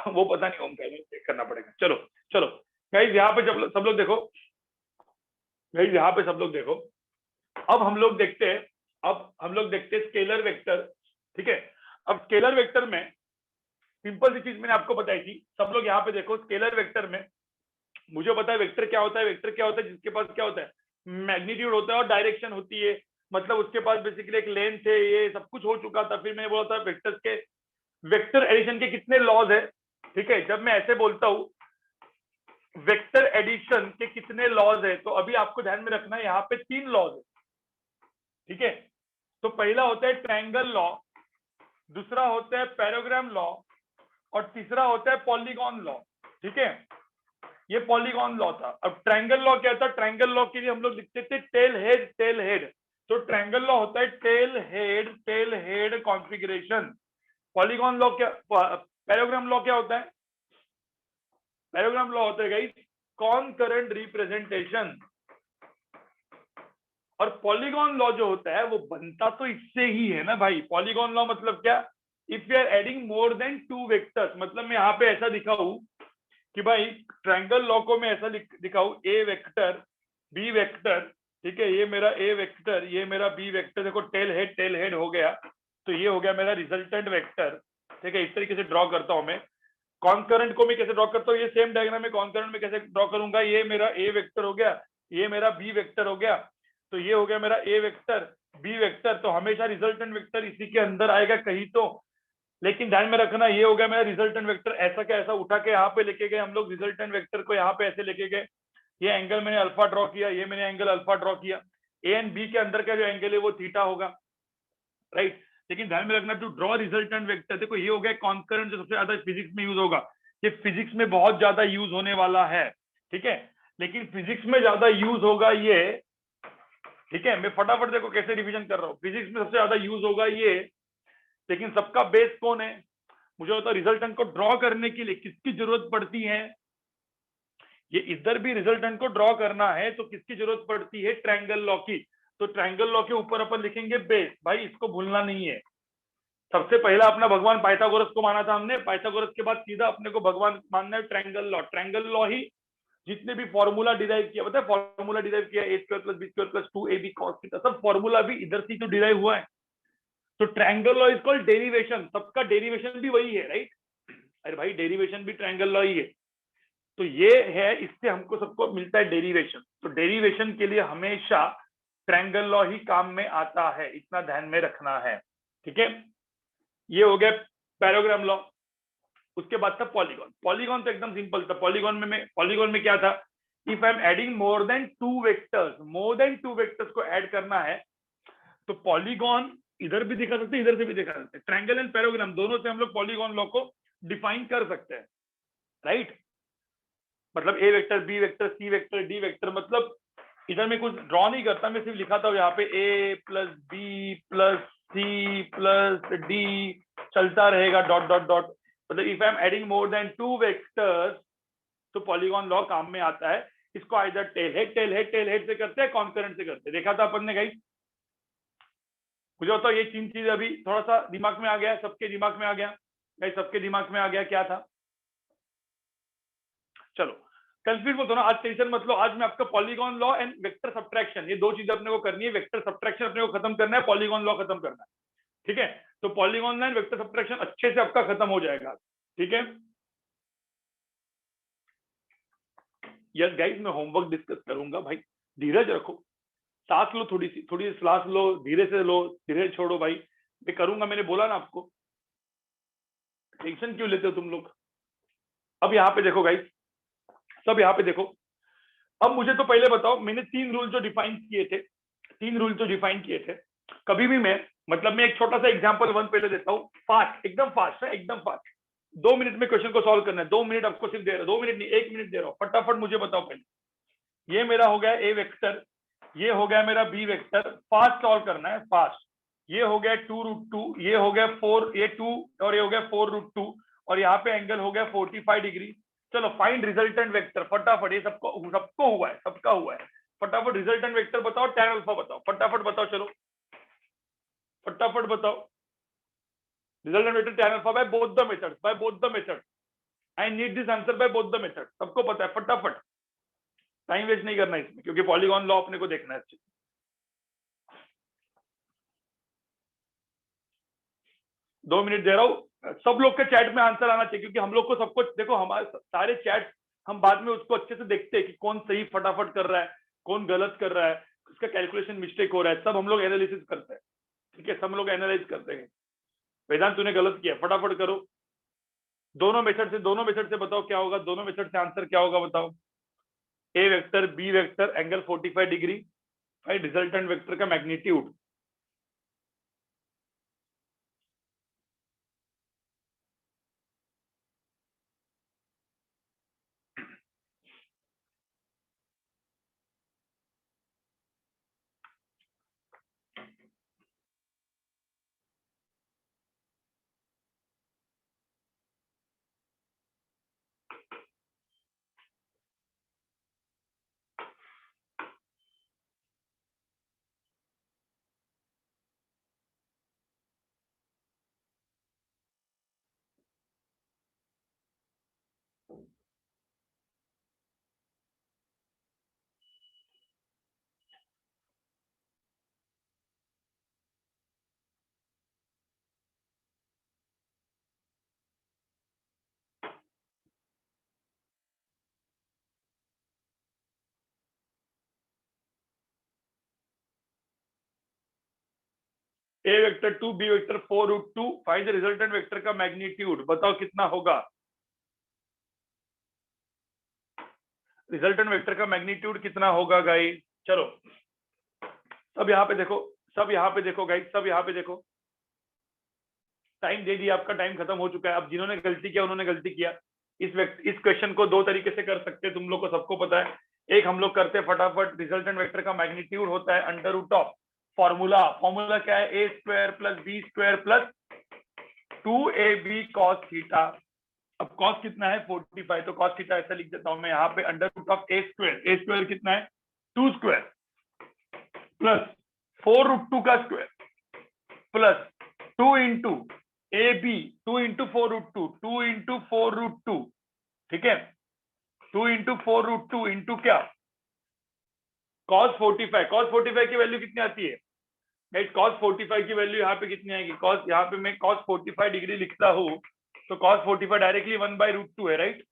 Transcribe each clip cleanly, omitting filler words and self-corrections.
वो पता नहीं ओम का, चेक करना पड़ेगा। चलो चलो गाइस, यहाँ पे जब सब लोग देखो, गाइस यहाँ पे सब लोग देखो, अब हम लोग देखते हैं, स्केलर वेक्टर। ठीक है, अब स्केलर वेक्टर में सिंपल सी चीज मैंने आपको बताई थी। सब लोग यहाँ पे देखो, स्केलर वेक्टर में मुझे पता है वेक्टर क्या होता है। वेक्टर क्या होता है? जिसके पास क्या होता है, मैग्नीट्यूड होता है और डायरेक्शन होती है। मतलब उसके पास बेसिकली एक लेंथ है, ये सब कुछ हो चुका था। फिर मैंने बोला था वेक्टर्स के, वेक्टर एडिशन के कितने लॉज है। ठीक है, जब मैं ऐसे बोलता हूँ वेक्टर एडिशन के कितने लॉज है, तो अभी आपको ध्यान में रखना है यहाँ पे 3 लॉज है। ठीक है, तो पहला होता है ट्रायंगल लॉ, दूसरा होता है पैराग्राम लॉ, और तीसरा होता है पॉलीगॉन लॉ। ठीक है, ये पॉलीगॉन लॉ था। अब ट्रायंगल लॉ क्या था? ट्रायंगल लॉ के लिए हम लोग लिखते थे टेल हेड, टेल हेड। तो ट्रायंगल लॉ होता है tail head configuration. Polygon law क्या, पैराग्राम लॉ क्या होता है? पैराग्राम लॉ होता है गाइस कॉनकरेंट रिप्रेजेंटेशन। और पॉलीगॉन लॉ जो होता है वो बनता तो इससे ही है ना भाई। पॉलीगॉन लॉ मतलब क्या? If you are adding more than 2 vectors, मतलब मैं यहाँ पे ऐसा दिखाऊं कि भाई ट्रायंगल लॉ को मैं ऐसा दिखाऊं, ए वेक्टर बी वेक्टर। ठीक है, ये मेरा ए वेक्टर, ये मेरा बी वेक्टर। देखो टेल हेड हो गया, तो ये हो गया मेरा रिजल्टेंट वेक्टर। ठीक है, इस तरीके से ड्रॉ करता हूं मैं। कॉन्करेंट को मैं कैसे ड्रॉ करता हूँ, ये सेम डायग्राम में कॉन्करेंट में कैसे ड्रॉ करूंगा। ये मेरा ए वेक्टर हो गया, ये मेरा बी वेक्टर हो गया, तो ये हो गया मेरा ए वेक्टर बी वेक्टर। तो हमेशा रिजल्टेंट वेक्टर इसी के अंदर आएगा कहीं तो। लेकिन ध्यान में रखना, ये हो गया मेरा रिजल्टेंट वेक्टर। ऐसा क्या, ऐसा उठा के यहाँ पे लेके गए हम लोग रिजल्टेंट वेक्टर को, यहाँ पे ऐसे लेके गए। ये एंगल मैंने अल्फा ड्रॉ किया, ये मैंने एंगल अल्फा ड्रॉ किया। ए एंड बी के अंदर का जो एंगल है वो थीटा होगा, राइट। लेकिन ध्यान में रखना, टू ड्रॉ रिजल्टेंट वेक्टर, देखो ये हो गया कॉन्करेंट, जो सबसे ज्यादा फिजिक्स में यूज होगा। ये फिजिक्स में बहुत ज्यादा यूज होने वाला है। ठीक है, लेकिन फिजिक्स में ज्यादा यूज होगा ये। ठीक है, मैं फटाफट देखो कैसे रिवीजन कर रहा हूँ। फिजिक्स में सबसे ज्यादा यूज होगा ये, लेकिन सबका बेस कौन है? मुझे होता है रिजल्टेंट को ड्रॉ करने के लिए किसकी जरूरत पड़ती है? ये इधर भी रिजल्टेंट को ड्रॉ करना है तो किसकी जरूरत पड़ती है? ट्रायंगल लॉ की। तो ट्रायंगल लॉ के ऊपर अपन लिखेंगे बेस। भाई इसको भूलना नहीं है। सबसे पहला अपना भगवान पाइथागोरस को माना था हमने, पाइथागोरस के बाद सीधा अपने को भगवान मानना है ट्रायंगल लॉ। ट्रायंगल लॉ ही जितने भी फॉर्मूला डिराइव किया, पता है फॉर्मूला डिराइव किया, a square plus B square plus 2ab cos theta, सब फॉर्मूला भी इधर से तो डिराइव हुआ है। तो triangle law is called derivation, सबका डेरिवेशन भी वही है, राइट। अरे भाई डेरिवेशन भी ट्रायंगल लॉ ही है। तो ये है, इससे हमको सबको मिलता है डेरिवेशन। तो डेरिवेशन के लिए हमेशा ट्रायंगल लॉ ही काम में आता है, इतना ध्यान में रखना है। ठीक है, ये हो गया पैराग्राम लॉ। उसके बाद था पॉलीगॉन। पॉलीगॉन तो एकदम सिंपल था। पॉलीगॉन में क्या था? If I am adding more than 2 vectors को ऐड करना है, तो पॉलीगॉन इधर भी दिखा सकते हैं, इधर से भी दिखा सकते हैं। ट्रायंगल एंड पैराग्राम दोनों से हम लोग पॉलीगॉन लॉ को डिफाइन कर सकते हैं, राइट। मतलब a vector B vector c vector d vector, मतलब इधर मैं कुछ ड्रॉ नहीं करता, मैं सिर्फ लिखाता हूँ यहाँ पे a plus b plus c plus d, चलता रहेगा डॉट डॉट डॉट। मतलब if I am adding more than 2 vectors, तो पॉलीगॉन लॉ काम में आता है। इसको आइदर टेल हेड से करते हैं, कॉन्करेंट से करते हैं। देखा था अपन ने गाइस। मुझे बताओ ये 3 चीज अभी थोड़ा सा दिमाग में आ गया, सबके दिमाग में आ गया गाइस, सबके दिमाग में आ गया क्या था? चलो कंफ्यूज मत होना, आज टेंशन मत लो। आज मैं आपका polygon law and vector subtraction, ये 2 चीजें अपने को करनी है। वेक्टर सब्ट्रैक्शन अपने को खत्म करना है, पॉलीगॉन लॉ खत्म करना है। ठीक है, तो polygon law and vector subtraction अच्छे से आपका खत्म हो जाएगा। ठीक है, यस गाइस, मैं होमवर्क डिस्कस करूंगा भाई, धीरज रखो, सांस लो, थोड़ी सी सांस लो, धीरे से लो, धीरे छोड़ो भाई। मैं करूंगा, मैंने बोला ना आपको, टेंशन क्यों लेते हो तुम लोग। अब यहाँ पे देखो गाइस, सब यहाँ पे देखो। अब मुझे तो पहले बताओ, मैंने 3 रूल जो डिफाइन किए थे, 3 रूल जो डिफाइन किए थे, कभी भी मैं, मतलब मैं एक छोटा सा एग्जांपल 1 पहले देता हूँ, फास्ट, एकदम फास्ट है, एकदम फास्ट। 2 मिनट में क्वेश्चन को सॉल्व करना है। 2 मिनट आपको सिर्फ दे रहा हूँ, 2 मिनट नहीं 1 मिनट दे रहा हूँ। फटाफट मुझे बताओ पहले। ये मेरा हो गया ए वेक्टर, ये हो गया मेरा बी वेक्टर, फास्ट सॉल्व करना है, फास्ट। ये हो गया 2√2, ये हो गया 4, ये 2 और ये हो गया 4√2, और यहाँ पे एंगल हो गया 45 डिग्री। चलो फाइंड रिजल्टेंट वेक्टर, फटाफट। ये सबको हुआ है, सबका हुआ है। फटाफट रिजल्टेंट वेक्टर बताओ, tan अल्फा बताओ, फटाफट बताओ, चलो फटाफट बताओ। Resultant vector tan alpha by both the methods, I need this answer by both the method. सबको पता है, फटाफट, टाइम वेस्ट नहीं करना इसमें, क्योंकि पॉलीगॉन लॉ अपने को देखना है अच्छे। 2 मिनट दे रहा हूँ, सब लोग के चैट में आंसर आना चाहिए, क्योंकि हम लोग को सबको देखो, हमारे सारे चैट हम बाद में उसको अच्छे से देखते हैं कि कौन सही फटाफट कर रहा है, कौन गलत कर रहा है, उसका कैलकुलेशन मिस्टेक हो रहा है, सब हम लोग एनालिसिस करते हैं। ठीक है, सब लोग एनालाइज करते हैं। वेदांत तूने गलत किया, फटाफट करो। दोनों मेथड से बताओ क्या होगा, दोनों मेथड से आंसर क्या होगा बताओ। A vector B vector angle 45 degree, find resultant vector का magnitude. A vector 2 b vector 4√2, find the resultant vector का मैग्नीट्यूड। बताओ कितना होगा रिजल्टेंट वेक्टर का मैग्नीट्यूड, कितना होगा गाइस। चलो सब यहाँ पे देखो, सब यहाँ पे देखो गाइस, सब यहाँ पे देखो। टाइम दे दिया, आपका टाइम खत्म हो चुका है। अब जिन्होंने गलती किया उन्होंने गलती किया। इस क्वेश्चन को दो तरीके से कर सकते हैं, तुम लोग को सबको पता है। एक हम लोग करते हैं फटाफट, रिजल्टेंट वेक्टर का मैग्नीट्यूड होता है अंडर रूट ऑफ फॉर्मूला क्या है, a square plus B square plus 2ab cos theta. अब कॉस कितना है 45, तो कॉस थीटा ऐसा लिख देता हूं मैं यहाँ पे, under root of A square कितना है 2 स्क्वायर प्लस 4√2 का square plus 2 into A B, 2 into 4√2, 2 into 4√2, ठीक है, 2 इंटू 4√2 इंटू क्या cos 45। cos 45 की वैल्यू कितनी आती है राइट, cos 45 की वैल्यू यहाँ पे कितनी आएगी, cos यहाँ पे मैं cos 45 डिग्री लिखता हूँ, तो cos 45 डायरेक्टली 1/√2 है राइट।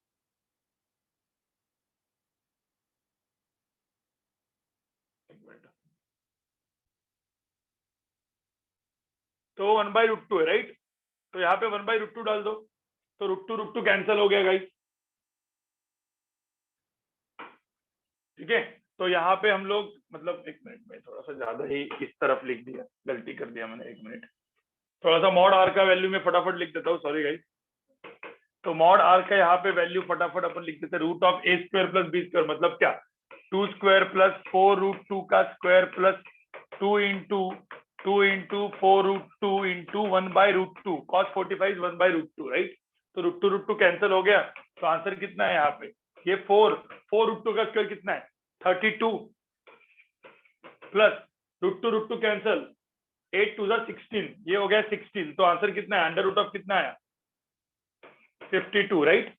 तो 1/√2 है राइट, तो यहाँ पे 1/√2 डाल दो, तो √2 कैंसिल हो गया गाइस। ठीक है, तो यहाँ पे हम लोग मतलब, एक मिनट में थोड़ा सा ज्यादा ही इस तरफ लिख दिया, गलती कर दिया मैंने, एक मिनट, थोड़ा सा मॉड आर का वैल्यू में फटाफट लिख देता हूँ, सॉरी गाइस। तो मॉड आर का यहाँ पे वैल्यू फटाफट अपन लिख देते हैं, root of A square plus B square, मतलब क्या 2 स्क्वायर प्लस 4√2 का square plus 2 into 4√2 into 1/√2, cos 45 is 1/√2 right. तो √2 कैंसिल हो गया, तो आंसर कितना है यहाँ पे, ये 4√2 का स्क्वायर कितना है 32 प्लस √2 कैंसिल 8 2 16, ये हो गया 16, तो आंसर कितना है, अंडर रूट ऑफ कितना आया 52 राइट,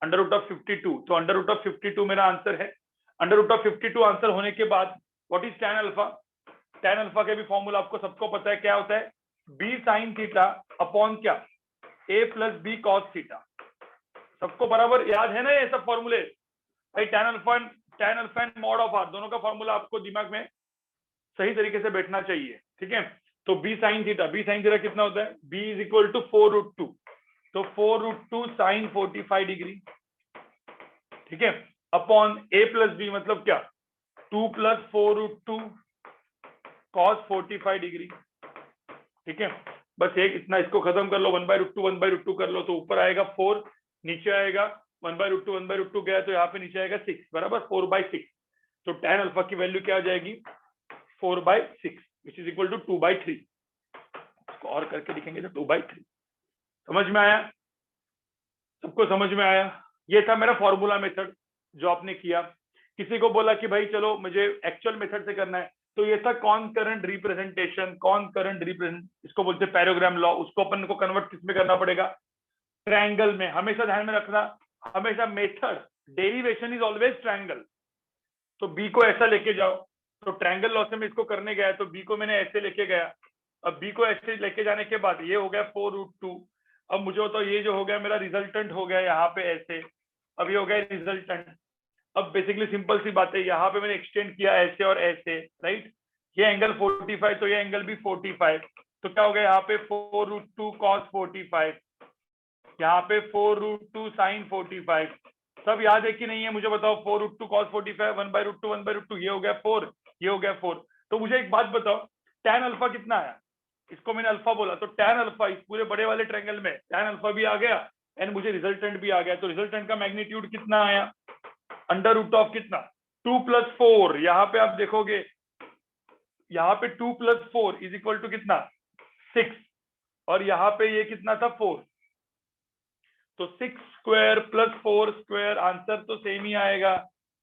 अंडर रूट ऑफ 52, तो अंडर रूट ऑफ 52 मेरा आंसर है। अंडर रूट ऑफ 52 आंसर होने के बाद what is tan alpha, tan alpha के भी फॉर्मूला आपको सबको पता है, क्या होता है b sin थीटा अपॉन क्या a plus b cos theta. सबको बराबर याद है ना ये सब फॉर्मूले भाई, tan alpha and mod of R, दोनों का फॉर्मूला आपको दिमाग में सही तरीके से बैठना चाहिए। ठीक है, तो b sin थीटा कितना होता है, b इज इक्वल टू 4√2, तो 4√2 साइन 45 डिग्री, ठीक है, अपॉन a प्लस बी मतलब क्या 2 प्लस 4√2 cos 45 डिग्री। ठीक है, बस एक इतना, इसको खत्म कर लो, 1/√2 कर लो, तो ऊपर आएगा 4, नीचे आएगा 1/√2 गया, तो यहाँ पे नीचे आएगा 6 बराबर 4/6, तो tan अल्फा की वैल्यू क्या आ जाएगी 4/6 विच इज इक्वल टू 2/3। इसको और करके लिखेंगे तो 2/3। समझ में आया, सबको समझ में आया। ये था मेरा फॉर्मूला मेथड जो आपने किया। किसी को बोला कि भाई चलो मुझे एक्चुअल मेथड से करना है, तो ये था कॉनकरेंट रिप्रेजेंटेशन, इसको बोलते हैं पैराग्राम लॉ, उसको अपन को कन्वर्ट किस में करना पड़ेगा, ट्रायंगल में हमेशा ध्यान में रखना, हमेशा method derivation is always triangle. तो बी को ऐसा लेके जाओ, तो ट्रायंगल लॉ से मैं इसको करने गया तो बी को मैंने ऐसे लेके गया। अब बी को ऐसे लेके जाने के बाद ये हो गया 4√2। अब मुझे बताओ ये जो हो गया मेरा रिजल्टेंट हो गया यहाँ पे ऐसे, अब ये हो गया रिजल्टेंट। अब बेसिकली सिंपल सी बात है, यहाँ पे मैंने एक्सटेंड किया ऐसे और ऐसे, राइट। ये एंगल 45 तो ये एंगल भी 45, तो क्या हो गया यहाँ पे 4√2 cos 45, यहाँ पे 4√2 sin 45। सब याद है कि नहीं है मुझे बताओ। 4√2 cos 45 1/√2 1/√2, ये हो गया 4, ये हो गया 4। तो मुझे एक बात बताओ, tan अल्फा कितना आया? इसको मैंने अल्फा बोला, तो tan अल्फा इस पूरे बड़े वाले ट्रायंगल में tan अल्फा भी आ गया एंड मुझे रिजल्टेंट भी आ गया। तो रिजल्टेंट का मैग्नीट्यूड कितना आया? √2 कितना? 2 + 4। यहाँ पे आप देखोगे, यहाँ पे 2 + 4 = कितना? 6। और यहाँ पे ये कितना था? 4। तो 6² + 4² आंसर तो सेम ही आएगा।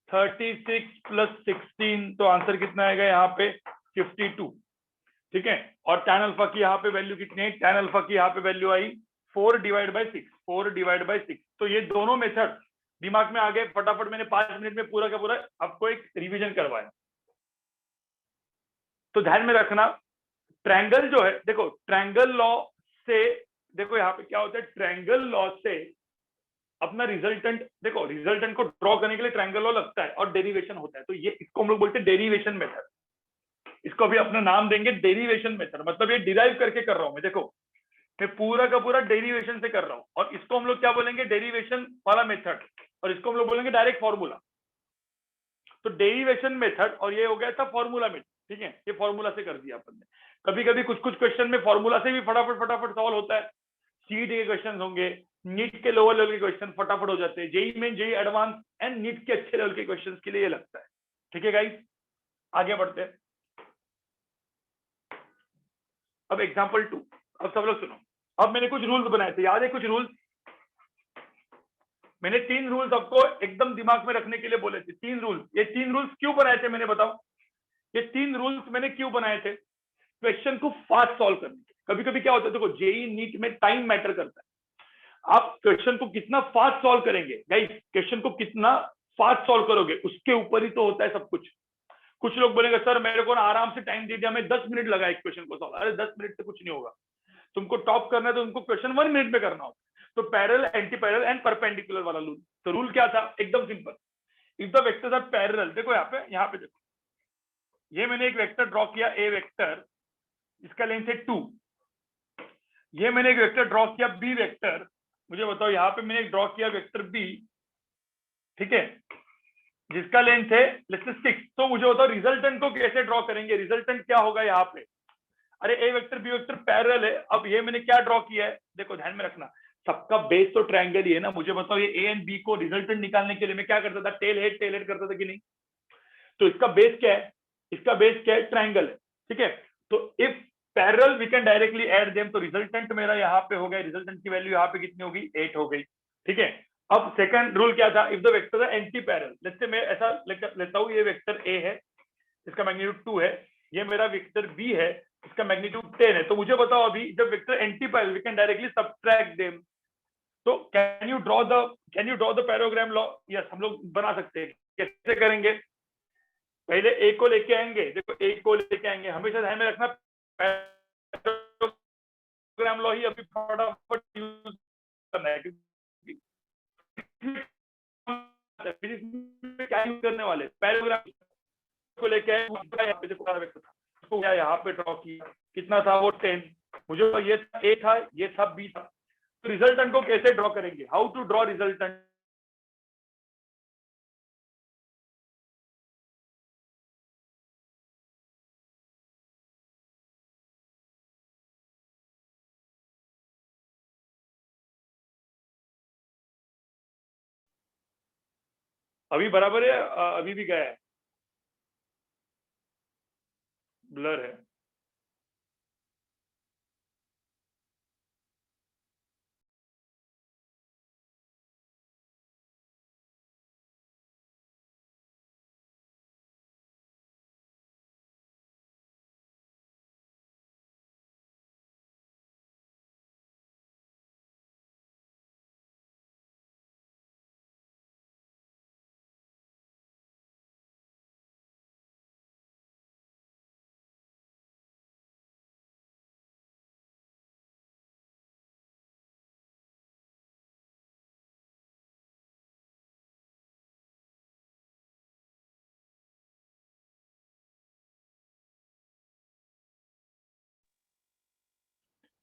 36 + 16, तो आंसर कितना आएगा यहाँ पे? 52। ठीक है। और tan अल्फा की यहाँ पे वैल्यू कितनी है? tan अल्फा की यहाँ पे वैल्यू आई 4/6, 4/6। तो ये दोनों मेथड दिमाग में आ गए फटाफट। मैंने 5 मिनट में पूरा का पूरा आपको एक रिवीजन करवाया। तो ध्यान में रखना, ट्रायंगल जो है, देखो ट्रायंगल लॉ से, देखो यहाँ पे क्या होता है, ट्रायंगल लॉ से अपना रिजल्टेंट, देखो रिजल्टेंट को ड्रॉ करने के लिए ट्रायंगल लॉ लगता है और डेरिवेशन होता है। तो ये इसको हम लोग बोलते हैं डेरिवेशन मेथड। इसको भी अपना नाम देंगे डेरिवेशन मेथड, मतलब ये डिराइव करके कर रहा हूं मैं। देखो मैं पूरा का पूरा डेरिवेशन से कर रहा हूं, और इसको हम लोग क्या बोलेंगे? डेरिवेशन वाला मेथड। और इसको हम लोग बोलेंगे डायरेक्ट फॉर्मूला। तो डेरिवेशन मेथड, और ये हो गया था फॉर्मूला मेथड। ठीक है, ये फॉर्मूला से कर दिया अपन ने। कभी कभी कुछ कुछ क्वेश्चन में फॉर्मूला से भी फटाफट फटाफट सॉल्व होता है। सीईटी के क्वेश्चन होंगे, नीट के लोअर लेवल के क्वेश्चन फटाफट हो जाते हैं, JEE main, JEE advance and NEET के अच्छे लेवल के क्वेश्चन के लिए ये लगता है। ठीक है गाइस, आगे बढ़ते हैं। अब एग्जाम्पल 2, अब सब लोग सुनो। अब मैंने कुछ रूल्स बनाए थे, याद है कुछ रूल्स? मैंने 3 रूल्स आपको एकदम दिमाग में रखने के लिए बोले थे। 3 रूल्स। ये 3 रूल्स क्यों बनाए थे मैंने, बताओ? ये 3 रूल्स मैंने क्यों बनाए थे? क्वेश्चन को फास्ट सॉल्व करने के। कभी कभी क्या होता है, देखो जेई नीट में टाइम मैटर करता है। आप क्वेश्चन को कितना फास्ट सॉल्व करेंगे गाइस, क्वेश्चन को कितना फास्ट सॉल्व करोगे उसके ऊपर ही तो होता है सब कुछ। कुछ लोग बोलेंगे सर मेरे को ना आराम से टाइम दे दिया, मैं 10 मिनट लगा एक क्वेश्चन को सॉल्व। अरे 10 मिनट से कुछ नहीं होगा। तुमको टॉप करना है तो तुमको क्वेश्चन 1 मिनट में करना होगा। तो parallel, anti parallel and perpendicular वाला रूल। तो रूल क्या था? एकदम simple. If the vectors are parallel, देखो यहाँ पे देखो, ये मैंने एक वेक्टर ड्रॉ किया, ए वेक्टर, इसका लेंथ है 2। ये मैंने एक वेक्टर ड्रॉ किया, बी वेक्टर। मुझे बताओ यहाँ पे मैंने एक ड्रॉ किया वेक्टर बी, ठीक है, जिसका लेंथ है लेट्स से 6। तो मुझे बताओ रिजल्टेंट को कैसे ड्रॉ करेंगे? रिजल्टेंट क्या होगा यहाँ पे? अरे ए वेक्टर बी वेक्टर पैरेलल है। अब ये मैंने क्या ड्रॉ किया है, देखो ध्यान में रखना, सबका बेस तो ट्रायंगल ही है ना। मुझे बताओ ये ए एंड बी को रिजल्टेंट निकालने के लिए मैं क्या करता था? टेल हेड करता था कि नहीं? तो इसका बेस क्या है? इसका बेस क्या है? ट्रायंगल है। ठीक है, तो if parallel we can directly add them. तो रिजल्टेंट मेरा यहाँ पे हो गया, रिजल्टेंट की वैल्यू यहाँ पे कितनी होगी? 8 हो गई। ठीक है, अब सेकंड रूल क्या था? इफ द वेक्टर है एंटी पैरेलल, लेट्स से मैं ऐसा लेता हूँ, ये वेक्टर ए है, इसका मैग्नीट्यूड 2 है, ये मेरा वेक्टर बी है, इसका मैग्नीट्यूड 10 है। तो मुझे बताओ अभी जब vector anti parallel we can directly subtract them. तो can you draw the parallelogram law? Yes, हम लोग बना सकते हैं। कैसे करेंगे? पहले ए को लेके आएंगे, देखो ए को लेके आएंगे, हमेशा ध्यान में रखना पैराग्राम लॉ ही अभी फटाफट यूज करना है। क्या यूज करने वाले? पैराग्राम को लेके आए, यहाँ पे देखो था, यहाँ पे ड्रॉ किया, कितना था वो? 10। मुझे ये था ए था, ये था बी था। तो रिजल्टेंट को कैसे ड्रॉ करेंगे? How to draw resultant? अभी बराबर है? अभी भी गया है, ब्लर है।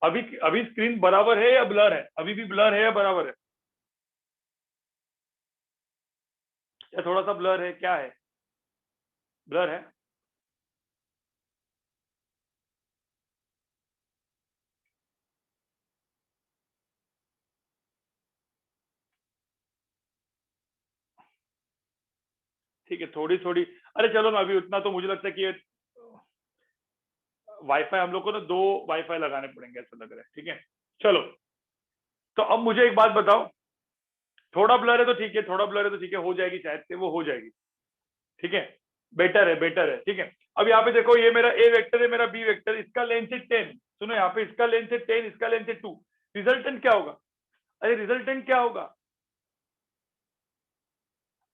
अभी अभी स्क्रीन बराबर है या ब्लर है? अभी भी ब्लर है या बराबर है? या थोड़ा सा ब्लर है? क्या है? ब्लर है? ठीक है, थोड़ी थोड़ी। अरे चलो ना, अभी उतना तो मुझे लगता है कि वाईफाई हम लोग को ना 2 वाईफाई लगाने पड़ेंगे ऐसा लग रहा है। ठीक है, चलो। तो अब मुझे एक बात बताओ, थोड़ा ब्लर है तो ठीक है, थोड़ा ब्लर है तो ठीक है, हो जाएगी शायद से, वो हो जाएगी। ठीक है, बेटर है, बेटर है। ठीक है, अब यहाँ पे देखो, ये मेरा ए वेक्टर है, मेरा बी वेक्टर, इसका लेंथ है 10। सुनो, यहाँ पे इसका लेंथ है 10, इसका लेंथ है 2। रिजल्टेंट क्या होगा? अरे रिजल्टेंट क्या होगा?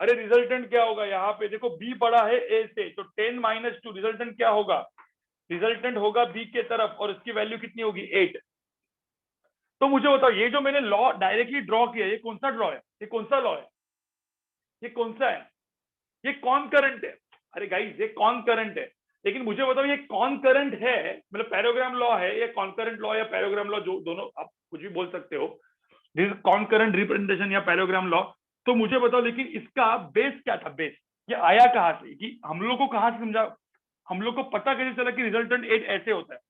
अरे रिजल्टेंट क्या होगा? यहाँ पे देखो, बी बड़ा है ए से, तो 10 - 2, रिजल्टेंट क्या होगा? रिजल्टेंट होगा बी के तरफ, और इसकी वैल्यू कितनी होगी? 8। तो मुझे बताओ, ये जो मैंने लॉ डायरेक्टली ड्रॉ किया, ये कौन सा ड्रॉ है? ये कौन सा लॉ है? ये कौन सा है? ये कौन करंट है? अरे गाइस, ये कौन करंट है? लेकिन मुझे बताओ, ये कौन करंट है? मतलब पैराग्राम लॉ है या कॉन्करेंट लॉ या पैराग्राम लॉ, जो दोनों आप कुछ भी बोल सकते हो। दिस इज कॉन्करेंट रिप्रेजेंटेशन या पैराग्राम लॉ। तो मुझे बताओ, लेकिन इसका बेस क्या था? बेस ये आया कहां से? कि हम लोग को कहां से समझा? हम लोग को पता कैसे चला कि रिजल्टेंट 8 ऐसे होता है?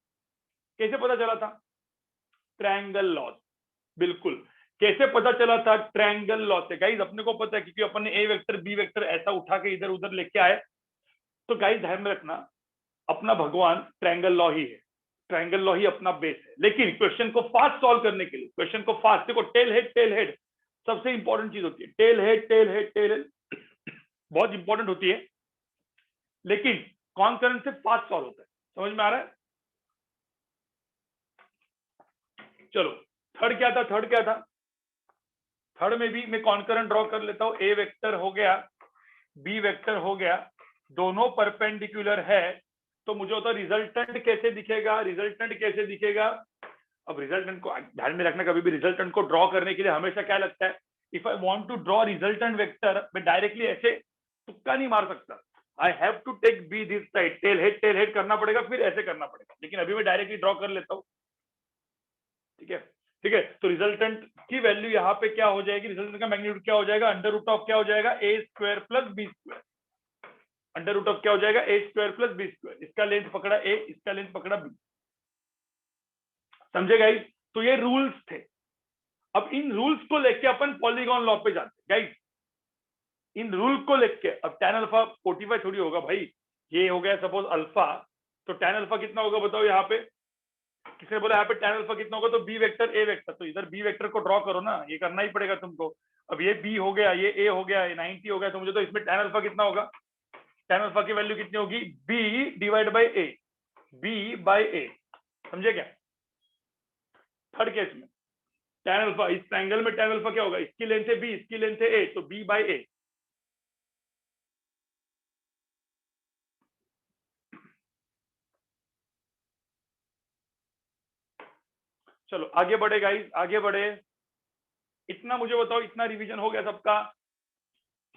कैसे पता चला था? Triangle law. बिल्कुल। कैसे पता चला था? ट्रायंगल लॉ से। गाइस अपने को पता है, क्योंकि अपन ने ए वेक्टर बी वेक्टर ऐसा उठा के इधर उधर लेके आए। तो गाइस ध्यान में रखना, अपना भगवान ट्रायंगल लॉ ही है। ट्रायंगल लॉ ही अपना बेस है। लेकिन क्वेश्चन को फास्ट सॉल्व करने के लिए, क्वेश्चन को फास्ट, देखो टेल हेड सबसे इंपॉर्टेंट चीज होती है। Tail head, tail head, tail head बहुत इंपॉर्टेंट होती है, लेकिन कॉन्करेंट से फास्ट सॉल्व होता है। समझ में आ रहा है? चलो, थर्ड क्या था? थर्ड क्या था? थर्ड में भी मैं कॉन्करेंट ड्रॉ कर लेता हूं। ए वेक्टर हो गया, बी वेक्टर हो गया, दोनों परपेंडिकुलर है। तो मुझे होता रिजल्टेंट कैसे दिखेगा? रिजल्टेंट कैसे दिखेगा? अब रिजल्टेंट को ध्यान में रखना, कभी भी रिजल्टेंट को ड्रॉ करने के लिए हमेशा क्या लगता है, if I want to draw resultant vector, मैं डायरेक्टली ऐसे तुक्का नहीं मार सकता। I have to take B this side, tail head करना पड़ेगा, फिर ऐसे करना पड़ेगा। लेकिन अभी मैं डायरेक्टली ड्रॉ कर लेता हूँ। ठीक है, ठीक है। तो रिजल्टेंट की वैल्यू यहाँ पे क्या हो जाएगी? रिजल्टेंट का मैग्नीट्यूड क्या हो जाएगा? अंडर रूट ऑफ क्या हो जाएगा? A square plus B square. Under root of क्या हो जाएगा? A square plus B square. इसका लेंथ पकड़ा ए, इसका लेंथ पकड़ा बी। समझे गाइस? तो ये रूल्स थे। अब इन रूल्स को लेके अपन पॉलीगॉन लॉ पे जाते हैं गाइस। इन रूल को लेके अब tan अल्फा 45 थोड़ी होगा भाई। ये हो गया सपोज अल्फा, तो tan अल्फा कितना होगा बताओ? यहाँ पे किसने बोला यहाँ पे tan अल्फा कितना होगा? तो बी वेक्टर ए वेक्टर, तो इधर बी वेक्टर को ड्रॉ करो ना, ये करना ही पड़ेगा तुमको। अब ये बी हो गया, ये ए हो गया, ये 90 हो गया, तो मुझे तो इसमें tan अल्फा कितना होगा? tan अल्फा की वैल्यू कितनी होगी? B divide by a, b by a. समझे क्या? थर्ड केस में tan अल्फा, इस ट्रायंगल में tan अल्फा क्या होगा? इसकी लेंथ है बी, इसकी लेंथ है ए, तो बी बाई ए। चलो आगे बढ़े गाइस, आगे बढ़े। इतना मुझे बताओ, इतना रिवीजन हो गया सबका?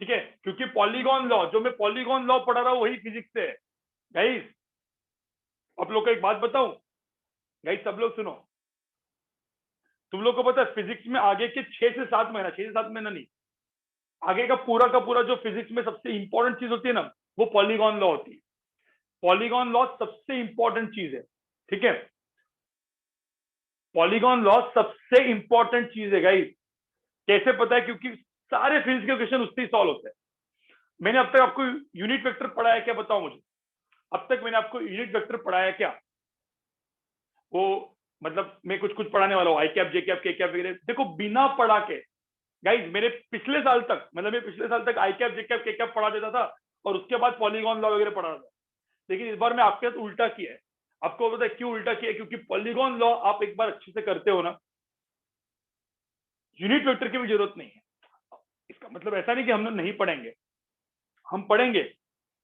ठीक है, क्योंकि पॉलीगॉन लॉ, जो मैं पॉलीगॉन लॉ पढ़ा रहा हूं वही फिजिक्स से है गाइस। आप लोग को एक बात बताऊं गाइस, सब लोग सुनो। तुम लोग को पता है फिजिक्स में आगे के 6 से 7 महीना, 6 से 7 महीना नहीं, आगे का पूरा जो फिजिक्स में सबसे इंपॉर्टेंट चीज होती है ना, वो पॉलीगॉन लॉ होती है। पॉलीगॉन लॉ सबसे इंपॉर्टेंट चीज है। ठीक है, पॉलीगॉन लॉ सबसे इंपॉर्टेंट चीज है गाइस। कैसे पता है? क्योंकि सारे फिजिक्स के क्वेश्चन उससे ही सॉल्व होते हैं। मैंने अब तक आपको यूनिट वेक्टर पढ़ाया क्या? बताओ मुझे, अब तक मैंने आपको यूनिट वेक्टर पढ़ाया क्या? वो मतलब मैं कुछ कुछ पढ़ाने वाला हूँ, आई कैप, जे कैप, के कैप वगैरह। देखो बिना पढ़ा के गाइस, मेरे पिछले साल तक, मतलब मैं पिछले साल तक आई कैप, जे कैप, के कैप पढ़ा देता था, और उसके बाद पॉलीगॉन लॉ वगैरह पढ़ा था। लेकिन इस बार मैं आपके साथ उल्टा किया है। आपको पता है क्यों उल्टा किया है? क्योंकि पॉलीगॉन लॉ आप एक बार अच्छे से करते हो ना, यूनिट वेक्टर की भी जरूरत नहीं है। इसका मतलब ऐसा नहीं कि हम लोग नहीं पढ़ेंगे, हम पढ़ेंगे।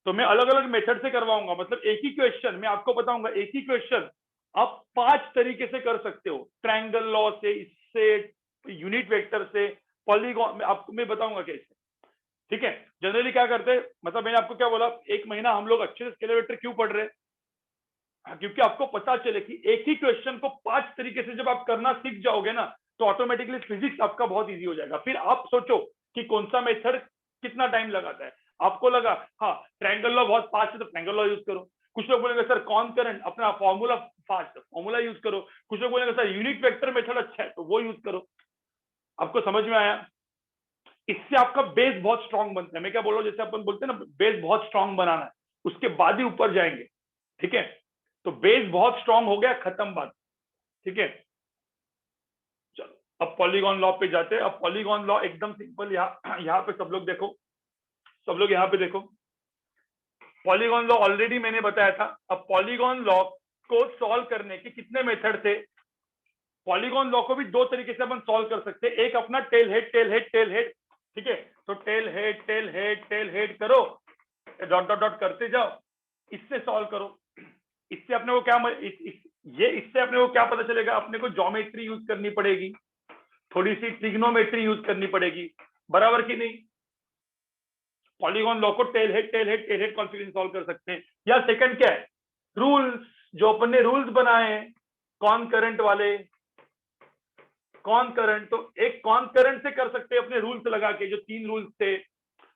तो मैं अलग अलग मेथड से करवाऊंगा। मतलब एक ही क्वेश्चन मैं आपको बताऊंगा, एक ही क्वेश्चन आप 5 तरीके से कर सकते हो। ट्रायंगल लॉ से, इससे, यूनिट वेक्टर से, पॉलीगॉन में आपको मैं बताऊंगा कैसे। ठीक है, जनरली क्या करते हैं, मतलब मैंने आपको क्या बोला, एक महीना हम लोग अच्छे से स्केलर वेक्टर क्यों पढ़ रहे हैं? क्योंकि आपको पता चले कि एक ही क्वेश्चन को 5 तरीके से जब आप करना सीख जाओगे ना, तो ऑटोमेटिकली फिजिक्स आपका बहुत इजी हो जाएगा। फिर आप सोचो कि कौन सा मेथड कितना टाइम लगाता है। आपको लगा हाँ ट्रायंगल लॉ बहुत फास्ट है तो ट्रायंगल लॉ यूज करो। कुछ लोग बोलेंगे सर कॉन्करेंट अपना फॉर्मूला फास्ट, फॉर्मूला यूज करो। कुछ लोग बोलेंगे सर यूनिट वेक्टर मेथड अच्छा है तो वो यूज करो। आपको समझ में आया? इससे आपका बेस बहुत स्ट्रांग बनता है। मैं क्या बोल रहा हूँ, जैसे अपन बोलते हैं ना बेस बहुत स्ट्रांग बनाना है, उसके बाद ही ऊपर जाएंगे। ठीक है, तो बेस बहुत स्ट्रांग हो गया, खत्म बात। ठीक है, चलो अब पॉलीगॉन लॉ पे जाते हैं। अब पॉलीगॉन लॉ एकदम सिंपल, यहाँ पे सब लोग देखो, सब लोग यहाँ पे देखो। पॉलीगॉन लॉ ऑलरेडी मैंने बताया था। अब पॉलीगॉन लॉ को सॉल्व करने के कितने मेथड थे? पॉलीगॉन लॉ को भी दो तरीके से अपन सॉल्व कर सकते हैं। एक अपना tail head tail head tail head. ठीक है, तो tail head tail head tail head करो, डॉट डॉट डॉट करते जाओ, इससे सॉल्व करो। इससे अपने को क्या इससे अपने को क्या पता चलेगा? अपने को ज्योमेट्री यूज करनी पड़ेगी, थोड़ी सी ट्रिग्नोमेट्री यूज करनी पड़ेगी, बराबर की नहीं? पॉलीगॉन लॉ को tail head tail head tail head configuration solve कर सकते हैं। या सेकंड क्या है? रूल्स, जो अपन ने रूल्स बनाए कॉनकरेंट वाले, कॉनकरेंट, तो एक कॉनकरेंट से कर सकते हैं अपने रूल्स लगा के, जो 3 रूल्स थे।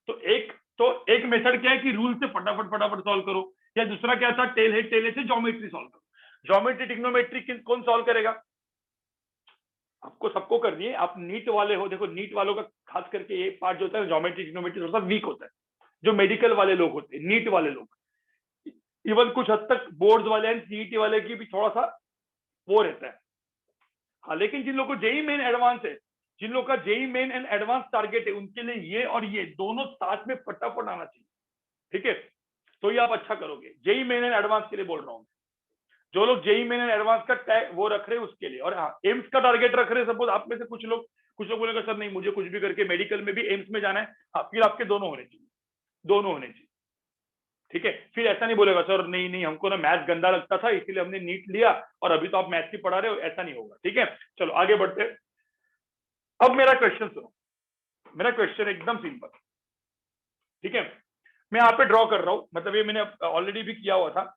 तो एक मेथड क्या है कि रूल से फटाफट फटाफट सॉल्व करो। या दूसरा क्या था? टेल हेड से ज्योमेट्री सॉल्व करो। ज्योमेट्री ट्रिग्नोमेट्री कौन सॉल्व करेगा? आपको सबको करनी है। आप नीट वाले हो, देखो नीट वालों का खास करके ये पार्ट जो होता है ज्योमेट्री ट्रिग्नोमेट्री थोड़ा सा वीक होता है। जो मेडिकल वाले लोग होते हैं, नीट वाले लोग, इवन कुछ हद तक बोर्ड वाले एंड सीईटी वाले की भी थोड़ा सा वो रहता है। हाँ, लेकिन जिन लोगों को जेई मेन एडवांस है, जिन लोगों का JEE main and advance target है, उनके लिए ये और ये दोनों साथ में फटाफट आना चाहिए। ठीक है, तो ये आप अच्छा करोगे। जेई मेन एंड एडवांस के लिए बोल रहा हूँ। जो लोग जेई मेन एंड एडवांस का टैग वो रख रहे हैं उसके लिए, और हाँ एम्स का टारगेट रख रहे हैं, सपोज आप में से कुछ लोग बोलेंगे सर नहीं मुझे कुछ भी करके मेडिकल में भी एम्स में जाना है, हाँ फिर आपके दोनों होने चाहिए, दोनों होने चाहिए। ठीक है, फिर ऐसा नहीं बोलेगा सर नहीं नहीं हमको ना मैथ गंदा लगता था इसीलिए हमने नीट लिया और अभी तो आप मैथ ही पढ़ा रहे हो, ऐसा नहीं होगा। ठीक है, चलो आगे बढ़ते हैं। अब मेरा क्वेश्चन सुनो, मेरा क्वेश्चन एकदम सिंपल। ठीक है, मैं यहाँ पे ड्रॉ कर रहा हूँ, मतलब ये मैंने ऑलरेडी भी किया हुआ था।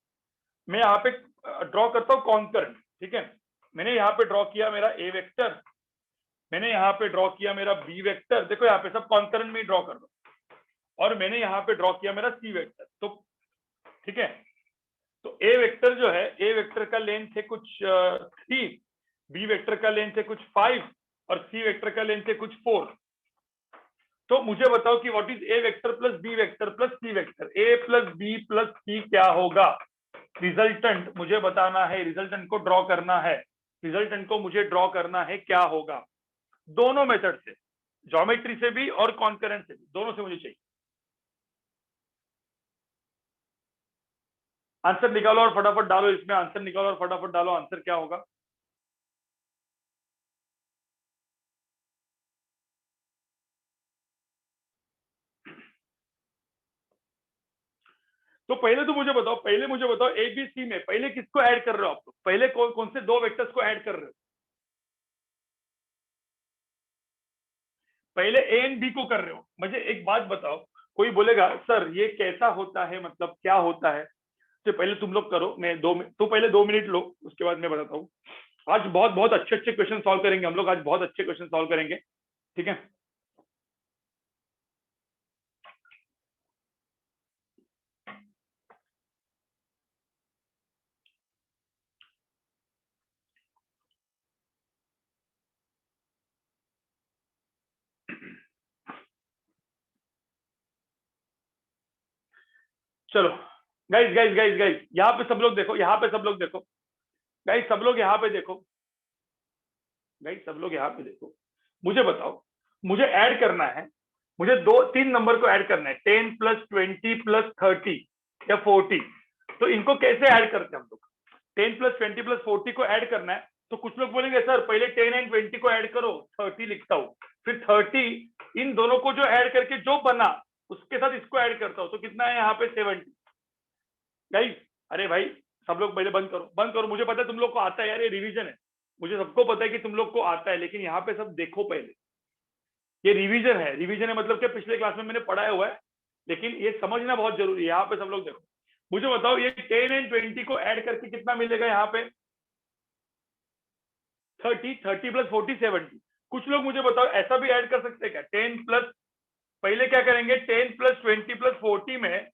मैं यहाँ पे ड्रॉ करता हूँ कॉन्करेंट। ठीक है, मैंने यहाँ पे ड्रॉ किया मेरा ए वेक्टर, मैंने यहाँ पे ड्रॉ किया मेरा बी वेक्टर, देखो यहाँ पे सब कॉन्करेंट में ही ड्रॉ कर दो, और मैंने यहाँ पे ड्रॉ किया मेरा सी वेक्टर। तो ठीक है, तो ए वेक्टर जो है, ए वेक्टर का लेंथ है कुछ 3, बी वेक्टर का लेंथ है कुछ 5 और सी वेक्टर का लेंथ है कुछ 4। तो मुझे बताओ कि what is a vector plus b vector plus c vector? A plus b plus c क्या होगा? रिजल्टेंट मुझे बताना है, रिजल्टेंट को ड्रॉ करना है, रिजल्टेंट को मुझे ड्रॉ करना है, क्या होगा? दोनों मेथड से, ज्योमेट्री से भी और कॉन्करेंट से भी, दोनों से मुझे चाहिए। आंसर निकालो और फटाफट डालो, इसमें आंसर निकालो और फटाफट डालो, आंसर क्या होगा? तो पहले तो मुझे बताओ, पहले मुझे बताओ एबीसी में पहले किसको ऐड कर रहे हो आप लोग? पहले कौन से दो वेक्टर्स को ऐड कर रहे हो? पहले ए एंड बी को कर रहे हो। मुझे एक बात बताओ, कोई बोलेगा सर ये कैसा होता है, मतलब क्या होता है? तो पहले तुम लोग करो, मैं तो पहले 2 मिनट लो, उसके बाद मैं बताता हूँ। आज बहुत बहुत अच्छे अच्छे क्वेश्चन सॉल्व करेंगे हम लोग, आज बहुत अच्छे क्वेश्चन सॉल्व करेंगे। ठीक है, चलो गाइस गाइस गाइस गाइस, यहाँ पे सब लोग देखो, यहाँ पे सब लोग देखो, गाइस सब लोग यहाँ पे देखो, गाइस सब लोग यहाँ पे देखो। मुझे बताओ, मुझे ऐड करना है, मुझे 2-3 नंबर को ऐड करना है, 10 प्लस 20 प्लस 30 या 40। तो इनको कैसे ऐड करते हैं हम लोग? 10 प्लस 20 प्लस 40 को ऐड करना है। तो कुछ लोग बोलेंगे सर पहले 10 एंड 20 को ऐड करो, 30 लिखता हूँ, फिर 30 इन दोनों को जो ऐड करके जो बना उसके साथ इसको ऐड करता हूँ, तो कितना है यहाँ पे? 70। गाइस अरे भाई सब लोग पहले बंद करो, बंद करो, मुझे पता है तुम लोग को आता है यार, ये रिवीजन है, मुझे सबको पता है कि तुम लोग को आता है, लेकिन यहाँ पे सब देखो पहले, ये रिवीजन है। रिवीजन है मतलब कि पिछले क्लास में मैंने पढ़ाया हुआ है, लेकिन ये समझना बहुत जरूरी है। यहाँ पे सब लोग देखो, मुझे बताओ ये 10 एंड 20 को ऐड करके कितना मिलेगा यहाँ पे? 30 प्लस 40 70। कुछ लोग मुझे बताओ ऐसा भी ऐड कर सकते हैं क्या? 10 प्लस, पहले क्या करेंगे, 10 प्लस 20 प्लस 40 में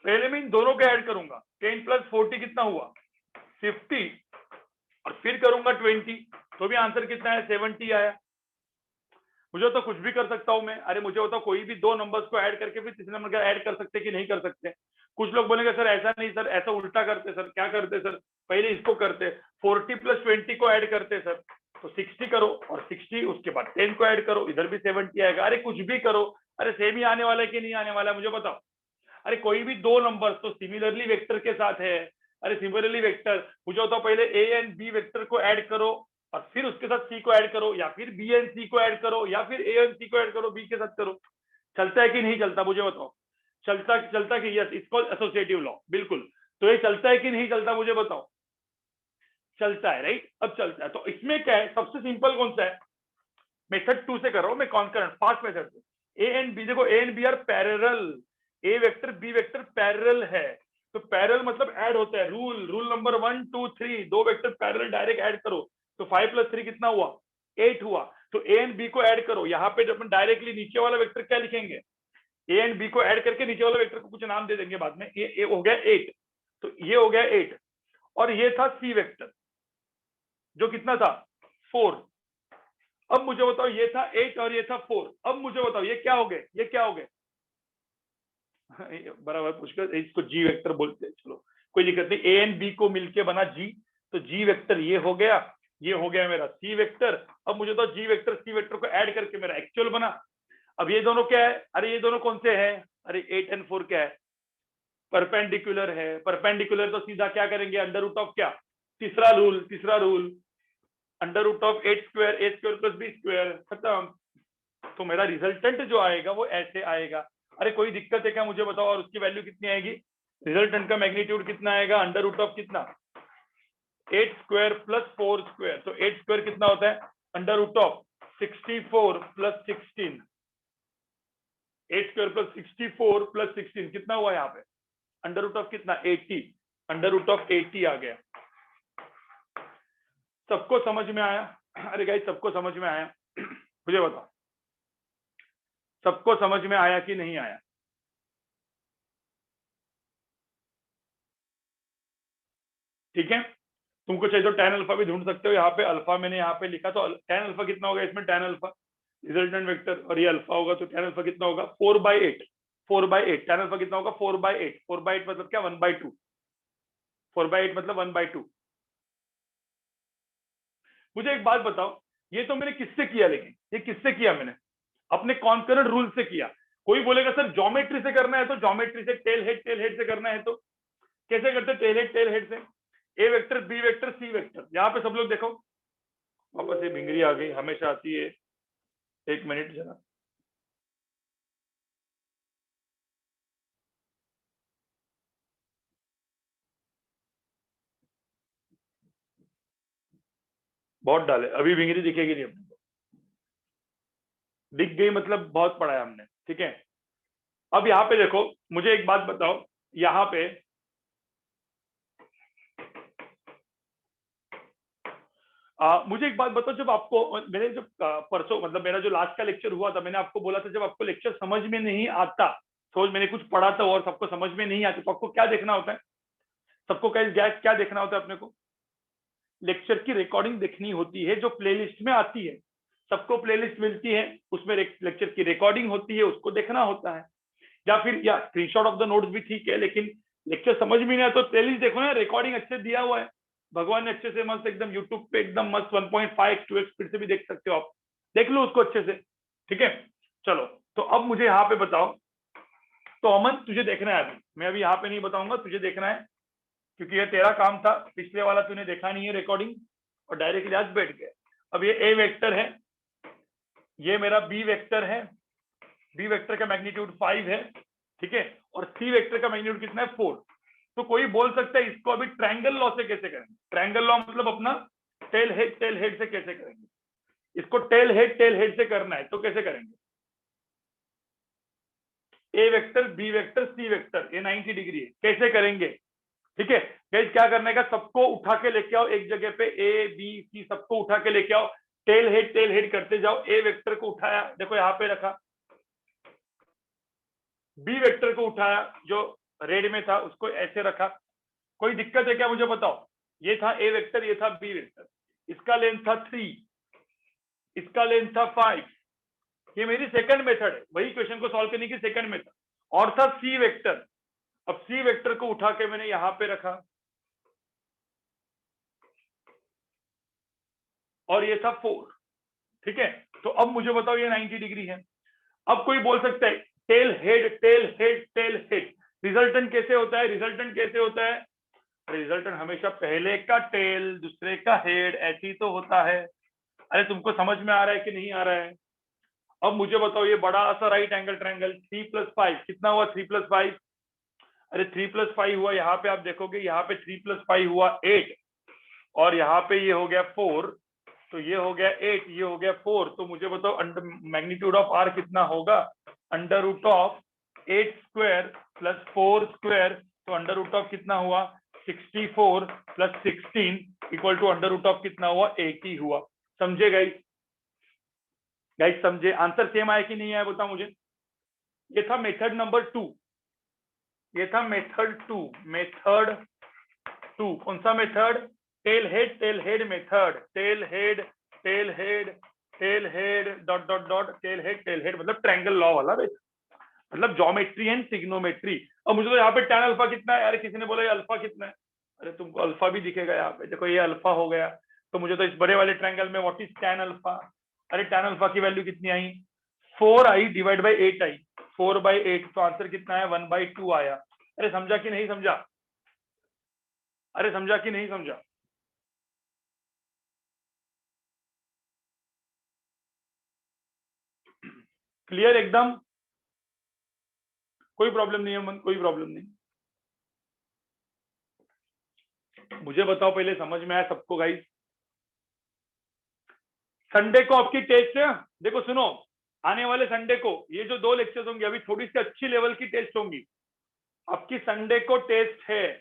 पहले मैं इन दोनों को ऐड करूंगा। 10 प्लस 40 कितना हुआ? 50, और फिर करूंगा 20, तो भी आंसर कितना है? 70 आया। मुझे तो कुछ भी कर सकता हूं मैं। अरे मुझे बताओ कोई भी दो नंबर्स को ऐड करके फिर तीसरे नंबर का ऐड कर सकते कि नहीं कर सकते? कुछ लोग बोलेंगे सर ऐसा नहीं सर, ऐसा उल्टा करते सर। क्या करते सर? पहले इसको करते, 40 प्लस 20 को ऐड करते सर, तो 60 करो, और 60 उसके बाद 10 को ऐड करो, इधर भी 70 आएगा। अरे कुछ भी करो, अरे सेम ही आने वाला है कि नहीं आने वाला है मुझे बताओ। अरे कोई भी दो नंबर तो सिमिलरली वेक्टर के साथ है। अरे सिमिलरली वेक्टर, मुझे बताओ पहले ए एंड बी वेक्टर को ऐड करो और फिर उसके साथ सी को ऐड करो, या फिर बी एंड सी को ऐड करो, या फिर ए एंड सी को ऐड करो बी के साथ करो। चलता है कि नहीं चलता मुझे बताओ? चलता चलता कि यस, इसको एसोसिएटिव लॉ, बिल्कुल। तो ये चलता है कि नहीं चलता मुझे बताओ? चलता है, राइट। अब चलता है तो इसमें क्या है, सबसे सिंपल कौन सा है? मेथड 2 से कर रहा हूं मैं, कॉन्करेंट फास्ट मेथड से। ए एंड बी, देखो A and B are parallel, A vector B vector parallel है, तो पैरेलल मतलब ऐड होता है। रूल नंबर 1 2 3, दो वेक्टर पैरेलल डायरेक्ट ऐड करो, तो 5 प्लस 3 कितना हुआ? 8 हुआ। तो ए एंड बी को ऐड करो, यहाँ पे जब डायरेक्टली नीचे वाला वेक्टर क्या लिखेंगे? ए एंड बी को ऐड करके नीचे वाला वेक्टर को कुछ नाम दे देंगे बाद में। ये हो गया 8, तो ये हो गया 8, और ये था सी वेक्टर जो कितना था? 4। अब मुझे बताओ ये था 8 और ये था 4, अब मुझे बताओ ये क्या हो गए? ये क्या हो गए? बराबर पुष्कर, इसको जी वेक्टर बोलते हैं, चलो कोई दिक्कत नहीं। ए एंड बी को मिलके बना जी, तो जी वेक्टर ये हो गया, ये हो गया मेरा सी वेक्टर। अब मुझे तो जी वेक्टर सी वेक्टर को ऐड करके मेरा एक्चुअल बना। अब ये दोनों क्या है? अरे ये दोनों कौन से हैं? अरे 8 एंड 4 क्या है? परपेंडिकुलर है। परपेंडिकुलर तो सीधा क्या करेंगे? अंडर रूट ऑफ क्या? तीसरा rule under root of 8 square A square plus B square, खत्म। तो मेरा रिजल्टेंट जो आएगा वो ऐसे आएगा। अरे कोई दिक्कत है क्या मुझे बताओ? और उसकी वैल्यू कितनी आएगी? रिजल्टेंट का मैग्नीट्यूड कितना आएगा? अंडर रूट ऑफ कितना? 8 स्क्वायर प्लस 4 स्क्वायर, तो 8 स्क्वायर कितना होता है? Under root of 64 plus 16। 8 square plus 64 plus 16 कितना हुआ यहाँ पे? अंडर रूट ऑफ कितना? 80। अंडर रूट ऑफ 80 आ गया। सबको समझ में आया? अरे गाइस सबको समझ में आया? मुझे बताओ सबको समझ में आया कि नहीं आया? ठीक है, तुमको चाहिए तो tan अल्फा भी ढूंढ सकते हो। यहाँ पे अल्फा मैंने यहाँ पे लिखा, तो tan अल्फा कितना होगा इसमें? tan अल्फा रिजल्टेंट वेक्टर, और ये अल्फा होगा, तो tan अल्फा कितना होगा? 4/8। 4/8 tan अल्फा कितना होगा? 4/8। 4/8 मतलब क्या? 1/2। 4/8 मतलब 1/2। मुझे एक बात बताओ, ये तो मैंने किससे किया? लेकिन ये किससे किया मैंने? अपने कॉन्करेंट रूल से किया। कोई बोलेगा सर ज्योमेट्री से करना है, तो ज्योमेट्री से टेल हेड से करना है, तो कैसे करते? टेल हेड से। A vector B vector c vector, यहाँ पे सब लोग देखो, वापस ये भिंगरी आ गई, हमेशा आती है। एक मिनट जरा, बहुत डाले, अभी भिंगरी दिखेगी नहीं अपने को। दिख गई मतलब बहुत पढ़ा है हमने, ठीक है। अब यहाँ पे देखो, मुझे एक बात बताओ, यहाँ पे मुझे एक बात बताओ, जब आपको मैंने जब परसों मतलब मेरा जो लास्ट का लेक्चर हुआ था, मैंने आपको बोला था जब आपको लेक्चर समझ में नहीं आता, समझ मैंने कुछ पढ़ा था और सबको समझ में नहीं आती, तो आपको क्या देखना होता है? सबको क्या देखना होता है अपने को? लेक्चर की रिकॉर्डिंग देखनी होती है जो प्लेलिस्ट में आती है। सबको प्लेलिस्ट मिलती है, उसमें लेक्चर की रिकॉर्डिंग होती है, उसको देखना होता है। या फिर या स्क्रीनशॉट ऑफ द नोट्स भी ठीक है, लेकिन लेक्चर समझ में नहीं आया तो प्लेलिस्ट देखो ना, रिकॉर्डिंग अच्छे दिया हुआ है, भगवान ने अच्छे से मस्त एकदम यूट्यूब पे एकदम मस्त 1.5 2x स्पीड से भी देख सकते हो आप, देख लो उसको अच्छे से, ठीक है। चलो, तो अब मुझे यहाँ पे बताओ, तो अमन तुझे देखना है, अभी मैं अभी यहाँ पे नहीं बताऊंगा, तुझे देखना है, क्योंकि ये तेरा काम था, पिछले वाला तूने देखा नहीं है रिकॉर्डिंग और डायरेक्टली आज बैठ गए। अब ये ए वेक्टर है, ये मेरा बी वेक्टर है, बी वेक्टर का मैग्नीट्यूड 5 है, ठीक है, और सी वेक्टर का मैग्नीट्यूड कितना है? 4। तो कोई बोल सकता है इसको अभी ट्रायंगल लॉ से कैसे करेंगे? ट्रायंगल लॉ मतलब अपना टेल हेड से कैसे करेंगे? इसको टेल हेड से करना है, तो कैसे करेंगे? ए vector, B vector, c vector, ये 90 डिग्री है। कैसे करेंगे? ठीक है गाइस, क्या करने का, सबको उठा के लेके आओ एक जगह पे, ए बी सी सबको उठा के लेके आओ, टेल हेड करते जाओ। ए वेक्टर को उठाया, देखो यहाँ पे रखा, बी वेक्टर को उठाया जो रेड में था उसको ऐसे रखा। कोई दिक्कत है क्या मुझे बताओ? ये था ए वेक्टर, ये था बी वेक्टर, इसका लेंथ था 3, इसका लेंथ था 5। ये मेरी सेकंड मेथड है, वही क्वेश्चन को सॉल्व करने की सेकंड मेथड। और था सी वेक्टर, अब सी वेक्टर को उठा के मैंने यहां पे रखा, और ये था 4। ठीक है, तो अब मुझे बताओ ये 90 डिग्री है। अब कोई बोल सकता है tail head, tail head, tail head, resultant कैसे होता है? रिजल्टेंट कैसे होता है? रिजल्टेंट हमेशा पहले का टेल दूसरे का हेड, ऐसे ही तो होता है। अरे तुमको समझ में आ रहा है कि नहीं आ रहा है? अब मुझे बताओ ये बड़ा सा राइट एंगल ट्रायंगल 3 + 5 कितना हुआ? 3 + 5, अरे 3 + 5 हुआ, यहाँ पे आप देखोगे यहाँ पे 3 + 5 हुआ 8, और यहाँ पे ये हो गया 4, तो ये हो गया 8, ये हो गया 4। तो मुझे बताओ अंडर मैग्नीट्यूड ऑफ आर कितना होगा? √8 स्क्वायर प्लस 4 स्क्वायर, तो √ऑफ कितना हुआ? 64 + 16 इक्वल टू √ऑफ कितना हुआ? 80 हुआ। समझे गाइस? गाइस समझे? आंसर सेम आया कि नहीं आया बताओ मुझे। ये था मेथड नंबर 2, ये था मेथड 2। मेथड 2 कौन सा method? Tell head method, tail head, tail head, tail head dot dot dot, tail head मतलब ट्रायंगल लॉ वाला, मतलब ज्योमेट्री एंड ट्रिग्नोमेट्री। और मुझे तो यहाँ पे tan अल्फा कितना है? अरे किसी ने बोला ये अल्फा कितना है? अरे तुमको अल्फा भी दिखेगा यहाँ पे, देखो ये अल्फा हो गया। तो मुझे तो इस बड़े वाले ट्रायंगल में व्हाट इज tan अल्फा? अरे tan अल्फा की वैल्यू कितनी आई? 4i डिवाइड बाई 8 आई, 4/8, तो आंसर कितना है? 1/2 आया। अरे समझा कि नहीं समझा? अरे समझा कि नहीं समझा? क्लियर एकदम? कोई प्रॉब्लम नहीं है मन, कोई प्रॉब्लम नहीं। मुझे बताओ पहले समझ में आया सबको गाइस? संडे को आपकी टेस्ट है, देखो सुनो, आने वाले संडे को ये जो 2 लेक्चर्स होंगे, अभी थोड़ी सी अच्छी लेवल की टेस्ट होंगी आपकी। संडे को टेस्ट है,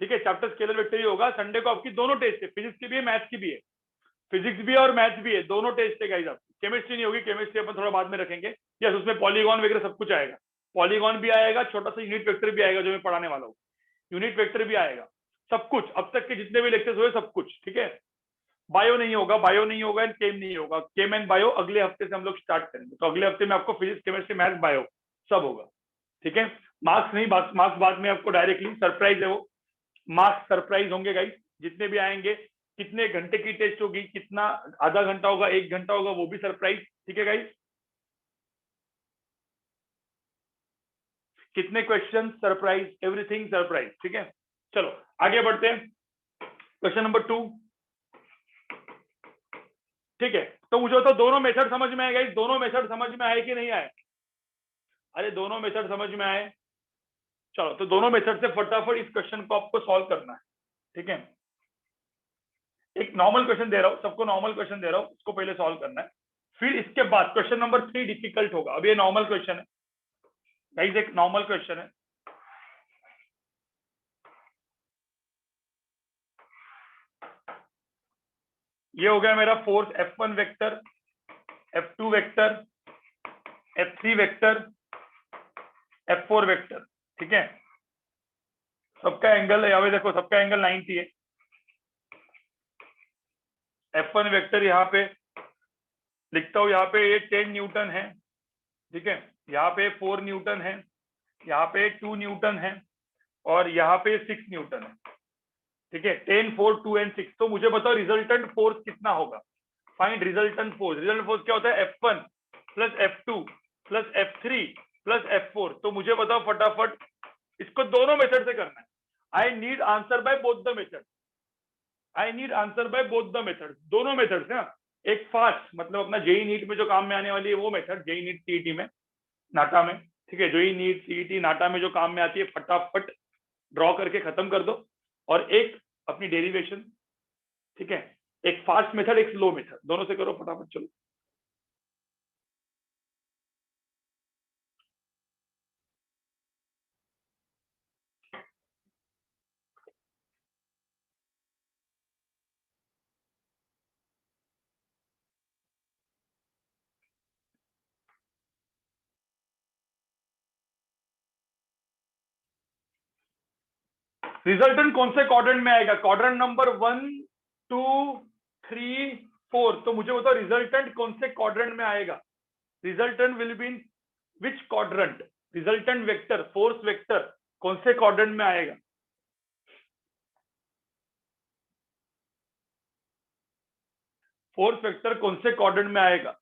ठीक है, चैप्टर स्केलर वेक्टर ही होगा। संडे को आपकी दोनों टेस्ट है, फिजिक्स की भी है, मैथ्स की भी है। फिजिक्स भी है और मैथ्स भी है, दोनों टेस्ट है गाइस आपकी। केमिस्ट्री नहीं होगी, केमिस्ट्री अपन थोड़ा बाद में रखेंगे। यस, उसमें पॉलीगॉन वगैरह सब कुछ आएगा, पॉलीगॉन भी आएगा, छोटा सा यूनिट वेक्टर भी आएगा जो मैं पढ़ाने वाला हूँ, यूनिट वेक्टर भी आएगा, सब कुछ अब तक के जितने भी लेक्चर्स हुए सब कुछ। ठीक है, बायो नहीं होगा, बायो नहीं होगा एंड केम नहीं होगा। केम एंड बायो अगले हफ्ते से हम लोग स्टार्ट करेंगे, तो अगले हफ्ते में आपको फिजिक्स, केमिस्ट्री, मैथ्स, बायो सब होगा। ठीक है, मार्क्स नहीं, मार्क्स बाद में आपको डायरेक्टली सरप्राइज है वो, मार्क्स सरप्राइज होंगे गाइस जितने भी आएंगे। कितने घंटे की टेस्ट होगी, कितना, आधा घंटा होगा, 1 घंटा होगा, वो भी सरप्राइज। ठीक है गाइस, कितने क्वेश्चन सरप्राइज, एवरीथिंग सरप्राइज। ठीक है, चलो आगे बढ़ते हैं। Question number 2। ठीक है, तो मुझे तो दोनों मेथड समझ में आए गाइस, दोनों मेथड समझ में आए कि नहीं आए? अरे दोनों मेथड समझ में आए। चलो, तो दोनों मेथड से फटाफट इस क्वेश्चन को आपको सॉल्व करना है। ठीक है, एक नॉर्मल क्वेश्चन दे रहा हूं, सबको नॉर्मल क्वेश्चन दे रहा हूं, उसको पहले सॉल्व करना है। फिर इसके बाद क्वेश्चन नंबर 3 डिफिकल्ट होगा। अब ये नॉर्मल क्वेश्चन है गाइस, एक नॉर्मल क्वेश्चन है। ये हो गया मेरा force F1 vector, F2 vector, F3 vector, F4 vector. ठीक है, सबका एंगल यहाँ पे देखो, सबका एंगल 90 है। F1 वेक्टर यहाँ पे लिखता हूँ, यहाँ पे ये 10 न्यूटन है। ठीक है, यहाँ पे 4 न्यूटन है, यहाँ पे 2 न्यूटन है, और यहाँ पे 6 न्यूटन है। ठीक है, 10, 4, 2 एंड 6। तो मुझे बताओ रिजल्टेंट फोर्स कितना होगा? Find resultant force. Resultant force क्या होता है? F1 + F2 + F3 + F4। तो मुझे बताओ फटाफट, इसको दोनों मेथड से करना है। I need answer by both the method, I need answer by both the method, दोनों मेथड से। एक फास्ट मतलब अपना जेई नीट में जो काम में आने वाली है वो मेथड, जेई नीट सीईटी में, नाटा में। ठीक है, जेई नीट सीईटी नाटा में जो काम में आती है, फटाफट ड्रॉ करके खत्म कर दो। और एक अपनी डेरिवेशन। ठीक है, एक फास्ट मेथड, एक स्लो मेथड, दोनों से करो फटाफट। चलो रिजल्टेंट कौन से क्वाड्रेंट में आएगा? Quadrant number 1, 2, 3, 4। तो मुझे बताओ रिजल्टेंट कौन से क्वाड्रेंट में आएगा? Resultant will be in which quadrant? Resultant vector, force vector कौन से क्वाड्रेंट में आएगा? फोर्स वेक्टर कौन से क्वाड्रेंट में आएगा?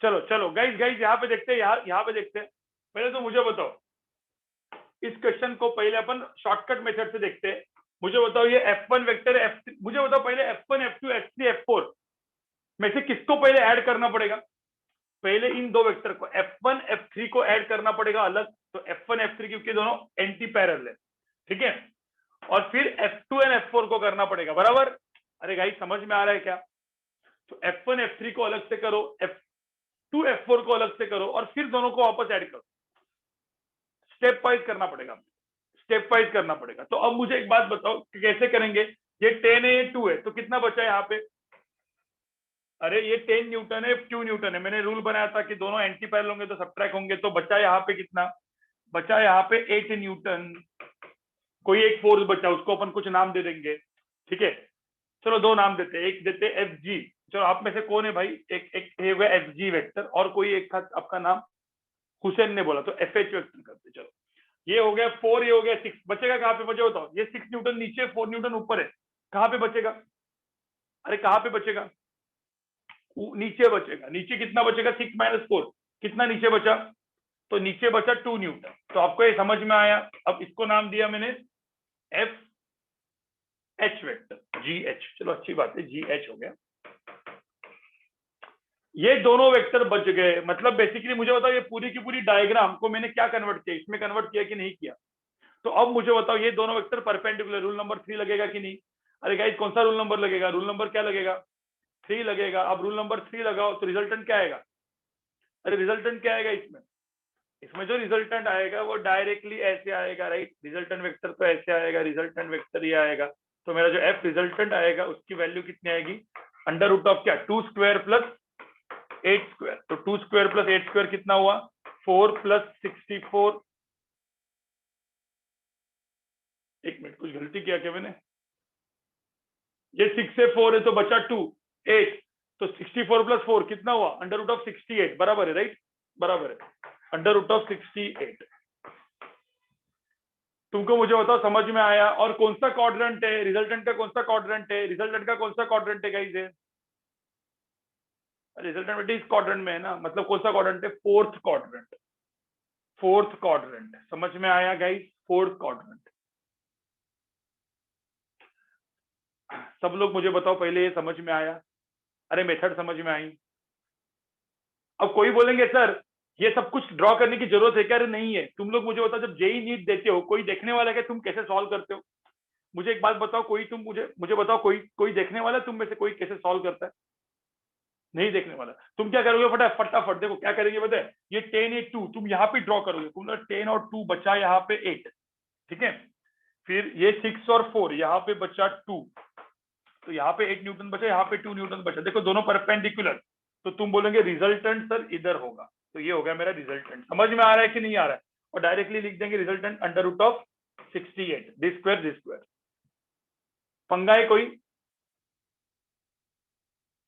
चलो चलो गाइस गाइस, यहाँ पे देखते हैं, यहाँ पे देखते हैं। पहले तो मुझे बताओ, इस क्वेश्चन को पहले अपन शॉर्टकट मेथड से देखते हैं। मुझे बताओ ये F1 वेक्टर F3, मुझे बताओ पहले F1, F2, F3, F4 में से किसको पहले ऐड करना पड़ेगा? पहले इन दो वेक्टर को F1, F3 को ऐड करना पड़ेगा अलग। तो F1, F3 क्योंकि दोनों एंटी पैरेलल है, ठीक है। और फिर F2 एंड F4 को करना पड़ेगा, बराबर। अरे गाइस समझ में आ रहा है क्या? तो F1, F3 को अलग से करो, F2, F4 को अलग से करो, और फिर दोनों को वापस ऐड करो। स्टेप वाइज करना पड़ेगा, स्टेप वाइज करना पड़ेगा। तो अब मुझे एक बात बताओ कि कैसे करेंगे? ये 10 है, ये 2 है, तो कितना बचा है यहाँ पे? अरे ये 10 न्यूटन है, 2 न्यूटन है। मैंने रूल बनाया था कि दोनों एंटी पैरेलल होंगे तो सबट्रैक्ट होंगे। तो बचा यहाँ पे कितना? बचा यहाँ पे 8 न्यूटन। कोई एक फोर्स बचा, उसको अपन कुछ नाम दे देंगे, ठीक है। चलो दो नाम देते हैं, एक देते एफ जी। चलो आप में से कौन है भाई? एक एक एफ जी वेक्टर, और कोई एक था आपका नाम हुसैन ने बोला, तो एफ एच वेक्टर करते। चलो ये हो गया 4, ये हो गया 6। बचेगा कहाँ पे? मुझे बताओ। ये 6 न्यूटन नीचे, 4 न्यूटन ऊपर है, कहाँ पे बचेगा? अरे कहाँ पे बचेगा? नीचे बचेगा। नीचे कितना बचेगा? 6 - 4, कितना नीचे बचा? तो नीचे बचा 2 न्यूटन। तो आपको ये समझ में आया? अब इसको नाम दिया मैंने एफ एच वेक्टर, जी एच। चलो अच्छी बात है, जी एच हो गया। ये दोनों वेक्टर बच गए। मतलब बेसिकली मुझे बताओ ये पूरी की पूरी डायग्राम को मैंने क्या कन्वर्ट किया, इसमें कन्वर्ट किया कि नहीं किया? तो अब मुझे बताओ ये दोनों वेक्टर परपेंडिकुलर, रूल नंबर 3 लगेगा कि नहीं? अरे गाइस कौन सा रूल नंबर लगेगा? रूल नंबर क्या लगेगा? 3 लगेगा। अब रूल नंबर 3 लगाओ तो रिजल्टेंट क्या आएगा? अरे रिजल्टेंट क्या आएगा इसमें? इसमें जो रिजल्टेंट आएगा वो डायरेक्टली ऐसे आएगा, राइट। रिजल्टेंट वेक्टर तो ऐसे आएगा, रिजल्टेंट वेक्टर ये आएगा। तो मेरा जो एफ रिजल्टेंट आएगा उसकी वैल्यू कितनी आएगी? अंडर रूट ऑफ क्या? 2 स्क्वायर प्लस 8 स्क्वायर। तो 2 स्क्वायर प्लस 8 स्क्वायर कितना हुआ? 4 प्लस 64। एक मिनट, कुछ गलती किया क्या मैंने? ये 6 से 4 है तो बचा 2, 8। तो 64 प्लस 4 कितना हुआ? अंडर रूट ऑफ 68, बराबर है, राइट, बराबर है, अंडर रूट ऑफ 68। तुमको मुझे बताओ समझ में आया? और कौन सा क्वाड्रेंट है रिजल्टेंट का? कौन सा क्वाड्रेंट है रिजल्टेंट का? कौन सा क्वाड्रेंट है गाइस? है रिजल्टेंट इस क्वाड्रेंट में है ना, मतलब कौन सा क्वाड्रेंट है? Fourth quadrant. फोर्थ क्वाड्रेंट समझ में आया गाइस? Fourth quadrant. सब लोग मुझे बताओ पहले, ये समझ में आया? अरे मेथड समझ में आई? अब कोई बोलेंगे सर ये सब कुछ ड्रॉ करने की जरूरत है क्या? अरे नहीं है। तुम लोग मुझे बताओ जब जेई नीट देते हो, कोई देखने वाला है क्या तुम कैसे सॉल्व करते हो? मुझे एक बात बताओ, कोई तुम मुझे मुझे बताओ, कोई कोई देखने वाला है तुम में से? कोई कैसे सॉल्व करता है? नहीं देखने वाला। तुम क्या करोगे? फटाफट देखो क्या करेंगे पता है? ये 10, ये 2 तुम यहाँ पे ड्रॉ करोगे। तुम 10 और 2 बचा यहाँ पे 8, ठीक है। फिर ये 6 और 4 यहाँ पे बचा 2, तो यहाँ पे 8 न्यूटन बचा, यहाँ पे 2 न्यूटन बचा। देखो दोनों परपेंडिकुलर। तो तुम बोलेंगे रिजल्टेंट सर इधर होगा। तो ये हो गया मेरा रिजल्टेंट। समझ में आ रहा है कि नहीं आ रहा है? और डायरेक्टली लिख देंगे resultant under root of 68, D square D square. पंगा है कोई?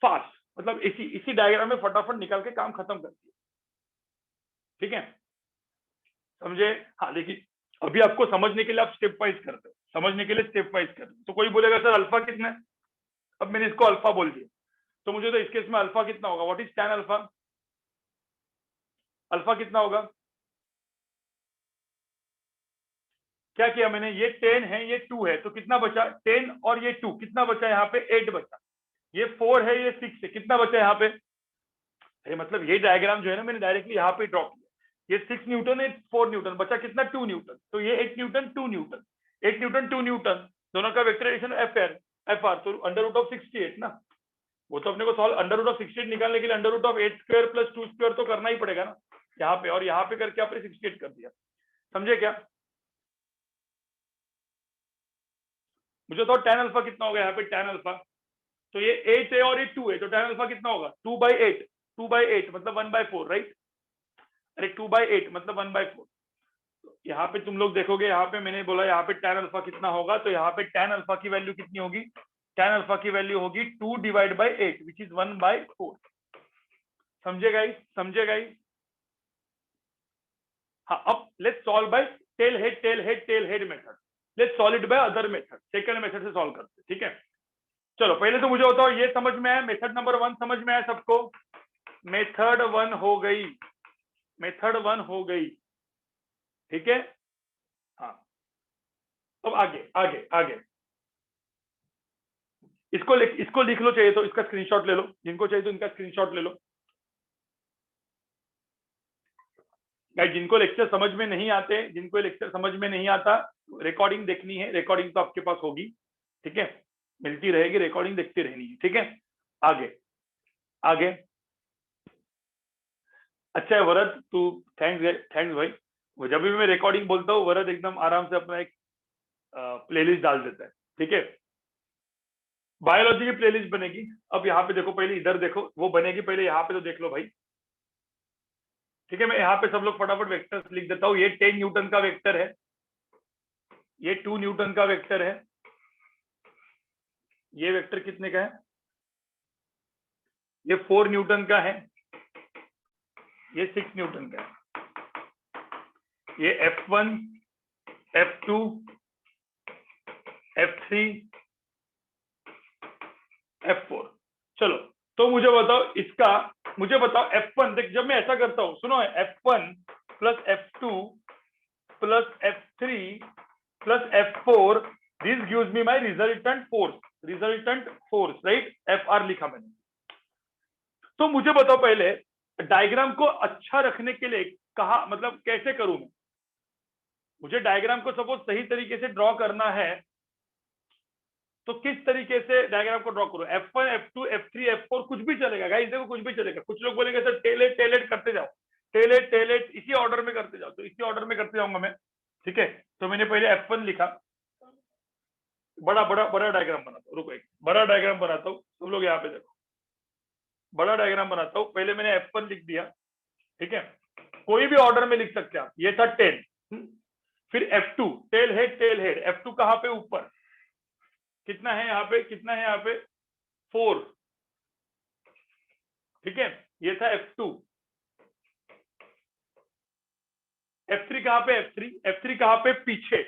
फास्ट, मतलब इसी इसी डायग्राम में फटाफट निकाल के काम खत्म कर दिया, ठीक है। समझे? हाँ देखिए, अभी आपको समझने के लिए आप स्टेप वाइज करते हो, समझने के लिए स्टेप वाइज करते हो। तो कोई बोलेगा सर अल्फा कितना है, अब मैंने इसको अल्फा बोल दिया, तो मुझे तो इस केस में अल्फा कितना होगा, what is tan alpha, alpha कितना होगा? क्या किया मैंने, ये 10 है ये 2 है, तो कितना बचा 10 और ये 2, कितना बचा यहाँ पे 8 बचा, ये 4 है ये 6 है, कितना बचा यहाँ पे? मतलब ये डायग्राम जो है ना मैंने डायरेक्टली यहाँ पे ड्रॉ किया, ये 6 न्यूटन है 4 न्यूटन, बचा कितना 2 न्यूटन, तो ये 8 न्यूटन 2 न्यूटन, 8 न्यूटन 2 न्यूटन, दोनों का वेक्टर एडिशन एफ आर, तो अंडर रूट ऑफ 68 ना, वो तो अपने को सॉल्व अंडर रूट ऑफ 68 निकालने के लिए under root of 8 square plus 2 square तो करना ही पड़ेगा ना यहाँ पे, और यहाँ पे करके आपने 68 कर दिया। समझे क्या? मुझे तो tan अल्फा कितना होगा यहाँ पे, tan अल्फा, तो ये 8 है और ये 2 है, तो tan अल्फा कितना होगा 2/8, 2/8 मतलब 1/4, राइट? अरे 2/8 मतलब 1/4। यहाँ पे तुम लोग देखोगे, यहाँ पे मैंने बोला यहाँ पे tan अल्फा कितना होगा, तो यहाँ पे tan अल्फा की वैल्यू कितनी होगी, tan अल्फा की वैल्यू होगी 2/8 विच इज 1/4। समझे गाइस, समझे गाइस? हाँ, अब let's solve by tail head method, let's solve it by other method, second method से सॉल्व करते हैं, ठीक है? चलो पहले तो मुझे बताओ ये समझ में आया, मेथड नंबर 1 समझ में आया सबको? मेथड 1 हो गई, मेथड 1 हो गई, ठीक है? हाँ, अब आगे आगे आगे, इसको लिख लो, चाहिए तो इसका स्क्रीनशॉट ले लो, जिनको चाहिए तो इनका स्क्रीनशॉट ले लो। गाइस जिनको लेक्चर समझ में नहीं आते, जिनको लेक्चर समझ में नहीं आता, रिकॉर्डिंग देखनी है, रिकॉर्डिंग तो आपके पास होगी, ठीक है, मिलती रहेगी, रिकॉर्डिंग देखती रहनी है, ठीक है? आगे आगे। अच्छा है वरद, तू थैंक्स थैंक्स भाई, वो जब भी मैं रिकॉर्डिंग बोलता हूँ वरद एकदम आराम से अपना एक प्लेलिस्ट डाल देता है, ठीक है? बायोलॉजी की प्लेलिस्ट बनेगी, अब यहाँ पे देखो, पहले इधर देखो, वो बनेगी पहले यहाँ पे तो देख लो भाई, ठीक है? मैं यहाँ पे सब लोग फटाफट वेक्टर्स लिख देता हूँ। ये 10 न्यूटन का वेक्टर है, ये 2 न्यूटन का वेक्टर है, ये वेक्टर कितने का है, ये 4 न्यूटन का है, ये 6 न्यूटन का है, ये F1 F2 F3 F4। चलो तो मुझे बताओ इसका, मुझे बताओ F1, देख जब मैं ऐसा करता हूं, सुनो, F1 plus F2 plus F3 plus F4, this gives me my resultant force, right? FR लिखा मैंने। तो मुझे बताओ पहले डायग्राम को अच्छा रखने के लिए कहा, मतलब कैसे करूं मैं, मुझे डायग्राम को सपोज सही तरीके से ड्रॉ करना है, तो किस तरीके से डायग्राम को ड्रॉ करो? F1 F2 F3 F4 कुछ भी चलेगा गाइस, देखो कुछ भी चलेगा। कुछ लोग बोलेंगे सर टेलेट करते जाओ, टेलेट इसी ऑर्डर में करते जाओ, तो इसी ऑर्डर में करते जाऊंगा मैं, ठीक है? तो मैंने पहले F1 लिखा, बड़ा बड़ा बड़ा डायग्राम बनाता हूँ, रुको एक बड़ा डायग्राम बनाता हूँ, तुम लोग यहाँ पे देखो, बड़ा डायग्राम बनाता हूँ। पहले मैंने F1 लिख दिया, ठीक है? कोई भी ऑर्डर में लिख सकते हैं आप, ये था 10, फिर F2 टेल हेड, F2 कहाँ पे, ऊपर, कितना है यहाँ पे, कितना है यहाँ पे 4, ठीक है? ये था F2। F3 कहाँ पे, F3 कहाँ पे, पीछे,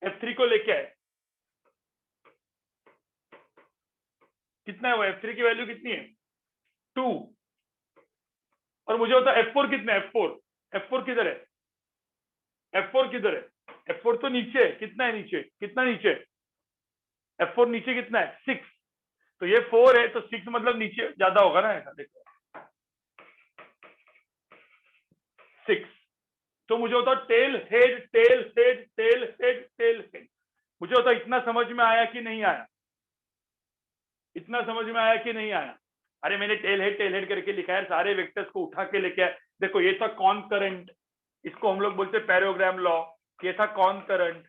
F3 को लेके आए, कितना है वो, F3 की वैल्यू कितनी है 2, और मुझे होता F4 कितना है, F4 किधर है, F4 किधर है, F4 तो नीचे है, कितना है नीचे, कितना नीचे, F4 नीचे कितना है 6, तो ये 4 है तो 6 मतलब नीचे ज्यादा होगा ना, ऐसा देखो 6, तो मुझे होता टेल हेड। मुझे होता इतना समझ में आया कि नहीं आया, इतना समझ में आया कि नहीं आया? अरे मैंने टेल हेड करके लिखा है, सारे वेक्टर्स को उठा के लेके आया, देखो ये था कॉनकरेंट, इसको हम लोग बोलते हैं पैरेग्राम लॉ, ये था कॉनकरेंट,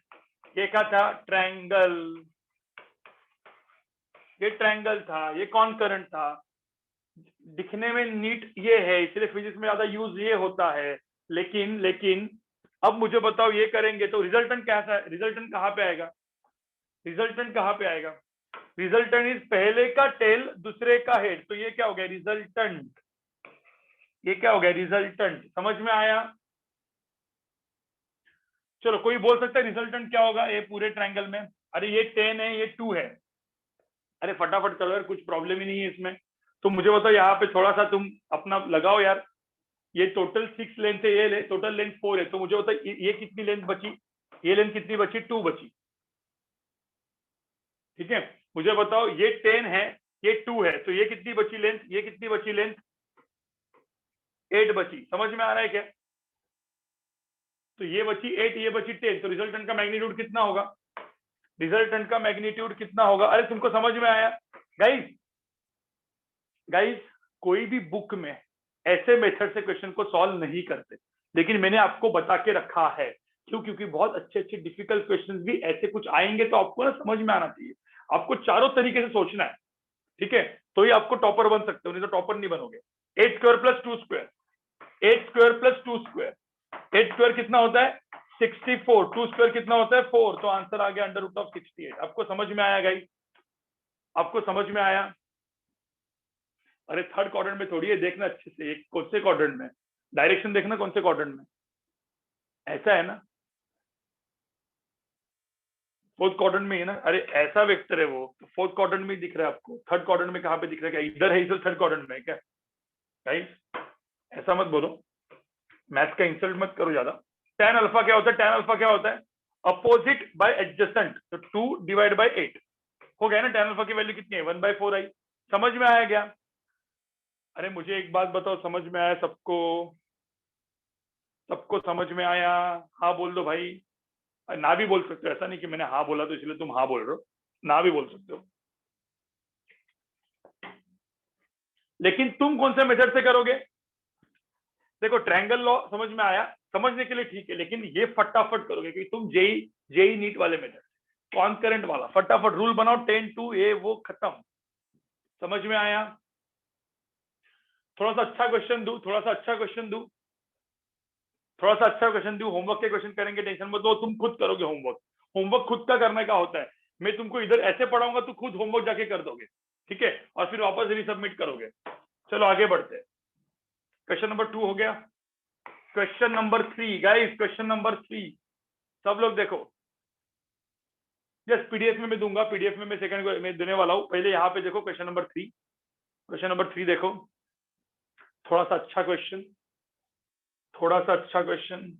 ये क्या था ट्रायंगल, ये ट्रायंगल था, ये कॉनकरेंट था, दिखने में नीट ये है, इसलिए फिजिक्स में ज्यादा यूज ये होता है, लेकिन अब मुझे बताओ ये करेंगे तो रिजल्टेंट कैसा है, रिजल्टेंट कहाँ पे आएगा, रिजल्टेंट कहाँ पे आएगा, रिजल्टेंट इज पहले का टेल दूसरे का हेड, तो ये क्या हो गया रिजल्टेंट, ये क्या हो गया रिजल्टेंट, समझ में आया? चलो कोई बोल सकता है रिजल्टेंट क्या होगा ये पूरे ट्रायंगल में? अरे ये 10 है, ये 2 है। अरे फटाफट करो यार, कुछ प्रॉब्लम ही नहीं है इसमें। तो मुझे बताओ यहाँ पे थोड़ा सा तुम अपना लगाओ यार। ये टोटल 6 लेंथ है, ये टोटल लेंथ 4 है, तो मुझे बताओ ये कितनी लेंथ बची? ये लेंथ कितनी बची? 2 बची। ठीक है, मुझे बताओ ये 10 है, ये 2 है, तो ये कितनी बची लेंथ? ये कितनी बची लेंथ? 8 बची। समझ में आ रहा है क्या? तो ये बची 8, ये बची 10, तो रिजल्टेंट का मैग्नीट्यूड कितना होगा? रिजल्टेंट का मैग्नीट्यूड कितना होगा? अरे तुमको समझ में आया? गाइस गाइस, कोई भी बुक में ऐसे मेथड से क्वेश्चन को सॉल्व नहीं करते, लेकिन मैंने आपको बता के रखा है। क्यों? क्योंकि बहुत अच्छे अच्छे डिफिकल्ट क्वेश्चंस भी ऐसे कुछ आएंगे, तो आपको ना समझ में आना चाहिए। आपको चारों तरीके से सोचना है, ठीक है? तो ही आपको टॉपर बन सकते हो, नहीं तो टॉपर नहीं बनोगे। 8 square plus 2 square, 8 square plus 2 square, 8 square कितना होता है? 64। 2 स्क्वायर कितना होता है? 4। तो आंसर आ गया अंडर रूट ऑफ 68। आपको समझ में आया गाइस? आपको समझ में आया? अरे थर्ड क्वाड्रेंट में थोड़ी है, देखना अच्छे से एक कौन से क्वाड्रेंट में, डायरेक्शन देखना कौन से क्वाड्रेंट में। ऐसा है ना, फोर्थ क्वाड्रेंट में है ना? अरे ऐसा वेक्टर है वो, तो फोर्थ क्वाड्रेंट में ही दिख रहा है आपको। थर्ड क्वाड्रेंट में कहाँ पे दिख रहा है? क्या इधर है? इधर थर्ड क्वाड्रेंट में है क्या? गाइस ऐसा मत बोलो, मैथ का इंसल्ट मत करो ज्यादा। tan अल्फा क्या होता है? tan अल्फा क्या होता है? अपोजिट बाय एडजेसेंट, तो 2 डिवाइड बाय 8 हो गया ना। tan अल्फा की वैल्यू कितनी है? 1/4 आई। समझ में आया क्या? अरे मुझे एक बात बताओ, समझ में आया सबको? सबको समझ में आया? हाँ बोल दो भाई। ना भी बोल सकते हो, ऐसा नहीं कि मैंने हाँ बोला तो इसलिए तुम हाँ बोल रहे हो, ना भी बोल सकते हो। लेकिन तुम कौन से मेथड से करोगे? देखो ट्रायंगल लॉ समझ में आया, समझने के लिए ठीक है, लेकिन ये फटाफट करोगे क्योंकि तुम जेई जेई नीट वाले मेथड, कॉन्करेंट वाला, फटाफट रूल बनाओ 10 2 ये वो खत्म। समझ में आया? थोड़ा सा अच्छा क्वेश्चन दू, थोड़ा सा अच्छा क्वेश्चन दू, थोड़ा सा अच्छा क्वेश्चन दू। होमवर्क के क्वेश्चन करेंगे, टेंशन मत लो, तुम खुद करोगे होमवर्क। होमवर्क खुद का करने का होता है। मैं तुमको इधर ऐसे पढ़ाऊंगा, तो खुद होमवर्क जाके कर दोगे, ठीक है? और फिर वापस रिसबमिट करोगे। चलो आगे बढ़ते हैं। क्वेश्चन नंबर 2 हो गया। Question number 3 guys, question number 3 सब लोग देखो। यस, पीडीएफ में मैं दूंगा, पीडीएफ में मैं सेकंड में देने वाला हूं। पहले यहाँ पे देखो क्वेश्चन नंबर 3, क्वेश्चन नंबर 3 देखो। थोड़ा सा अच्छा क्वेश्चन, थोड़ा सा अच्छा क्वेश्चन।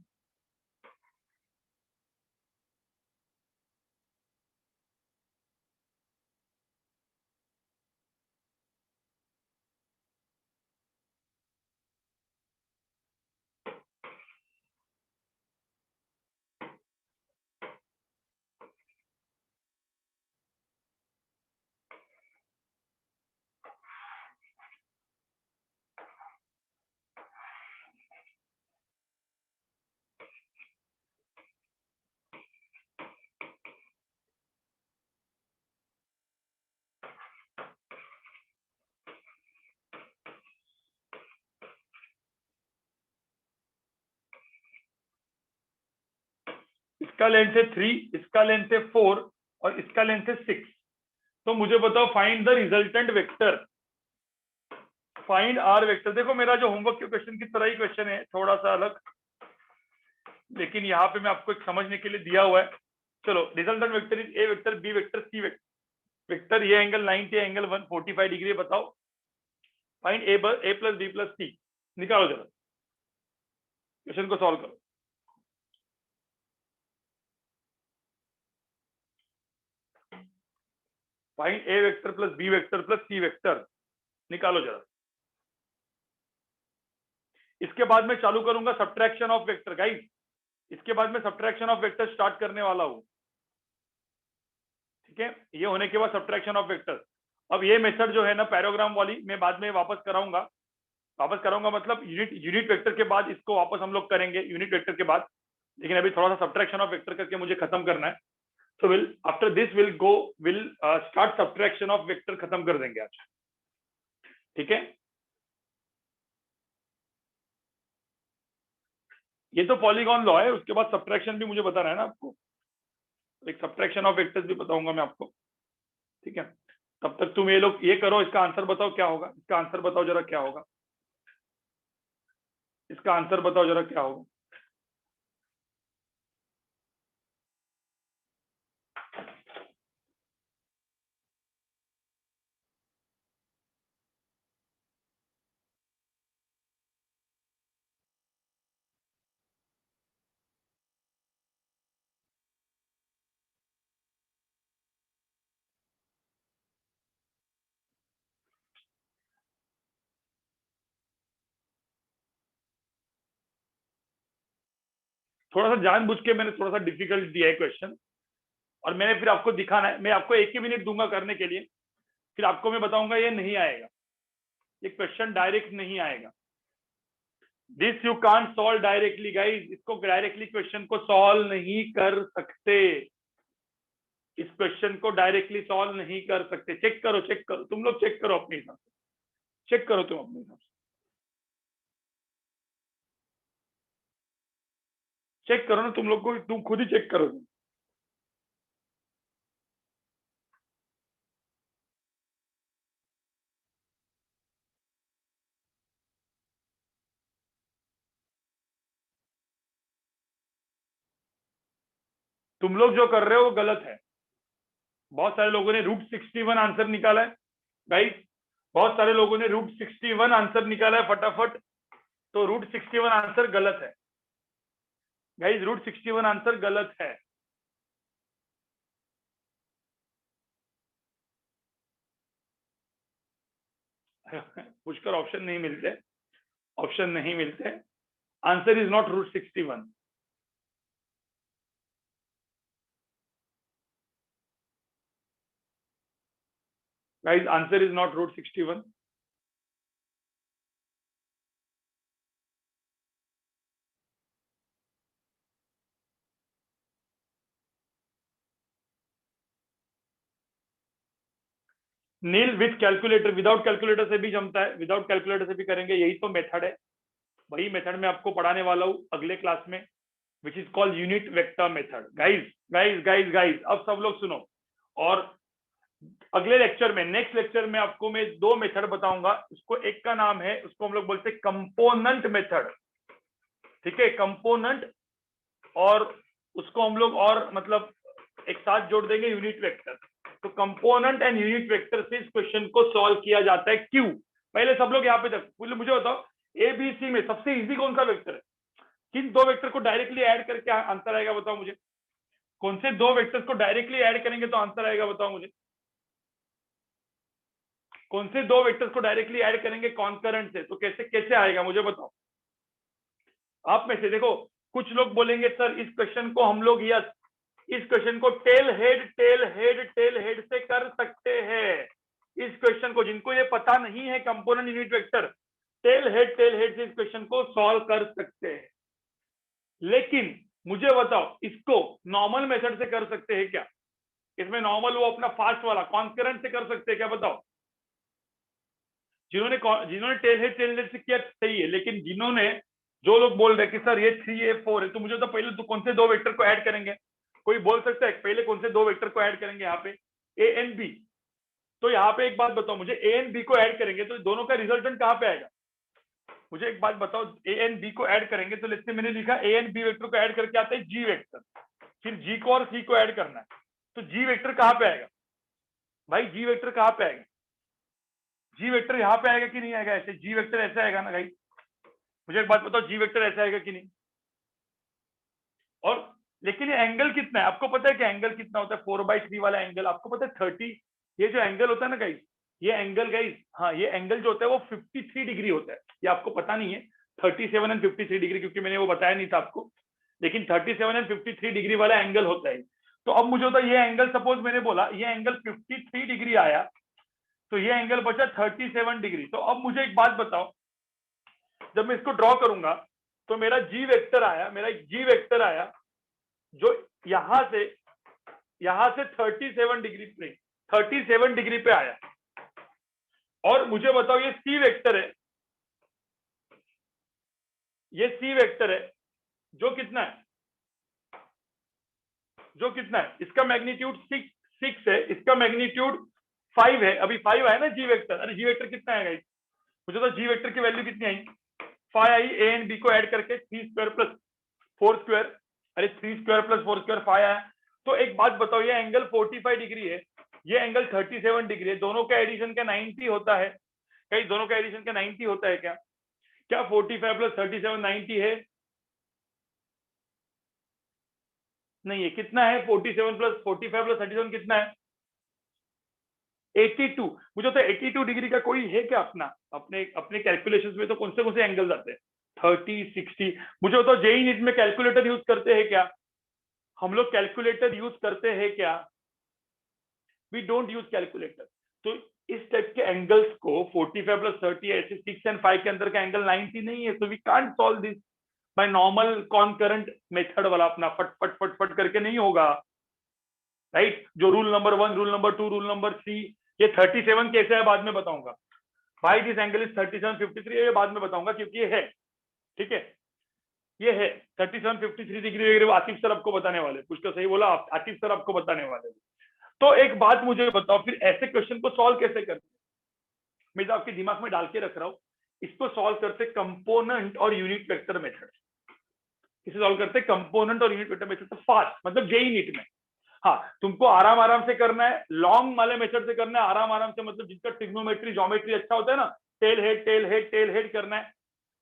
इसका लेंथ है 3, इसका लेंथ है 4 और इसका लेंथ है 6। तो मुझे बताओ find the resultant vector, find R vector. देखो मेरा जो होमवर्क के क्वेश्चन की तरह ही क्वेश्चन है, थोड़ा सा अलग, लेकिन यहाँ पे मैं आपको एक समझने के लिए दिया हुआ है। चलो, resultant vector is a vector, B vector, c vector. Vector ये एंगल 90 है, एंगल 145 डिग्री है, बताओ। Find a plus b plus c. निकालो जरा, क्वेश्चन को सॉल्व करो। Find a vector plus b vector plus c vector, निकालो जरा। इसके बाद मैं चालू करूंगा सब्ट्रैक्शन ऑफ वेक्टर गाइस। इसके बाद मैं सब्ट्रैक्शन ऑफ वेक्टर स्टार्ट करने वाला हूं, ठीक है? ये होने के बाद सब्ट्रैक्शन ऑफ वेक्टर। अब ये मेथड जो है ना पैराग्राम वाली, मैं बाद में वापस कराऊंगा। वापस कराऊंगा मतलब यूनिट यूनिट वेक्टर के बाद इसको वापस हम लोग करेंगे, यूनिट वेक्टर के बाद। लेकिन अभी थोड़ा सा सब्ट्रैक्शन ऑफ वेक्टर करके मुझे खत्म करना है। तो will after this will start subtraction of vector, खत्म कर देंगे आज, ठीक है? ये तो पॉलीगॉन लॉ है, उसके बाद सब्ट्रैक्शन भी मुझे बताना है ना आपको। एक सब्ट्रैक्शन ऑफ वेक्टर्स भी बताऊंगा मैं आपको, ठीक है? तब तक तुम ये लोग ये करो, इसका आंसर बताओ क्या होगा, इसका आंसर बताओ जरा क्या होगा, इसका आंसर बताओ जरा क्या होगा। थोड़ा सा जानबूझ के मैंने थोड़ा सा डिफिकल्ट दिया है क्वेश्चन, और मैंने फिर आपको दिखाना है, मैं आपको 1 ही मिनट दूंगा करने के लिए, फिर आपको मैं बताऊंगा ये नहीं आएगा, ये क्वेश्चन डायरेक्ट नहीं आएगा। This you can't solve directly guys, इसको डायरेक्टली क्वेश्चन को सॉल्व नहीं कर सकते, इस क्वेश्चन को डायरेक्टली सॉल्व नहीं कर सकते। चेक करो तुम लोग, चेक करो अपने हिसाब से, चेक करो तुम अपने हिसाब से, चेक करो ना तुम लोग को, तुम खुद ही चेक करो। तुम लोग जो कर रहे हो वो गलत है। बहुत सारे लोगों ने √61 आंसर निकाला है गाइस, बहुत सारे लोगों ने √61 आंसर निकाला है फटाफट, तो √61 आंसर गलत है गाइस, √61 आंसर गलत है। पुष्कर ऑप्शन नहीं मिलते, ऑप्शन नहीं मिलते, answer is not √61 guys, answer is not √61। नील विथ कैलकुलेटर, विदाउट कैलकुलेटर से भी जमता है, विदाउट कैलकुलेटर से भी करेंगे, यही तो मेथड है, वही मेथड मैं आपको पढ़ाने वाला हूँ अगले क्लास में, which is called unit vector method. Guys guys guys guys अब सब लोग सुनो, और अगले लेक्चर में, नेक्स्ट लेक्चर में आपको मैं 2 मेथड बताऊंगा, उसको एक का नाम है, उसको हम लोग बोलते हैं कंपोनेंट मेथड, ठीक है, कंपोनेंट, और उसको हम लोग और मतलब एक साथ जोड़ देंगे यूनिट वेक्टर। तो कंपोनेंट एंड यूनिट वेक्टर से इस क्वेश्चन को सॉल्व किया जाता है। क्यों? पहले सब लोग यहाँ पे तक मुझे बताओ, ए बी सी में सबसे इजी कौन सा वेक्टर है? किन 2 वेक्टर को डायरेक्टली ऐड करके आंसर आएगा बताओ मुझे, कौन से 2 वेक्टर्स को डायरेक्टली ऐड करेंगे तो आंसर आएगा बताओ मुझे, कौन से 2 वेक्टर्स को डायरेक्टली ऐड करेंगे कॉन्करेंट से, तो कैसे कैसे आएगा मुझे बताओ। आप में से देखो, कुछ लोग बोलेंगे सर इस क्वेश्चन को हम लोग, यस, इस क्वेश्चन को टेल हेड से कर सकते हैं। इस क्वेश्चन को, जिनको ये पता नहीं है component unit vector, tell head से इस क्वेश्चन को सॉल्व कर सकते हैं। लेकिन मुझे बताओ, इसको नॉर्मल मेथड से कर सकते हैं क्या? इसमें नॉर्मल वो अपना फास्ट वाला कॉन्करेंट से कर सकते हैं क्या बताओ? जिन्होंने टेल हेड से किया सही है, लेकिन जिन्होंने, जो लोग बोल रहे हैं कि सर ये 3 ये 4 है, तो मुझे तो पहले तो कौन से 2 वेक्टर को ऐड करेंगे? कोई बोल सकता है पहले कौन से 2 वेक्टर को ऐड करेंगे यहाँ पे? A and B. तो यहाँ पे एक बात बताओ मुझे, ए एंड बी को ऐड करेंगे तो दोनों का रिजल्टेंट कहाँ पे आएगा? मुझे एक बात बताओ, ए एंड बी को ऐड करेंगे तो जैसे मैंने लिखा ए एंड बी वेक्टर को ऐड करके आता है जी वेक्टर, फिर जी को और सी को ऐड करना है, तो जी वेक्टर कहाँ पे आएगा भाई? जी वेक्टर कहाँ पे आएगा? जी वेक्टर यहाँ पे आएगा कि नहीं आएगा? ऐसे जी वेक्टर ऐसे आएगा ना भाई? मुझे एक बात बताओ, जी वेक्टर ऐसे आएगा कि नहीं? और लेकिन ये एंगल कितना है आपको पता है? कि एंगल कितना होता है 4/3 वाला एंगल आपको पता है? 30, ये जो एंगल होता है ना गाइस, ये एंगल गाइस, हाँ ये एंगल जो होता है वो 53 डिग्री होता है। ये आपको पता नहीं है 37 एंड 53 डिग्री, क्योंकि मैंने वो बताया नहीं था आपको, लेकिन 37 एंड 53 डिग्री वाला एंगल होता है। तो अब मुझे होता है ये एंगल, सपोज मैंने बोला ये एंगल 53 डिग्री आया, तो ये एंगल बचा 37 डिग्री। तो अब मुझे एक बात बताओ, जब मैं इसको ड्रॉ करूंगा तो मेरा जी वेक्टर आया, मेरा एक जी वेक्टर आया जो यहां से 37 डिग्री पे, 37 डिग्री पे आया। और मुझे बताओ ये सी वेक्टर है, ये सी वेक्टर है जो कितना है, जो कितना है, इसका मैग्नीट्यूड 6 है, इसका मैग्नीट्यूड 5 है, अभी 5 आया ना जी वेक्टर। अरे जी वेक्टर कितना है गाइस? मुझे तो जी वेक्टर की वैल्यू कितनी आई? 5 आई, ए एंड बी को ऐड करके 3 स्क्वायर प्लस 4 स्क्वायर, अरे 3 स्क्वायर प्लस 4 स्क्वायर 5 आया। तो एक बात बताओ, ये एंगल 45 डिग्री है, ये एंगल 37 डिग्री है, दोनों का एडिशन का 90 होता है। कहीं दोनों का एडिशन का 90 होता है क्या? क्या 45 प्लस 37 90 है? नहीं है, कितना है? 47 प्लस 45 प्लस 37 कितना है? 82। मुझे तो 82 डिग्री का कोई है क्या अपना, अपने अपने कैलकुलेशंस में तो कौन से एंगल्स आते हैं? 30 60। मुझे बताओ जेई नीट में कैलकुलेटर यूज करते हैं क्या? हम लोग कैलकुलेटर यूज करते हैं क्या? We don't use calculator. तो इस टाइप के एंगल्स को 45 प्लस 30 ऐसे 6 एंड 5 के अंदर का एंगल 90 नहीं है, तो we can't solve this by normal concurrent method वाला अपना फट फट फट फट करके नहीं होगा, राइट? जो rule number 1, rule number 2, rule number 3, ये 37 कैसे है बाद में बताऊंगा। भाई दिस एंगल इज 3753, ये बाद में बताऊंगा क्योंकि ये है, ठीक है, ये है 3753 डिग्री वगैरह, आतिफ सर आपको बताने वाले, कुछ तो सही बोला, आतिफ सर आपको बताने वाले। तो एक बात मुझे बताओ, फिर ऐसे क्वेश्चन को सॉल्व कैसे करते? मैं तो आपके दिमाग में डाल के रख रहा हूं, इसको सॉल्व करते कंपोनेंट और यूनिट वेक्टर मेथड। इसे सॉल्व करते कंपोनेंट और यूनिट वेक्टर मेथड से फास्ट, मतलब जेई नीट में। हाँ, तुमको आराम आराम से करना है, लॉन्ग वाले मेथड से करना है आराम आराम से, मतलब जिसका ट्रिग्नोमेट्री ज्योमेट्री अच्छा होता है ना, tail head tail head tail head करना है,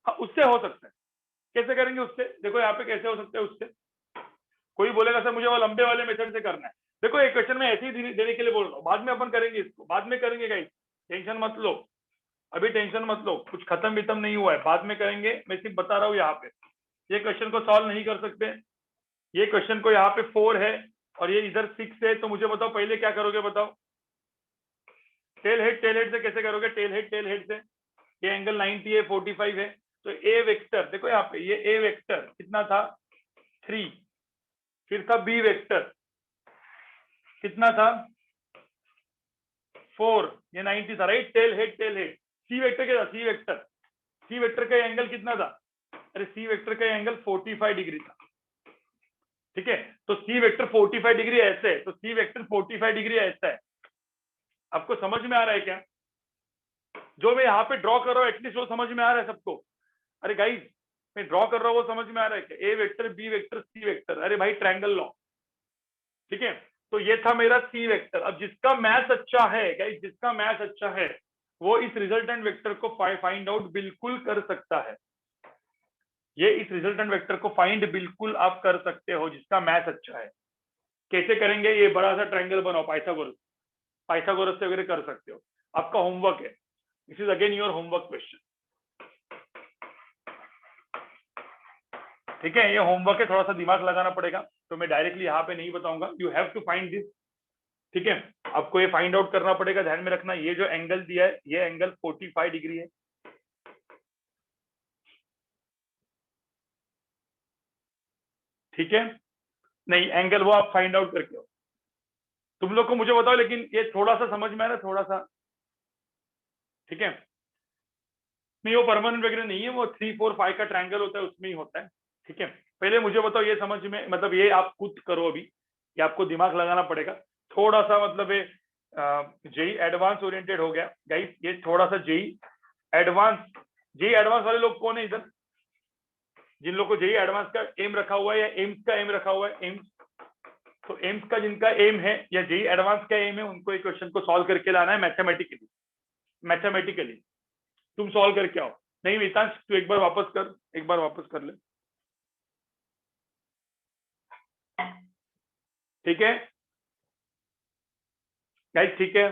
हाँ उससे हो सकता है। कैसे करेंगे उससे? देखो यहाँ पे कैसे हो सकता है उससे। कोई बोलेगा सर मुझे वो लंबे वाले मेथड से करना है। देखो एक क्वेश्चन में ऐसे ही देने के लिए बोल रहा हूँ, बाद में अपन करेंगे इसको, बाद में करेंगे गाइस, टेंशन मत लो, अभी टेंशन मत लो, कुछ खत्म वितम नहीं हुआ है, बाद में करेंगे। मैं सिर्फ बता रहा हूँ यहाँ पे ये क्वेश्चन को सॉल्व नहीं कर सकते, ये क्वेश्चन को यहाँ पे 4 है और ये इधर 6 है, तो मुझे बताओ पहले क्या करोगे, बताओ। टेल हेड से कैसे करोगे? टेल हेड से ये एंगल 90 है, 45 है, तो ए वेक्टर देखो यहाँ पे, ये ए वेक्टर कितना था 3, फिर था बी वेक्टर कितना था 4, ये 90 था, right? Tail head C vector क्या था? सी वेक्टर का एंगल कितना था? अरे सी वेक्टर का एंगल 45 डिग्री था, ठीक है? तो सी वेक्टर 45 डिग्री ऐसे है, तो सी वेक्टर 45 डिग्री ऐसा है। आपको समझ में आ रहा है क्या? जो मैं यहाँ पे ड्रॉ कर रहा हूँ एटलीस्ट वो समझ में आ रहा है सबको? अरे गाइस मैं ड्रॉ कर रहा हूँ वो समझ में आ रहा है क्या? A vector B vector c vector, अरे भाई ट्रायंगल लॉ, ठीक है? तो ये था मेरा सी वेक्टर। अब जिसका मैथ अच्छा है गाइस, जिसका मैथ अच्छा है वो इस रिजल्टेंट वेक्टर को फाइंड आउट बिल्कुल कर सकता है। ये इस रिजल्टेंट वेक्टर को फाइंड बिल्कुल आप कर सकते हो जिसका मैथ अच्छा है। कैसे करेंगे? ये बड़ा सा ट्रायंगल बनाओ पाइथागोरस से वगैरह कर सकते हो, आपका होमवर्क है, this is again your homework question, ठीक है? ये होमवर्क है, थोड़ा सा दिमाग लगाना पड़ेगा, तो मैं डायरेक्टली यहाँ पे नहीं बताऊंगा, you have to find this, ठीक है? आपको ये फाइंड आउट करना पड़ेगा। ध्यान में रखना ये जो एंगल दिया है ये एंगल 45 डिग्री है, ठीक है? नहीं एंगल वो आप फाइंड आउट करके हो, तुम लोग को मुझे बताओ, लेकिन ये थोड़ा सा समझ में आ रहा है, थोड़ा सा, ठीक है? नहीं वो परमानेंट वगैरह नहीं है, वो 3 4 5 का ट्रायंगल होता है उसमें ही होता है, ठीक है? पहले मुझे बताओ ये समझ में, मतलब ये आप खुद करो अभी, ये आपको दिमाग लगाना पड़ेगा थोड़ा सा, मतलब ये जेई एडवांस ओरिएंटेड हो गया गाइस, ये थोड़ा सा जेई एडवांस वाले लोग कौन है इधर? जिन लोग को जेई एडवांस का एम रखा हुआ है या एम्स का एम रखा हुआ है, एम्स, तो एम्स का जिनका एम है या जेई एडवांस का एम है उनको एक क्वेश्चन को सॉल्व करके लाना है मैथमेटिकली तुम सॉल्व करके आओ। नहीं वेदांश तू एक बार वापस कर ले, ठीक है गाइस? ठीक है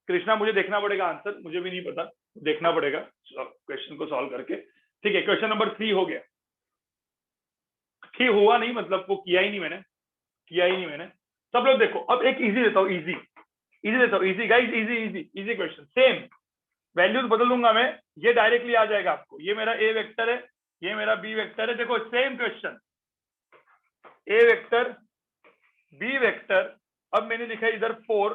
कृष्णा, मुझे देखना पड़ेगा आंसर, मुझे भी नहीं पता, देखना पड़ेगा क्वेश्चन को सॉल्व करके, ठीक है? क्वेश्चन नंबर 3 हो गया, ठीक हुआ नहीं मतलब वो किया ही नहीं मैंने। सब लोग देखो, अब एक इजी देता हूँ, easy guys, easy question, same values बदल दूंगा मैं, ये डायरेक्टली आ जाएगा आपको, ये मेरा ए वेक्टर है, ये मेरा बी वेक्टर है, देखो सेम क्वेश्चन, ए वेक्टर बी वेक्टर, अब मैंने लिखा इधर 4,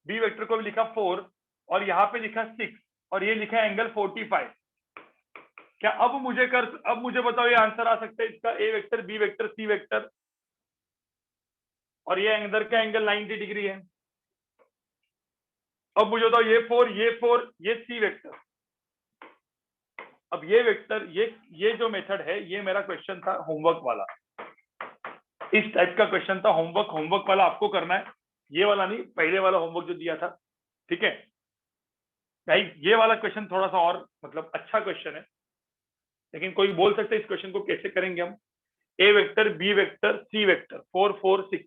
बी वेक्टर को भी लिखा 4 और यहाँ पे लिखा 6 और ये लिखा एंगल 45। क्या अब मुझे बताओ ये आंसर आ सकता है इसका? A vector B vector c vector और ये अंदर का एंगल 90 डिग्री है। अब मुझे बताओ ये 4 ये सी वेक्टर, अब ये वेक्टर, ये जो मेथड है ये मेरा क्वेश्चन था होमवर्क वाला, इस टाइप का क्वेश्चन था होमवर्क वाला आपको करना है, ये वाला नहीं, पहले वाला होमवर्क जो दिया था, ठीक है गाइस? ये वाला क्वेश्चन थोड़ा सा और मतलब अच्छा क्वेश्चन है, लेकिन कोई बोल सकते है इस क्वेश्चन को कैसे करेंगे हम? A vector B vector c vector 4 4 6,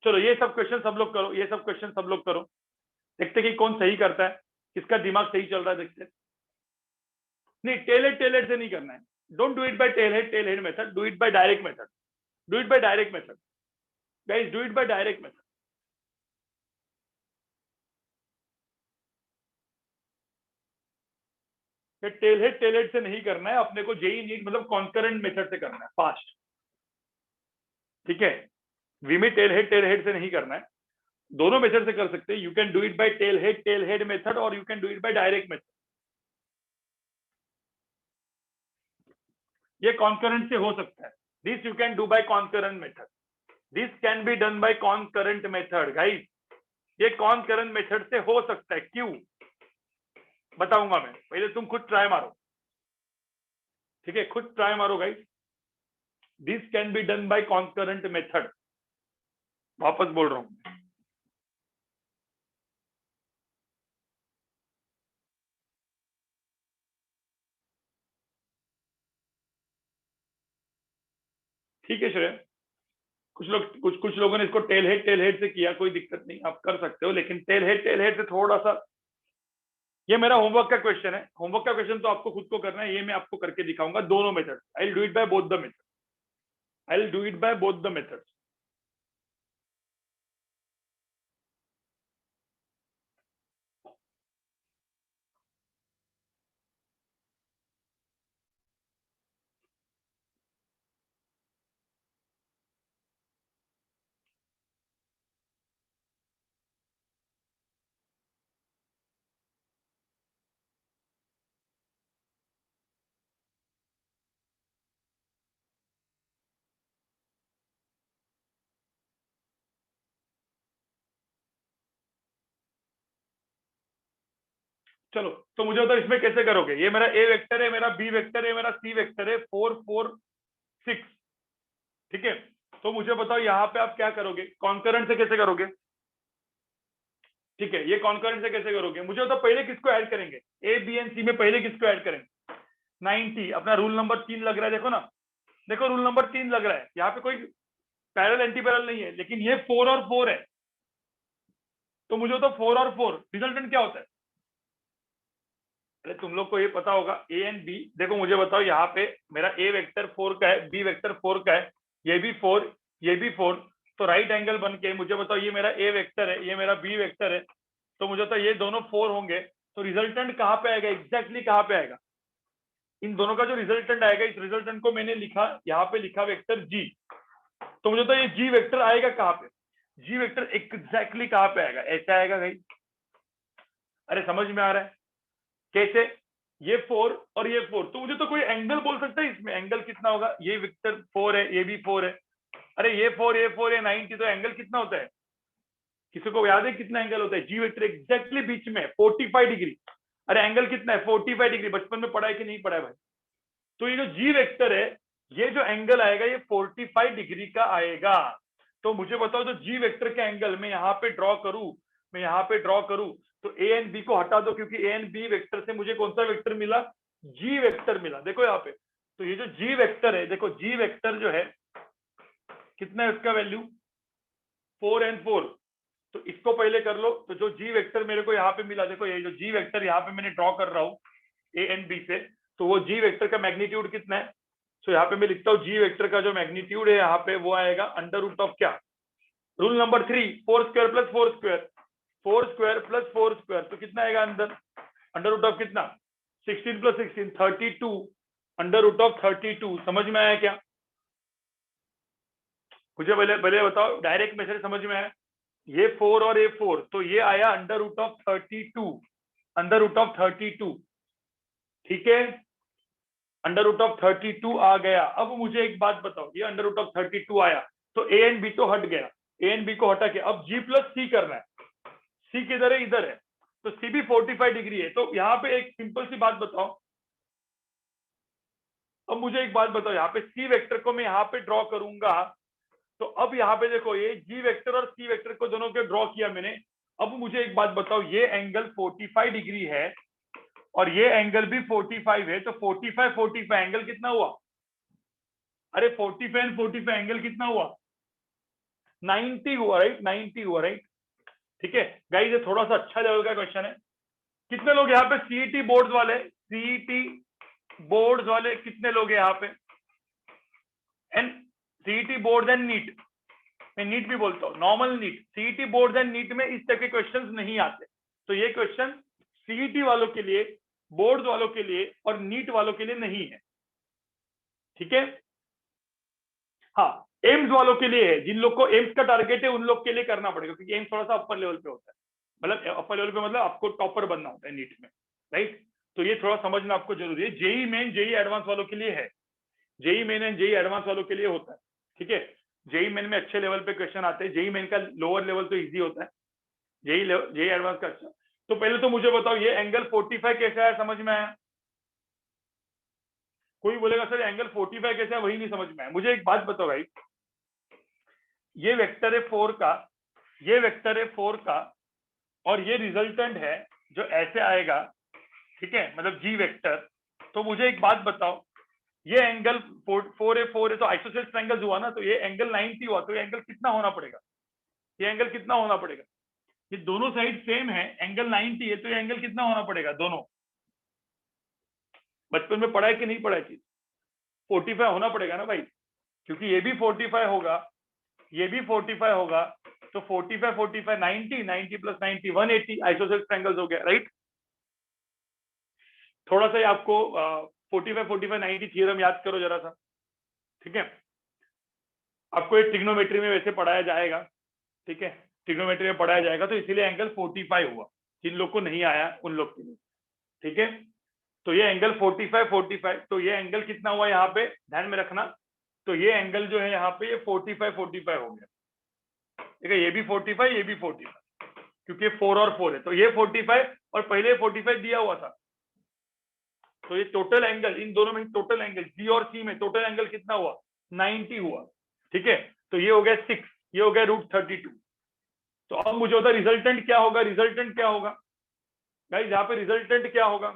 चलो ये सब क्वेश्चन सब लोग करो, देखते कि कौन सही करता है, किसका दिमाग सही चल रहा है देखते हैं। नहीं, टेल हेड से नहीं करना है। Don't do it by tail head method, do it by direct method, do it by direct method guys, do it by direct method. Tell head से नहीं करना है अपने को, जेई नीट मतलब कॉन्करेंट मेथड से करना है, फास्ट। ठीक है, विमी टेल हेड से नहीं करना है, दोनों मेथड से कर सकते हैं। You can do it by tail head method और you can do it by direct method. ये कॉन्करेंट से हो सकता है, this you can do by concurrent method, this can be done by concurrent method guys. ये concurrent method से हो सकता है, क्यों बताऊंगा मैं, पहले तुम खुद ट्राई मारो। ठीक है, खुद ट्राई मारो guys, this can be done by concurrent method. वापस बोल रहा हूं, ठीक है श्रेय, कुछ लोगों ने इसको टेल हेड से किया, कोई दिक्कत नहीं, आप कर सकते हो, लेकिन टेल हेड से थोड़ा सा, ये मेरा होमवर्क का क्वेश्चन है, होमवर्क का क्वेश्चन तो आपको खुद को करना है, ये मैं आपको करके दिखाऊंगा दोनों method. I will do it by both the method, I will do it by both the method. चलो, तो मुझे बताओ इसमें कैसे करोगे। ये मेरा ए वेक्टर है, मेरा बी वेक्टर है, मेरा सी वेक्टर है, 4 4 6। ठीक है, तो मुझे बताओ यहाँ पे आप क्या करोगे, कॉन्करेंट से कैसे करोगे। ठीक है, ये कॉन्करेंट से कैसे करोगे, मुझे बताओ पहले किसको ऐड करेंगे, ए बी एंड सी में पहले किसको ऐड करेंगे। 90, अपना रूल नंबर 3 लग रहा है, देखो ना, देखो रूल नंबर 3 लग रहा है, यहाँ पे कोई पैरेलल एंटी पैरेलल नहीं है, लेकिन ये 4 और 4 है, तो मुझे तो 4 और 4 रिजल्टेंट क्या होता है। अरे तुम लोग को ये पता होगा, ए एंड बी, देखो मुझे बताओ यहाँ पे मेरा ए वेक्टर 4 का है, बी वेक्टर 4 का है, ये भी 4, ये भी 4, तो राइट एंगल बन के मुझे बताओ ये मेरा ए वेक्टर है, ये मेरा बी वेक्टर है, तो मुझे बताओ ये दोनों 4 होंगे, तो रिजल्टेंट कहाँ पे आएगा, एग्जैक्टली कहाँ पे आएगा, इन दोनों का जो रिजल्टेंट आएगा, इस रिजल्टेंट को मैंने लिखा, यहाँ पे लिखा वेक्टर जी, तो मुझे तो ये जी वेक्टर आएगा कहाँ पे, जी वेक्टर एग्जैक्टली कहाँ पे आएगा, ऐसे आएगा भाई। अरे समझ में आ रहा है कैसे, ये 4 और ये 4, तो मुझे तो कोई एंगल बोल सकता है इसमें, एंगल कितना होगा, ये वेक्टर 4 है, ये भी 4 है, अरे ये 4 ये 4 ये 90, तो एंगल कितना होता है, किसी को याद है कितना एंगल होता है, जी वेक्टर एग्जैक्टली बीच में 45 डिग्री। अरे एंगल कितना है, 45 डिग्री, बचपन में पढ़ा है कि नहीं पढ़ा है भाई। तो ये जो जी वेक्टर है, ये जो एंगल आएगा ये 45 डिग्री का आएगा। तो मुझे बताओ जो जी वेक्टर का एंगल मैं यहाँ पे ड्रॉ करूं, मैं यहाँ पे ड्रॉ करूं, तो ए एंड बी को हटा दो, क्योंकि ए एंड बी वेक्टर से मुझे कौन सा वेक्टर मिला, जी वेक्टर मिला, देखो यहाँ पे। तो ये जो जी वेक्टर है, देखो जी वेक्टर जो है कितना है इसका वैल्यू, 4 एंड 4, तो इसको पहले कर लो। तो जो जी वेक्टर मेरे को यहाँ पे मिला, देखो ये जो जी वेक्टर यहाँ पे मैंने ड्रॉ कर रहा हूँ ए एंड बी से, तो वो जी वेक्टर का मैग्नीट्यूड कितना है, तो यहाँ पे मैं लिखता हूँ जी वेक्टर का जो मैग्नीट्यूड है यहाँ पे वो आएगा अंडर रूट ऑफ क्या, rule number 3, 4 square plus 4 square, 4 square plus 4 square, तो कितना आएगा अंदर, अंडर रूट ऑफ कितना, 16 प्लस 16 32, अंडर रूट ऑफ 32। समझ में आया क्या, मुझे पहले पहले बताओ, डायरेक्ट मेथड समझ में आया, ये 4 और ये 4, तो ये आया under root of 32, under root of 32। ठीक है, अंडर रूट ऑफ 32 आ गया। अब मुझे एक बात बताओ, ये अंडर रूट ऑफ 32 आया, तो ए एंड बी तो हट गया, ए एंड बी को हटा के अब जी प्लस सी करना है, सी किधर है, इधर है, तो सी भी 45 डिग्री है। तो यहाँ पे एक सिंपल सी बात बताओ, अब मुझे एक बात बताओ, यहाँ पे सी वेक्टर को मैं यहाँ पे ड्रॉ करूंगा, तो अब यहाँ पे देखो ये जी वेक्टर और सी वेक्टर को दोनों के ड्रॉ किया मैंने। अब मुझे एक बात बताओ, ये एंगल 45 डिग्री है और ये एंगल भी 45 है, तो 45 45 एंगल कितना हुआ, अरे 45 एंड 45 एंगल कितना हुआ, 90 हुआ, राइट, 90 हुआ, राइट। ठीक है गाइस, ये थोड़ा सा अच्छा लेवल का क्वेश्चन है, कितने लोग यहाँ पे सीईटी बोर्ड वाले, सीईटी बोर्ड वाले कितने लोग हैं यहाँ पे? And CET board and NEET, मैं नीट भी बोलता हूँ, normal NEET, CET board and NEET में इस तरह के क्वेश्चंस नहीं आते। तो ये क्वेश्चन सीईटी वालों के लिए, बोर्ड वालों के लिए और नीट वालों के लिए नहीं है, ठीक है। हाँ, एम्स वालों के लिए है, जिन लोग को एम्स का टारगेट है उन लोग के लिए करना पड़ेगा, क्योंकि एम्स थोड़ा सा अपर लेवल पे होता है, मतलब अपर लेवल पे मतलब आपको टॉपर बनना होता है नीट में, राइट। तो ये थोड़ा समझना आपको जरूरी है। जेई मेन, जेई एडवांस वालों के लिए है, JEE main and JEE advance वालों के लिए होता है, ठीक है। जेई मेन में अच्छे लेवल पे क्वेश्चन आते हैं, जेई मेन का लोअर लेवल तो इजी होता है, जेई एडवांस का अच्छा। तो पहले तो मुझे बताओ ये एंगल 45 कैसा है, समझ में आया? कोई बोलेगा सर एंगल 45 कैसा है, वही नहीं समझ में आया। मुझे एक बात बताओ भाई, ये वेक्टर है 4 का, ये वेक्टर है 4 का, और ये रिजल्टेंट है जो ऐसे आएगा, ठीक है, मतलब जी वेक्टर। तो मुझे एक बात बताओ, ये एंगल 4 है तो आइसोसेलेस ट्रायंगल हुआ ना, तो ये एंगल 90 हुआ, तो ये एंगल कितना होना पड़ेगा? ये एंगल कितना होना पड़ेगा? ये दोनों साइड सेम है, एंगल 90 है, तो ये एंगल कितना होना पड़ेगा दोनों? बचपन में पढ़ा है कि नहीं पढ़ा है चीज? 45 होना पड़ेगा ना भाई, क्योंकि ये भी 45 होगा, ये भी 45 होगा, तो 45 45 90, 90 प्लस 90 180 आइसोसेलेस ट्रायंगल्स हो गया, राइट। थोड़ा सा आपको 45 45 90 थ्योरम याद करो जरा सा, ठीक है। आपको ये ट्रिग्नोमेट्री में वैसे पढ़ाया जाएगा, ठीक है, ट्रिग्नोमेट्री में पढ़ाया जाएगा, तो इसीलिए एंगल 45 हुआ, जिन लोग को नहीं आया उन लोग के लिए, ठीक है। तो ये एंगल 45 45, तो ये एंगल कितना हुआ यहाँ पे, ध्यान में रखना। तो ये एंगल जो है यहाँ पे ये 45 45 हो गया, ठीक है। ये भी 45, ये भी 45, क्योंकि 4 और 4 है, तो ये 45 और पहले 45 दिया हुआ था। तो ये टोटल एंगल, इन दोनों में टोटल एंगल जी और सी में टोटल एंगल कितना हुआ? 90 हुआ, ठीक है। तो ये हो गया 6, ये हो गया √32। तो अब मुझे होता रिजल्टेंट क्या होगा, रिजल्टेंट क्या होगा गाइस, यहाँ पे रिजल्टेंट क्या होगा,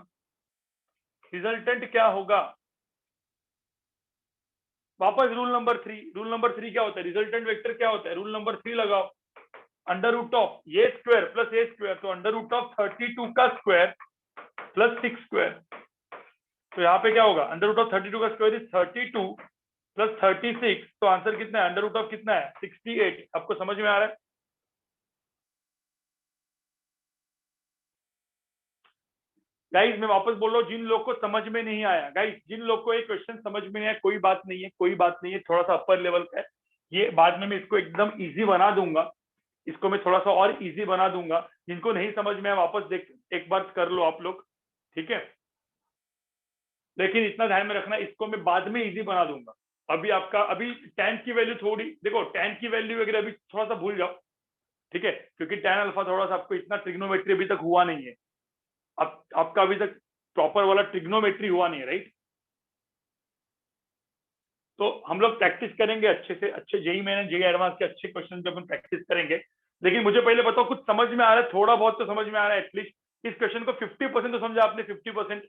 रिजल्टेंट क्या होगा? वापस रूल नंबर 3 क्या होता है, रिजल्टेंट वेक्टर क्या होता है, रूल नंबर 3 लगाओ, under root of A square plus a square, तो अंडर रूट ऑफ 32 का स्क्वायर प्लस 6 स्क्वायर। तो यहाँ पे क्या होगा, अंडर रूट ऑफ 32 का स्क्वायर इज 32 प्लस 36, तो आंसर कितना है, अंडर रूट ऑफ कितना है 68। आपको समझ में आ रहा है? गाइस मैं वापस बोल रहा हूँ, जिन लोग को समझ में नहीं आया, गाइस जिन लोग को ये क्वेश्चन समझ में नहीं आया, कोई बात नहीं है, कोई बात नहीं है, थोड़ा सा अपर लेवल का है ये, बाद में मैं इसको एकदम इजी बना दूंगा, इसको मैं थोड़ा सा और इजी बना दूंगा। जिनको नहीं समझ में आया वापस देख एक बार कर लो आप लोग, ठीक है। लेकिन इतना ध्यान में रखना, इसको मैं बाद में इजी बना दूंगा। अभी आपका अभी tan की वैल्यू थोड़ी देखो, tan की वैल्यू वगैरह अभी थोड़ा सा भूल जाओ, ठीक है, क्योंकि tan अल्फा थोड़ा सा आपको इतना ट्रिग्नोमेट्री अभी तक हुआ नहीं है, अब आपका अभी तक प्रॉपर वाला ट्रिग्नोमेट्री हुआ नहीं है, राइट। तो हम लोग प्रैक्टिस करेंगे अच्छे से, अच्छे जेई मेन जेई एडवांस के अच्छे क्वेश्चन पे अपन प्रैक्टिस करेंगे। लेकिन मुझे पहले बताओ कुछ समझ में आ रहा है, थोड़ा बहुत तो समझ में आ रहा है एटलीस्ट, इस क्वेश्चन को 50% तो समझा आपने, 50%।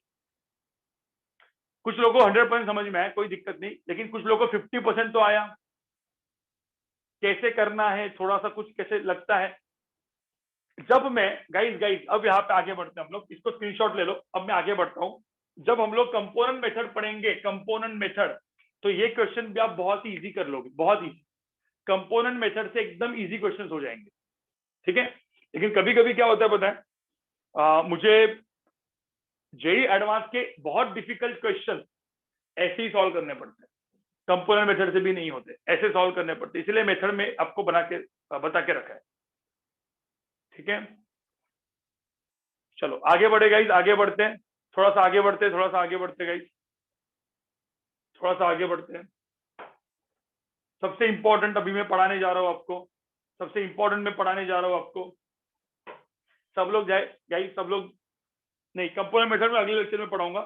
कुछ लोगों को 100% समझ में आया, कोई दिक्कत नहीं, लेकिन कुछ लोगों को 50% तो आया। कैसे करना है, थोड़ा सा कुछ कैसे लगता है? जब मैं गाइस गाइस अब यहाँ पे आगे बढ़ते हैं हम लोग, इसको स्क्रीनशॉट ले लो, अब मैं आगे बढ़ता हूँ। जब हम लोग कंपोनेंट मेथड पढ़ेंगे, कंपोनेंट मेथड, तो ये क्वेश्चन भी आप बहुत ही इजी कर लोगे, बहुत इजी, कंपोनेंट मेथड से एकदम इजी क्वेश्चन हो जाएंगे, ठीक है। लेकिन कभी कभी क्या होता है पता है, मुझे जेई एडवांस के बहुत डिफिकल्ट क्वेश्चन ऐसे ही सॉल्व करने पड़ते हैं, कंपोनेंट मेथड से भी नहीं होते, ऐसे सॉल्व करने पड़ते, इसलिए मेथड में आपको बता के रखा है, ठीक है। चलो आगे बढ़े गाइस, आगे बढ़ते हैं, थोड़ा सा आगे बढ़ते हैं, थोड़ा सा आगे बढ़ते गाइस, थोड़ा सा आगे बढ़ते हैं। सबसे इंपॉर्टेंट अभी मैं पढ़ाने जा रहा हूँ आपको, सबसे इंपॉर्टेंट मैं पढ़ाने जा रहा हूँ आपको। सब लोग जाए गाइस, सब लोग नहीं, कंपोनेंट मेथड में अगले लेक्चर में पढ़ाऊंगा।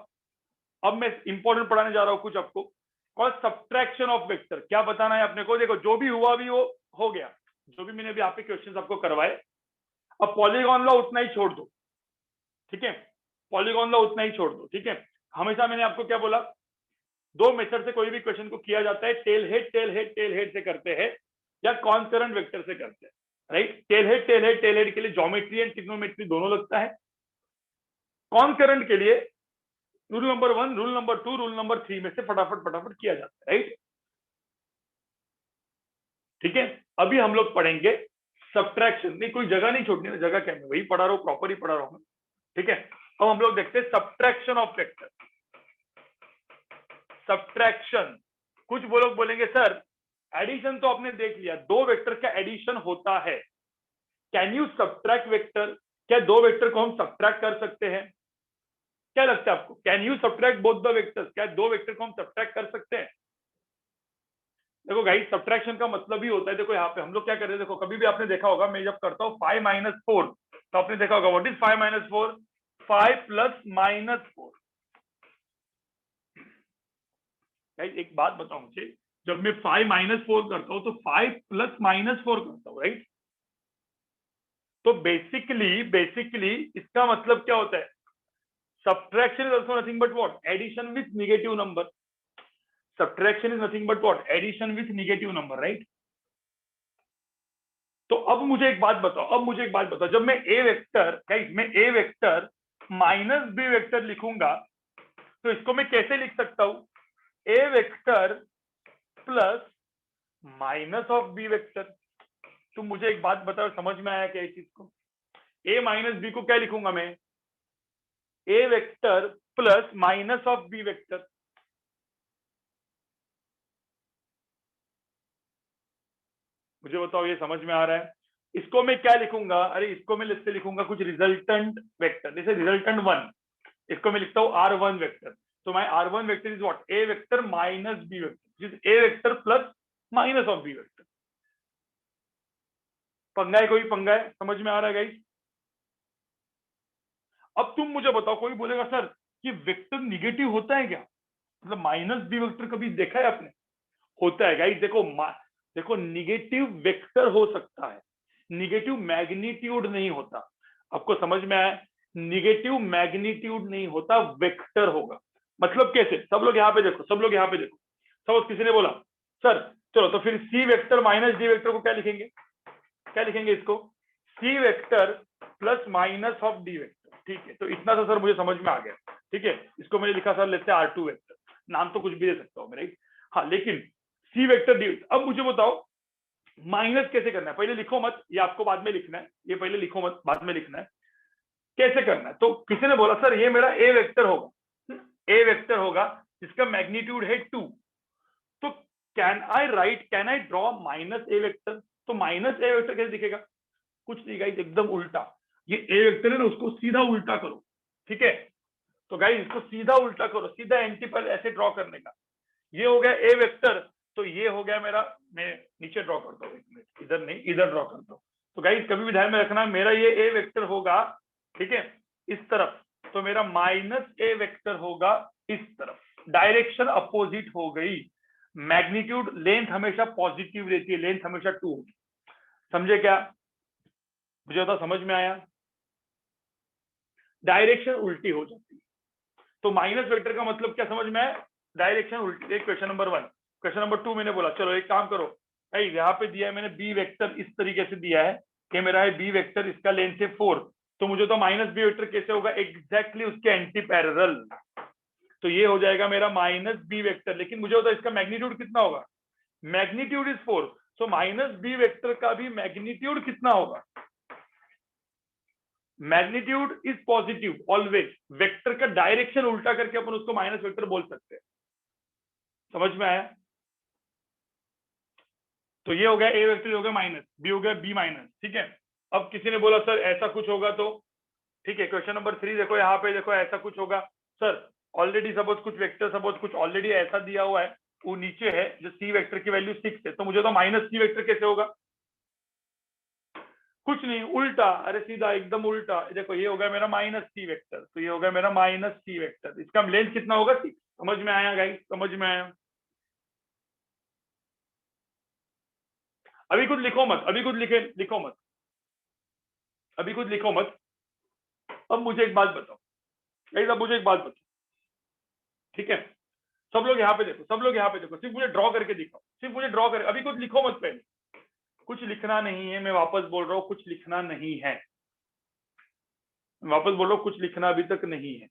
अब मैं इंपॉर्टेंट पढ़ाने जा रहा हूँ कुछ आपको, और सब्ट्रैक्शन ऑफ वेक्टर, क्या बताना है अपने को। देखो जो भी हुआ अभी वो हो गया, जो भी मैंने अभी यहाँ पे क्वेश्चन आपको करवाए, अब पॉलीगॉन लॉ उतना ही छोड़ दो, ठीक है, पॉलीगॉन लॉ उतना ही छोड़ दो, ठीक है। हमेशा मैंने आपको क्या बोला, दो मेथड से कोई भी क्वेश्चन को किया जाता है, tail head tail head tail head से करते हैं, या कॉन्करेंट वेक्टर से करते हैं, राइट। टेल हेड के लिए ज्योमेट्री एंड ट्रिग्नोमेट्री दोनों लगता है, कॉन्करेंट के लिए rule number 1, rule number 2, rule number 3 में से फटाफट फटाफट किया जाता है, राइट? ठीक है, अभी हम लोग पढ़ेंगे सब्ट्रैक्शन। नहीं, कोई जगह नहीं छोड़नी है, जगह क्या, मैं वही पढ़ा रहा हूँ, प्रॉपर ही पढ़ा रहा हूँ। ठीक है, अब हम लोग देखते हैं सब्ट्रैक्शन ऑफ वेक्टर। सब्ट्रैक्शन, कुछ वो लोग बोलेंगे सर एडिशन तो आपने देख लिया, दो वेक्टर का एडिशन होता है, कैन यू सब्ट्रैक्ट वेक्टर? क्या दो वेक्टर को हम सब्ट्रैक्ट कर सकते हैं? क्या लगता है आपको, can you subtract both the vectors? क्या दो वेक्टर को हम सब्ट्रैक्ट कर सकते हैं? देखो गाइस, सब्ट्रैक्शन का मतलब ही होता है, देखो यहाँ पे हम लोग क्या कर रहे हैं, देखो कभी भी आपने देखा होगा, मैं जब करता हूँ 5 - 4, तो आपने देखा होगा व्हाट इज 5 - 4? 5 + -4। गाइस एक बात बताओ मुझे, जब मैं 5 - 4 करता हूँ तो 5 + -4 करता हूँ, राइट? तो बेसिकली इसका मतलब क्या होता है? Subtraction is also nothing but what? Addition with negative number. Subtraction is nothing but what? Addition with negative number, right? तो अब मुझे एक बात बताओ, जब मैं ए वेक्टर, गाइस मैं a vector minus b vector लिखूंगा, तो इसको मैं कैसे लिख सकता हूं? A vector plus minus of b vector. तुम मुझे एक बात बताओ, समझ में आया क्या इस चीज को? ए माइनस बी को क्या लिखूंगा मैं? A vector plus minus of b vector. मुझे बताओ ये समझ में आ रहा है? इसको मैं क्या लिखूंगा? अरे इसको मैं लिखते लिखूंगा कुछ रिजल्टेंट वेक्टर, जैसे रिजल्टेंट 1, इसको मैं लिखता हूँ R1 वेक्टर। तो my R1 vector is what? A vector minus b vector, is a vector plus minus of b vector. पंगा है, कोई पंगा है? समझ में आ रहा है गाइस? अब तुम मुझे बताओ, कोई बोलेगा सर ये वेक्टर निगेटिव होता है क्या? मतलब माइनस बी वेक्टर कभी देखा है आपने? होता है गाइस। देखो देखो निगेटिव वेक्टर हो सकता है, निगेटिव मैग्नीट्यूड नहीं होता। आपको समझ में आया? निगेटिव मैग्नीट्यूड नहीं होता, वेक्टर होगा। मतलब कैसे? सब लोग यहाँ पे देखो, सब लोग यहाँ पे देखो। सपोज किसी ने बोला सर चलो तो फिर c vector minus d vector को क्या लिखेंगे? क्या लिखेंगे इसको? C vector plus minus of d vector. ठीक है, तो इतना तो सर मुझे समझ में आ गया। ठीक है, इसको मैंने लिखा सर लेते R2 वेक्टर, नाम तो कुछ भी दे सकता हूँ मैं, राइट? हाँ, लेकिन सी वेक्टर डी वेक्टर, अब मुझे बताओ माइनस कैसे करना है? पहले लिखो मत, ये आपको बाद में लिखना है, ये पहले लिखो मत, बाद में लिखना है। कैसे करना है? तो किसी ने बोला सर ये मेरा ए वेक्टर होगा, ए वेक्टर होगा जिसका मैग्नीट्यूड है 2, तो can I draw minus A vector? तो माइनस ए वेक्टर कैसे दिखेगा? कुछ नहीं गाइस, एकदम उल्टा। ये ए वेक्टर है ना, उसको सीधा उल्टा करो। ठीक है, तो गाइस इसको सीधा उल्टा करो, सीधा एंटी पर ऐसे ड्रॉ करने का। ये हो गया ए वेक्टर, तो ये हो गया मेरा, मैं नीचे ड्रॉ करता हूँ, एक मिनट, इधर नहीं इधर ड्रॉ करता हूँ। तो गाइस कभी भी ध्यान में रखना, मेरा ये ए वेक्टर होगा, ठीक है, इस तरफ, तो मेरा माइनस ए वेक्टर होगा इस तरफ। डायरेक्शन अपोजिट हो गई। मैग्नीट्यूड, लेंथ हमेशा पॉजिटिव रहती है, लेंथ हमेशा 2 होगी। समझे क्या? मुझे तो समझ में आया? डायरेक्शन उल्टी हो जाती है। तो माइनस वेक्टर का मतलब क्या समझ में आया? डायरेक्शन उल्टी। एक क्वेश्चन नंबर 1। क्वेश्चन नंबर 2 मैंने बोला चलो एक काम करो भाई, यहाँ पे दिया है मैंने बी वेक्टर, इस तरीके से दिया है कि मेरा है बी वेक्टर, इसका लेंथ है 4, तो मुझे तो माइनस बी वेक्टर कैसे होगा? एग्जैक्टली उसके एंटी पैरेलल। तो ये हो जाएगा मेरा माइनस बी वेक्टर, लेकिन मुझे होता है इसका मैग्नीट्यूड कितना होगा? Magnitude is 4, so minus b vector का भी मैग्नीट्यूड कितना होगा? Magnitude is positive always. Vector का डायरेक्शन उल्टा करके अपन उसको माइनस वेक्टर बोल सकते हैं। समझ में आया? तो ये हो गया ए वेक्टर, हो गया माइनस, बी हो गया बी माइनस। ठीक है, अब किसी ने बोला सर ऐसा कुछ होगा तो, ठीक है, क्वेश्चन नंबर 3 देखो, यहाँ पे देखो ऐसा कुछ होगा सर। ऑलरेडी सपोज कुछ वेक्टर, सपोज कुछ ऑलरेडी ऐसा दिया हुआ है, वो नीचे है जो सी वेक्टर की वैल्यू 6 है, तो मुझे तो माइनस सी वेक्टर कैसे होगा? कुछ नहीं, उल्टा, अरे सीधा एकदम उल्टा। देखो ये हो गया मेरा माइनस सी वेक्टर, तो ये हो गया मेरा माइनस सी वेक्टर, इसका लेंथ कितना होगा? 6। समझ में आया गाइस? समझ में आया? अभी कुछ लिखो मत, अभी कुछ लिखो मत, अभी कुछ लिखो मत। अब मुझे एक बात बताओ गाइस, अब मुझे एक बात बताओ, ठीक है, सब लोग यहाँ पे देखो, सब लोग यहाँ पे देखो, सिर्फ मुझे ड्रॉ करके दिखाओ, सिर्फ मुझे ड्रॉ करके, अभी कुछ लिखो मत, पहले कुछ लिखना नहीं है, मैं वापस बोल रहा हूँ कुछ लिखना नहीं है। वापस बोलो, कुछ लिखना अभी तक नहीं है।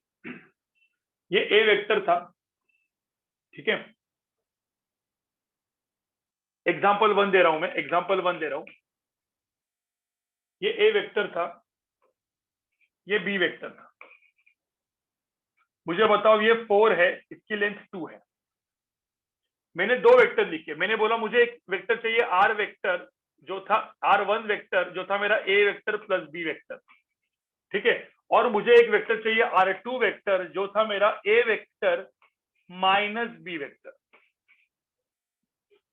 ये ए वेक्टर था, ठीक है। एग्जाम्पल 1 दे रहा हूं मैं, एग्जाम्पल 1 दे रहा हूं। ये ए वेक्टर था, ये बी वेक्टर था। मुझे बताओ ये 4 है, इसकी लेंथ 2 है। मैंने 2 वेक्टर लिखे, मैंने बोला मुझे एक वेक्टर चाहिए आर वेक्टर जो था, R1 वेक्टर जो था मेरा ए वेक्टर प्लस बी वेक्टर, ठीक है। और मुझे एक वेक्टर चाहिए R2 वेक्टर जो था मेरा ए वेक्टर माइनस बी वेक्टर।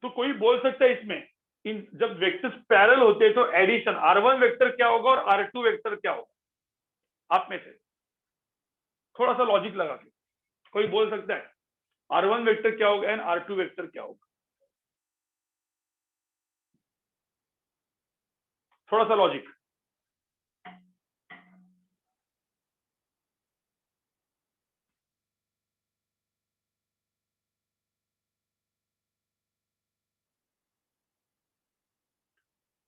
तो कोई बोल सकता है इसमें, इन जब वेक्टर्स पैरेलल होते हैं तो एडिशन R1 वेक्टर क्या होगा और R2 वेक्टर क्या होगा? आप में से थोड़ा सा लॉजिक लगा के कोई बोल सकता है R1 वेक्टर क्या होगा एंड R2 वेक्टर क्या होगा? थोड़ा सा लॉजिक।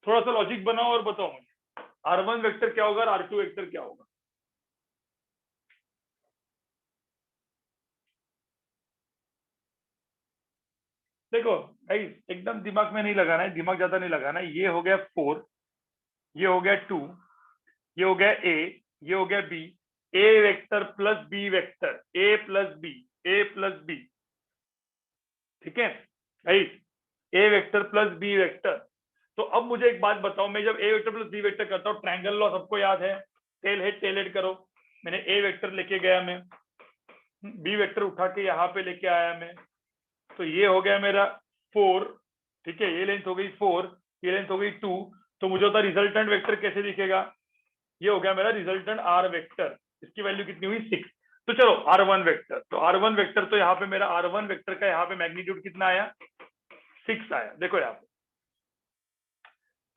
थोड़ा सा लॉजिक बनाओ और बताओ मुझे R1 वेक्टर क्या होगा और R2 वेक्टर क्या होगा? देखो भाई, एकदम दिमाग में नहीं लगाना है, दिमाग ज्यादा नहीं लगाना है। ये हो गया 4, ये हो गया 2, ये हो गया ए, ये हो गया B. A vector plus b vector, a plus B, A plus B, ठीक है भाई। ए वेक्टर प्लस बी वेक्टर। तो अब मुझे एक बात बताओ, मैं जब ए वेक्टर प्लस बी वेक्टर करता हूँ, ट्रायंगल लॉ सबको याद है, टेल हेड करो। मैंने ए वेक्टर लेके गया, मैं बी वेक्टर उठा के यहाँ पे लेके आया मैं, तो ये हो गया मेरा 4, ठीक है। ये लेंथ हो गई 4, ये लेंथ हो गई 2। तो मुझे होता रिजल्टेंट वेक्टर कैसे दिखेगा? ये हो गया मेरा रिजल्टेंट आर वेक्टर, इसकी वैल्यू कितनी हुई 6। तो चलो R1 वेक्टर, तो R1 वेक्टर, तो यहाँ पे मेरा R1 वेक्टर का यहाँ पे मैग्नीट्यूड कितना आया? 6 आया। देखो यहाँ पे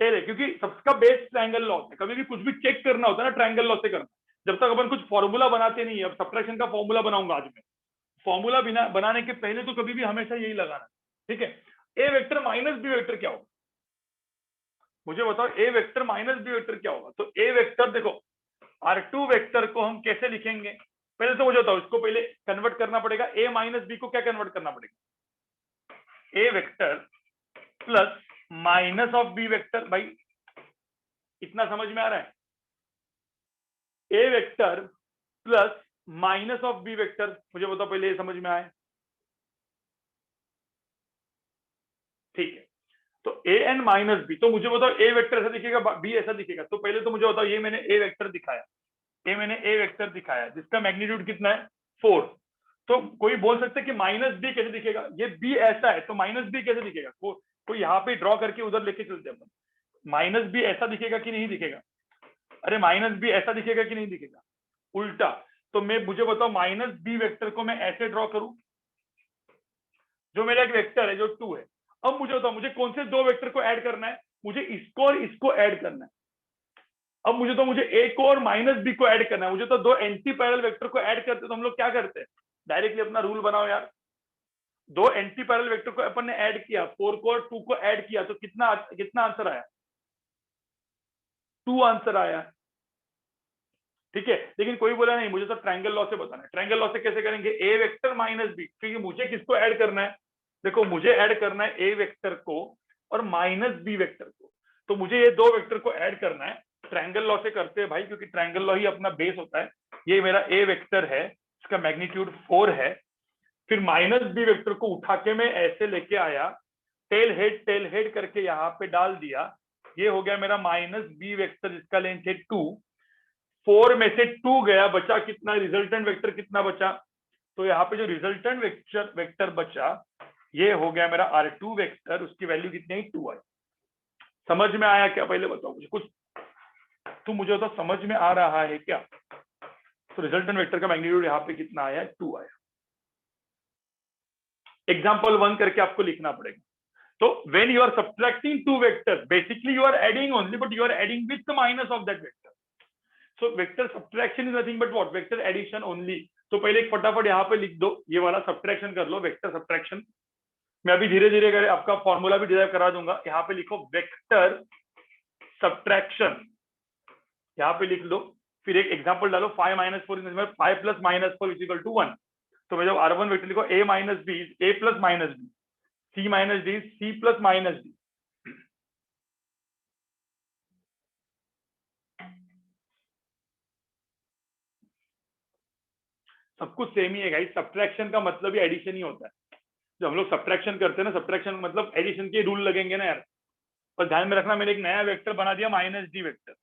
टेल है, क्योंकि सबका बेस ट्रायंगल लॉ है। कभी भी कुछ भी चेक करना होता है ना, ट्रायंगल लॉ से करना। जब तक अपन कुछ फॉर्मूला बनाते नहीं है, अब सब्ट्रैक्शन का फॉर्मूला बनाऊंगा आज मैं। फॉर्मूला बिना बनाने के पहले तो कभी भी हमेशा यही लगाना, ठीक है। A vector minus b vector क्या होगा? मुझे बताओ a vector minus b vector क्या होगा? तो ए वेक्टर देखो, R2 वेक्टर को हम कैसे लिखेंगे? पहले तो मुझे बताओ, इसको पहले कन्वर्ट करना पड़ेगा। ए माइनस बी को क्या कन्वर्ट करना पड़ेगा? A vector plus minus of b vector. भाई इतना समझ में आ रहा है? A vector plus minus of b vector, मुझे बताओ पहले ये समझ में आए? ठीक है। तो ए एन माइनस बी, तो मुझे बताओ ए वेक्टर ऐसा दिखेगा, बी ऐसा दिखेगा। तो पहले तो मुझे बताओ, ये मैंने ए वेक्टर दिखाया, ये मैंने ए वेक्टर दिखाया जिसका मैग्नीट्यूड कितना है? 4। तो कोई बोल सकता है कि माइनस बी कैसे दिखेगा? ये बी ऐसा है तो माइनस बी कैसे दिखेगा? कोई यहाँ पे ड्रॉ करके उधर लेके चलते हैं। माइनस बी ऐसा दिखेगा कि नहीं दिखेगा? अरे माइनस बी ऐसा दिखेगा कि नहीं दिखेगा? उल्टा। तो मैं, मुझे बताओ माइनस बी वेक्टर को मैं ऐसे ड्रॉ करूं, जो मेरा एक वेक्टर है जो 2 है। अब मुझे बताओ, मुझे कौन से 2 वेक्टर को ऐड करना है? मुझे इसको और इसको ऐड करना है। अब मुझे ए को और माइनस बी को ऐड करना है। मुझे तो 2 एंटी पैरेलल वेक्टर को ऐड करते तो हम लोग क्या करते हैं? डायरेक्टली अपना रूल बनाओ यार। 2 एंटी पैरेलल वेक्टर को अपन ने ऐड किया, 4 को और 2 को ऐड किया, तो कितना कितना आंसर आया? 2 आंसर आया, ठीक है। लेकिन कोई बोला नहीं, मुझे तो ट्रायंगल लॉ से बताना है। ट्रायंगल लॉ से कैसे करेंगे? ए वेक्टर माइनस बी, क्योंकि मुझे किसको ऐड करना है? देखो मुझे ऐड करना है ए वेक्टर को और माइनस बी वेक्टर को। तो मुझे ये 2 वेक्टर को ऐड करना है। ट्रायंगल लॉ से करते हैं भाई, क्योंकि ट्रायंगल लॉ ही अपना बेस होता है। ये मेरा ए वेक्टर है, इसका मैग्नीट्यूड 4 है। फिर माइनस बी वेक्टर को उठा के मैं ऐसे लेके आया, टेल हेड करके यहाँ पे डाल दिया। ये हो गया मेरा माइनस बी वेक्टर, जिसका लेंथ है 2। 4 में से 2 गया, बचा कितना? रिजल्टेंट वेक्टर कितना बचा? तो यहाँ पे जो रिजल्टेंट वेक्टर बचा, ये हो गया मेरा R2 वेक्टर, उसकी वैल्यू कितनी है? 2 आई। समझ में आया क्या? पहले बताओ मुझे कुछ, तो मुझे तो समझ में आ रहा है क्या? तो रिजल्टेंट वेक्टर का मैग्नीट्यूड यहाँ पे कितना आया? 2 आया। एग्जाम्पल 1 करके आपको लिखना पड़ेगा। तो when you are subtracting 2 vectors, basically you are adding only, but you are adding with the minus of that vector. So vector subtraction is nothing but what? Vector addition only. तो पहले एक फटाफट यहाँ पे लिख दो, ये वाला सब्ट्रैक्शन कर लो, वेक्टर सब्ट्रैक्शन। मैं अभी धीरे धीरे आपका फॉर्मूला भी डिराइव करा दूंगा। यहाँ पे लिखो वेक्टर सब्ट्रैक्शन, यहाँ पे लिख लो। फिर एक एग्जांपल डालो 5 minus 4 5 plus minus 4 is equal to 1। तो मैं जब R1 वेक्टर लिखो a minus b a plus minus b, c minus d c plus minus d. सब कुछ सेम ही है गाइस। सब्ट्रैक्शन का मतलब ही एडिशन ही होता है। जब हम लोग सब्ट्रैक्शन करते हैं ना, सब्ट्रैक्शन मतलब एडिशन के रूल लगेंगे ना यार। और ध्यान में रखना, मैंने एक नया वेक्टर बना दिया माइनस डी वेक्टर,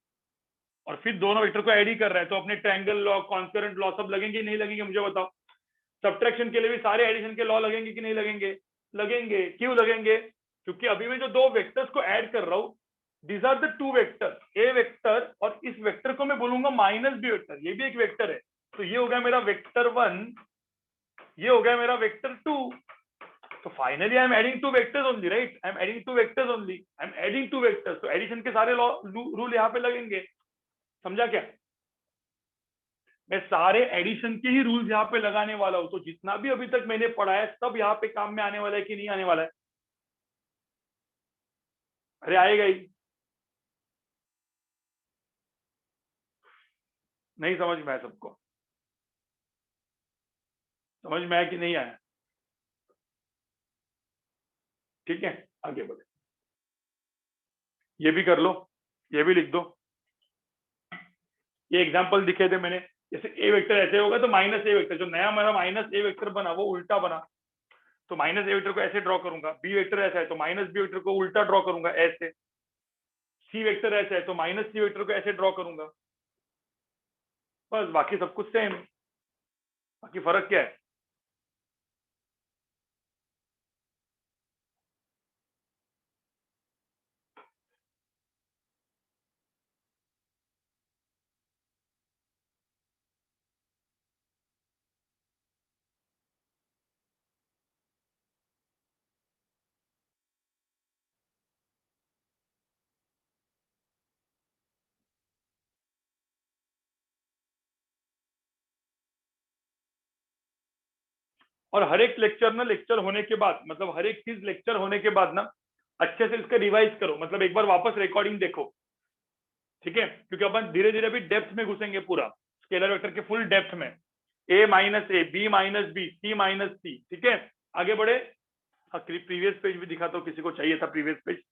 और फिर दोनों वेक्टर को ऐड ही कर रहा है, तो अपने ट्रायंगल लॉ, कॉन्करेंट लॉ सब लगेंगे नहीं लगेंगे मुझे बताओ। सब्ट्रैक्शन के लिए भी सारे एडिशन के लॉ लगेंगे कि नहीं लगेंगे? लगेंगे। क्यों लगेंगे? क्योंकि अभी मैं जो दो वेक्टर्स को ऐड कर रहा हूं, these are the two vector, a vector, और इस वेक्टर को मैं बोलूंगा माइनस बी वेक्टर, ये भी एक वेक्टर है। तो ये हो गया मेरा वेक्टर 1, ये हो गया मेरा वेक्टर 2। तो finally I am adding two vectors only, right? I am adding two vectors only, I am adding two vectors. तो एडिशन के सारे लॉ रूल यहाँ पे लगेंगे। समझा क्या? मैं सारे एडिशन के ही रूल्स यहाँ पे लगाने वाला हूं। तो जितना भी अभी तक मैंने पढ़ा है सब यहाँ पे काम में आने वाला है कि नहीं आने वाला है? अरे आएगा ही। नहीं समझ में आया सबको? समझ में आया कि नहीं आया? ठीक है, आगे बढ़े। ये भी कर लो, ये भी लिख दो। ये एग्जांपल दिखे थे मैंने, जैसे ए वेक्टर ऐसे होगा तो माइनस ए वेक्टर, जो नया मेरा माइनस ए वेक्टर बना वो उल्टा बना। तो माइनस ए वेक्टर को ऐसे ड्रॉ करूंगा, बी वेक्टर ऐसा है तो माइनस बी वेक्टर को उल्टा ड्रॉ करूंगा ऐसे, सी वेक्टर ऐसा है तो माइनस सी वेक्टर को ऐसे ड्रॉ करूंगा। बस, बाकी सब कुछ सेम। बाकी फर्क क्या है? और हर एक लेक्चर ना, लेक्चर होने के बाद, मतलब हर एक चीज लेक्चर होने के बाद ना अच्छे से इसका रिवाइज करो, मतलब एक बार वापस रिकॉर्डिंग देखो। ठीक है? क्योंकि अपन धीरे धीरे भी डेप्थ में घुसेंगे, पूरा स्केलर वेक्टर के फुल डेप्थ में। ए माइनस ए, बी माइनस बी, सी माइनस सी। ठीक है, आगे बढ़े। हाँ, प्रीवियस पेज भी दिखाता हूँ, किसी को चाहिए था प्रीवियस पेज,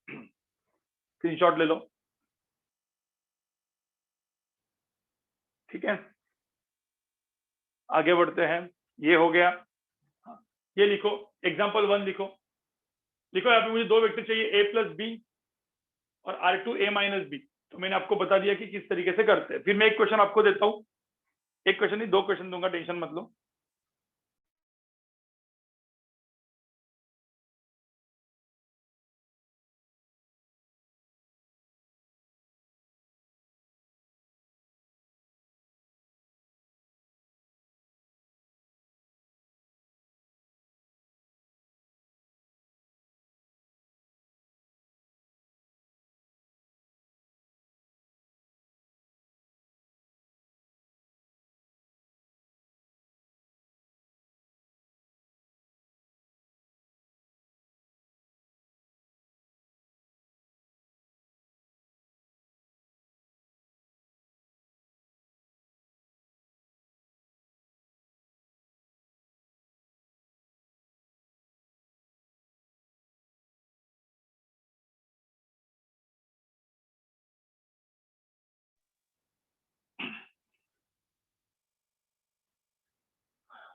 स्क्रीनशॉट ले लो। ठीक है, आगे बढ़ते हैं। ये हो गया। हाँ, ये लिखो, एग्जाम्पल 1 लिखो। लिखो यहाँ पे मुझे दो वेक्टर चाहिए, ए प्लस बी और R2 ए माइनस बी। तो मैंने आपको बता दिया कि किस तरीके से करते हैं। फिर मैं एक क्वेश्चन आपको देता हूँ, एक क्वेश्चन नहीं, दो क्वेश्चन दूंगा, टेंशन मत लो।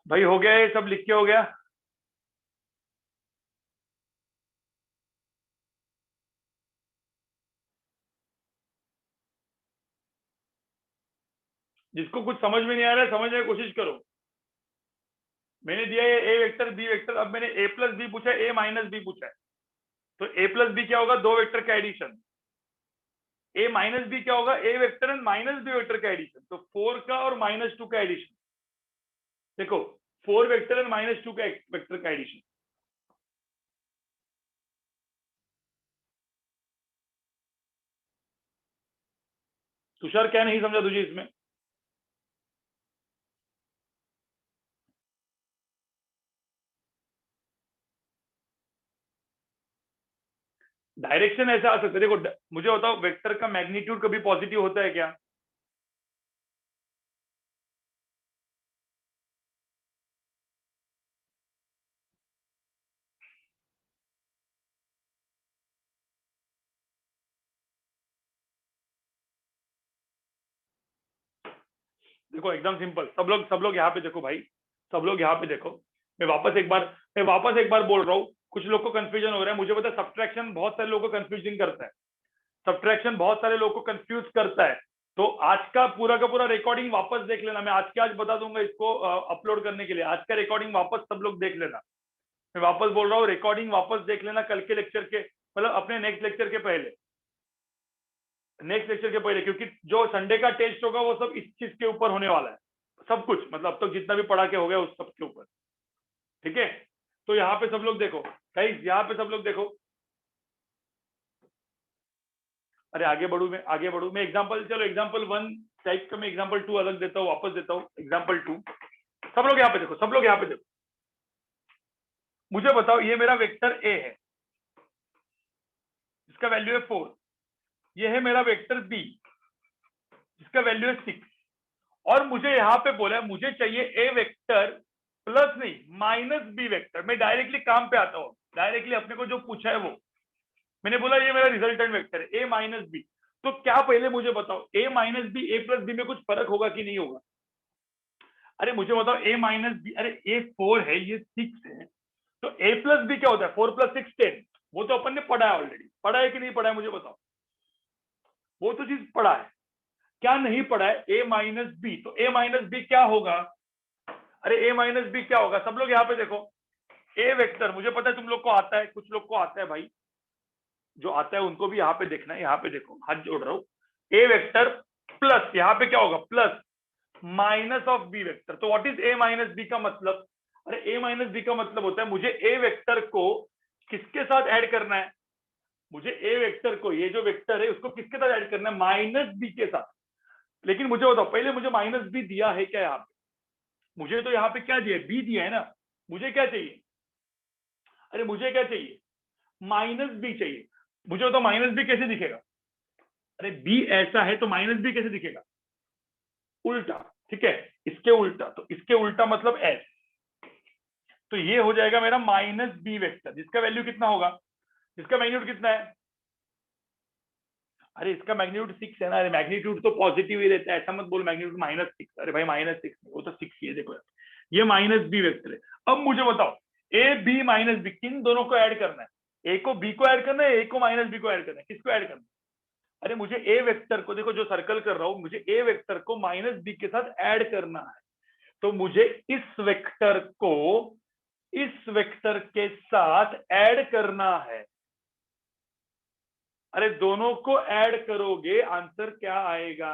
भाई हो गया, ये सब लिख के हो गया? जिसको कुछ समझ में नहीं आ रहा है समझने की कोशिश करो। मैंने दिया है ए वेक्टर बी वेक्टर, अब मैंने ए प्लस बी पूछा है, ए माइनस बी पूछा है। तो ए प्लस बी क्या होगा? दो वेक्टर का एडिशन। ए माइनस बी क्या होगा? A vector and minus b vector का एडिशन। तो 4 का और -2 का एडिशन। देखो, 4 वेक्टर एंड -2 का वेक्टर का एडिशन। तुषार क्या नहीं समझा तुझे इसमें? डायरेक्शन ऐसा आ सकता है, देखो मुझे बताओ, वेक्टर का मैग्नीट्यूड कभी पॉजिटिव होता है क्या? देखो एकदम सिंपल, सब लोग यहाँ पे देखो भाई, सब लोग यहाँ पे देखो। मैं वापस एक बार बोल रहा हूँ, कुछ लोग को कंफ्यूजन हो रहा है, मुझे पता है सब्ट्रैक्शन बहुत सारे लोगों को कंफ्यूजिंग करता है, सब्ट्रैक्शन बहुत सारे लोगों को कंफ्यूज करता है। तो आज का पूरा रिकॉर्डिंग वापस देख लेना, मैं आज के आज बता दूंगा इसको अपलोड करने के लिए, आज का रिकॉर्डिंग वापस सब लोग देख लेना। मैं वापस बोल रहा हूँ, रिकॉर्डिंग वापस देख लेना कल के लेक्चर के, मतलब अपने नेक्स्ट लेक्चर के पहले, क्योंकि जो संडे का टेस्ट होगा वो सब इस चीज के ऊपर होने वाला है, सब कुछ, मतलब अब तक जितना भी पढ़ा के हो गया उस सब के ऊपर, ठीक है। तो यहाँ पे सब लोग देखो गाइस, यहाँ पे सब लोग देखो। अरे आगे बढ़ू मैं एग्जांपल, चलो एग्जांपल 1 टाइप का मैं एग्जांपल 2 अलग देता हूँ, वापस देता हूँ एग्जांपल 2। सब लोग यहाँ पे देखो, सब लोग यहाँ पे देखो, मुझे बताओ ये मेरा वेक्टर ए है जिसका वैल्यू है 4, ये है मेरा वेक्टर बी जिसका वैल्यू है 6, और मुझे यहाँ पे बोला है मुझे चाहिए ए वेक्टर प्लस नहीं माइनस बी वेक्टर। मैं डायरेक्टली काम पे आता हूँ, डायरेक्टली अपने को जो पूछा है वो मैंने बोला, ये मेरा रिजल्टेंट वेक्टर है ए माइनस बी। तो क्या पहले मुझे बताओ ए माइनस बी ए प्लस बी में कुछ फर्क होगा कि नहीं होगा? अरे मुझे बताओ ए माइनस बी, अरे ए 4 है ये 6 है, तो ए प्लस बी क्या होता है? 4 + 6 10। वो तो अपन ने पढ़ा है ऑलरेडी, पढ़ा है कि नहीं पढ़ा है मुझे बताओ, वो तो चीज पढ़ा है। क्या नहीं पढ़ा है? ए माइनस बी, तो ए माइनस बी क्या होगा? अरे ए माइनस बी क्या होगा? सब लोग यहाँ पे देखो, ए वेक्टर मुझे पता है तुम लोग को आता है, कुछ लोग को आता है भाई, जो आता है उनको भी यहाँ पे देखना है, यहाँ पे देखो हाथ जोड़ रहा हूँ। ए वेक्टर प्लस यहाँ पे क्या होगा? Plus minus of b vector. तो what is a minus b का मतलब? अरे ए माइनस बी का मतलब होता है मुझे ए वेक्टर को किसके साथ ऐड करना है? मुझे ए वेक्टर को, ये जो वेक्टर है उसको किसके साथ ऐड करना है? माइनस बी के साथ। लेकिन मुझे बताओ पहले, मुझे माइनस बी दिया है क्या यहाँ पे? मुझे तो यहाँ पे क्या दिया है? बी दिया है ना। मुझे क्या चाहिए? अरे मुझे क्या चाहिए? माइनस बी चाहिए। मुझे बताओ माइनस बी कैसे दिखेगा? अरे बी ऐसा है तो माइनस बी कैसे दिखेगा? उल्टा, ठीक है, इसके उल्टा। तो इसके उल्टा मतलब एस, तो ये हो जाएगा मेरा माइनस बी वेक्टर, जिसका वैल्यू कितना होगा? जिसका मैग्नीट्यूड कितना है? अरे इसका मैग्नीट्यूड 6 है ना। अरे मैग्नीट्यूड तो पॉजिटिव ही रहता है, ऐसा मत बोल मैग्नीट्यूड -6। अरे भाई -6 वो तो 6 ही है। देखो ये माइनस बी वेक्टर है। अब मुझे बताओ ए बी माइनस बी किन दोनों को ऐड करना है? ए को बी को ऐड करना है, ए को माइनस बी को ऐड करना है? किसको ऐड करना है? अरे मुझे ए वेक्टर को, देखो जो सर्कल कर रहा हूं, मुझे ए वेक्टर को माइनस बी के साथ ऐड करना है। तो मुझे इस वेक्टर को इस वेक्टर के साथ ऐड करना है। अरे दोनों को ऐड करोगे आंसर क्या आएगा?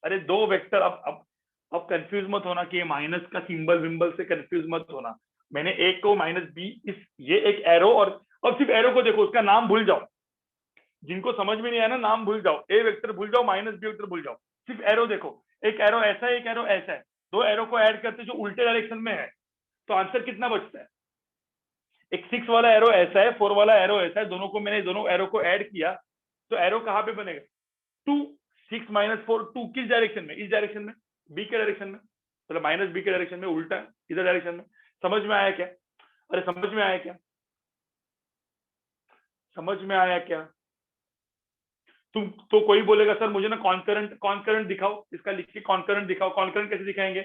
अरे दो वेक्टर, अब कंफ्यूज मत होना कि ये माइनस का सिंबल विंबल से कंफ्यूज मत होना। मैंने एक को माइनस बी, इस ये एक एरो, और अब सिर्फ एरो को देखो, उसका नाम भूल जाओ। जिनको समझ में नहीं आया ना, नाम भूल जाओ, ए वेक्टर भूल जाओ, माइनस बी वेक्टर भूल जाओ, सिर्फ एरो देखो। एक एरो ऐसा है, एक एरो ऐसा है, दो एरो को ऐड करते जो उल्टे डायरेक्शन में है, तो आंसर कितना बचता है? एक 6 वाला एरो ऐसा है, 4 वाला एरो ऐसा है, दोनों को मैंने दोनों एरो को ऐड किया, तो एरो कहाँ पे बनेगा? 2, 6 - 4, 2 किस डायरेक्शन में? इस डायरेक्शन में, बी के डायरेक्शन में, मतलब माइनस बी के डायरेक्शन में, उल्टा इधर डायरेक्शन में। समझ में आया क्या? अरे समझ में आया क्या? समझ में आया क्या? तुम तो कोई बोलेगा सर मुझे ना कॉन्करेंट दिखाओ, इसका लिख के कॉन्करेंट दिखाओ। कॉन्करेंट कैसे दिखाएंगे?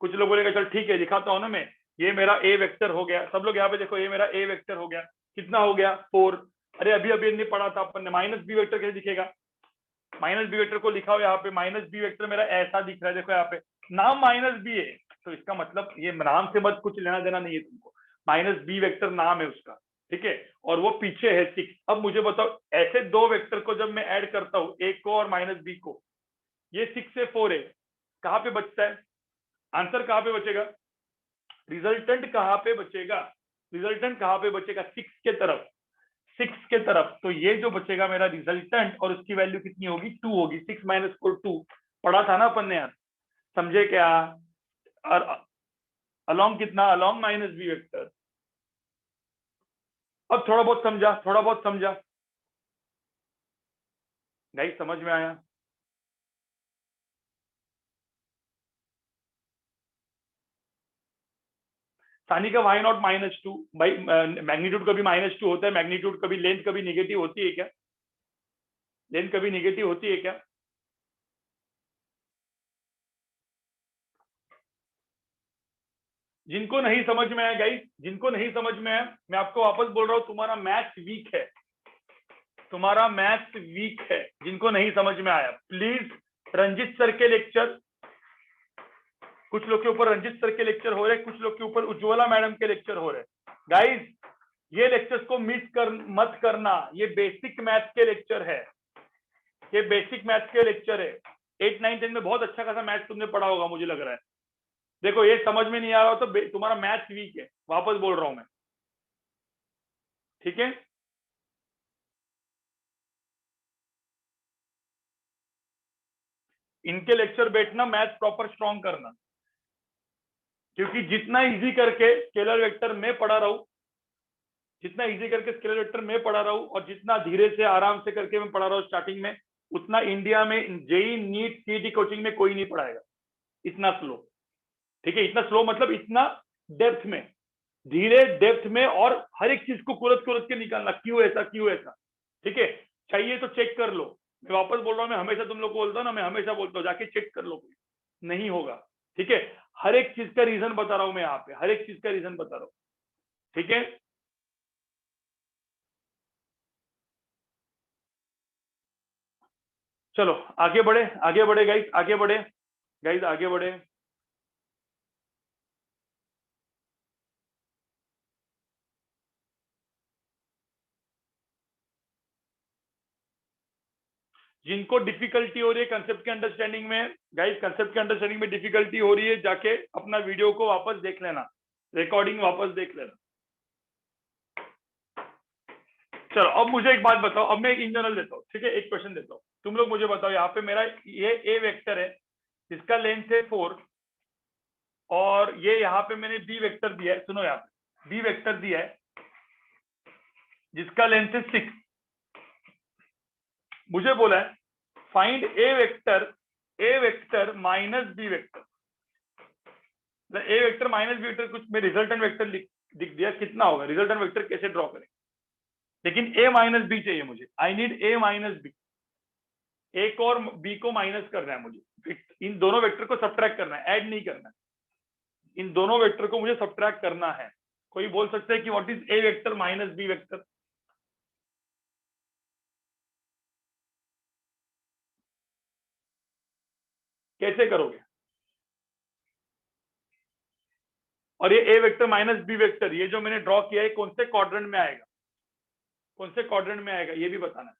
कुछ लोग बोलेगा चल ठीक है दिखाता हूँ ना मैं। ये मेरा ए वेक्टर हो गया, सब लोग यहाँ पे देखो, ये मेरा ए वेक्टर हो गया, कितना हो गया? 4। अरे अभी अभी नहीं पढ़ा था अपन ने, माइनस बी वेक्टर कैसे दिखेगा? माइनस बी वेक्टर को लिखा हो यहाँ पे, माइनस बी वेक्टर मेरा ऐसा दिख रहा है, देखो यहाँ पे नाम माइनस बी है, तो इसका मतलब ये नाम से मत कुछ लेना देना नहीं है तुमको, माइनस बी वेक्टर नाम है उसका, ठीक है। और वो पीछे है 6। अब मुझे बताओ ऐसे दो वेक्टर को जब मैं ऐड करता हूँ, एक को और माइनस बी को, ये 6 से 4 है, कहाँ पे बचता है आंसर? कहाँ पे बचेगा? रिजल्टेंट कहाँ पे बचेगा? रिजल्टेंट कहाँ पे बचेगा? 6 के तरफ, 6 के तरफ। तो ये जो बचेगा मेरा रिजल्टेंट, और उसकी वैल्यू कितनी होगी? 2 होगी। 6 - 4 2 पढ़ा था ना अपन ने यार, समझे क्या? और अलोंग कितना? Along minus b vector. अब थोड़ा बहुत समझा, थोड़ा बहुत समझा नहीं? समझ में आया? सानी का वाई नॉट -2 भाई, मैग्नीट्यूड कभी -2 होता है? मैग्नीट्यूड कभी, लेंथ कभी निगेटिव होती है क्या? लेंथ कभी निगेटिव होती है क्या? जिनको नहीं समझ में आया गाइस, जिनको नहीं समझ में आया, मैं आपको वापस बोल रहा हूं, तुम्हारा मैथ्स वीक है, तुम्हारा मैथ्स वीक है। जिनको नहीं समझ में आया प्लीज रंजित सर के लेक्चर, कुछ लोग के ऊपर रंजित सर के लेक्चर हो रहे, कुछ लोग के ऊपर उज्ज्वला मैडम के लेक्चर हो रहे। गाइस ये लेक्चर्स को मत करना, ये बेसिक मैथ्स के लेक्चर है, ये बेसिक मैथ्स के लेक्चर है। 8, 9, 10 में बहुत अच्छा खासा मैथ्स तुमने पढ़ा होगा मुझे लग रहा है। देखो ये समझ में नहीं आ रहा हो तो तुम्हारा मैथ्स वीक है, वापस बोल रहा हूं मैं, ठीक है। इनके लेक्चर बैठना, मैथ्स प्रॉपर स्ट्रॉन्ग करना, क्योंकि जितना इजी करके स्केलर वेक्टर में पढ़ा रहा हूं, जितना इजी करके स्केलर वेक्टर में पढ़ा रहा हूं और जितना धीरे से आराम से करके मैं पढ़ा रहा हूं स्टार्टिंग में, उतना इंडिया में जेई नीट सीईटी कोचिंग में कोई नहीं पढ़ाएगा इतना स्लो, ठीक है। इतना स्लो मतलब इतना डेप्थ में, धीरे डेप्थ में, और हर एक चीज को कुरत कुरत के निकालना, क्यों ऐसा क्यों ऐसा, ठीक है। चाहिए तो चेक कर लो, मैं वापस बोल रहा हूँ, मैं हमेशा तुम लोग को बोलता हूँ ना, मैं हमेशा बोलता हूँ जाके चेक कर लो, नहीं होगा, ठीक है। हर एक चीज का रीजन बता रहा हूं मैं यहाँ पे, हर एक चीज का रीजन बता रहा हूँ, ठीक है। चलो आगे बढ़े, आगे बढ़े गाइस, आगे बढ़े गाइस, आगे बढ़े। जिनको डिफिकल्टी हो रही है कंसेप्ट के अंडरस्टैंडिंग में, गाइस कंसेप्ट के अंडरस्टैंडिंग में डिफिकल्टी हो रही है, जाके अपना वीडियो को वापस देख लेना, रिकॉर्डिंग वापस देख लेना। चलो अब मुझे एक बात बताओ, अब मैं एक इन जनरल देता हूँ, ठीक है, एक क्वेश्चन देता हूँ, तुम लोग मुझे बताओ, यहाँ पे मेरा ये ए वेक्टर है जिसका लेंथ है 4, और ये यहाँ पे मैंने बी वेक्टर दिया है, सुनो यहाँ पे बी वेक्टर दिया है जिसका लेंथ है 6। मुझे बोला है find a vector minus b vector, a vector minus b vector, कुछ में रिजल्टेंट वेक्टर लिख दिया, कितना होगा रिजल्टेंट वेक्टर, कैसे ड्रॉ करें, लेकिन ए माइनस बी चाहिए मुझे, I need a minus b, a को और बी को माइनस करना है मुझे, इन दोनों वेक्टर को सब्ट्रैक्ट करना है, ऐड नहीं करना है, इन दोनों वेक्टर को मुझे सब्ट्रैक्ट करना है। कोई बोल सकता है कि what is a vector minus b vector, कैसे करोगे। और ये a vector minus b vector, ये जो मैंने ड्रॉ किया है कौन से क्वाड्रेंट में आएगा, कौन से क्वाड्रेंट में आएगा, ये भी बताना है।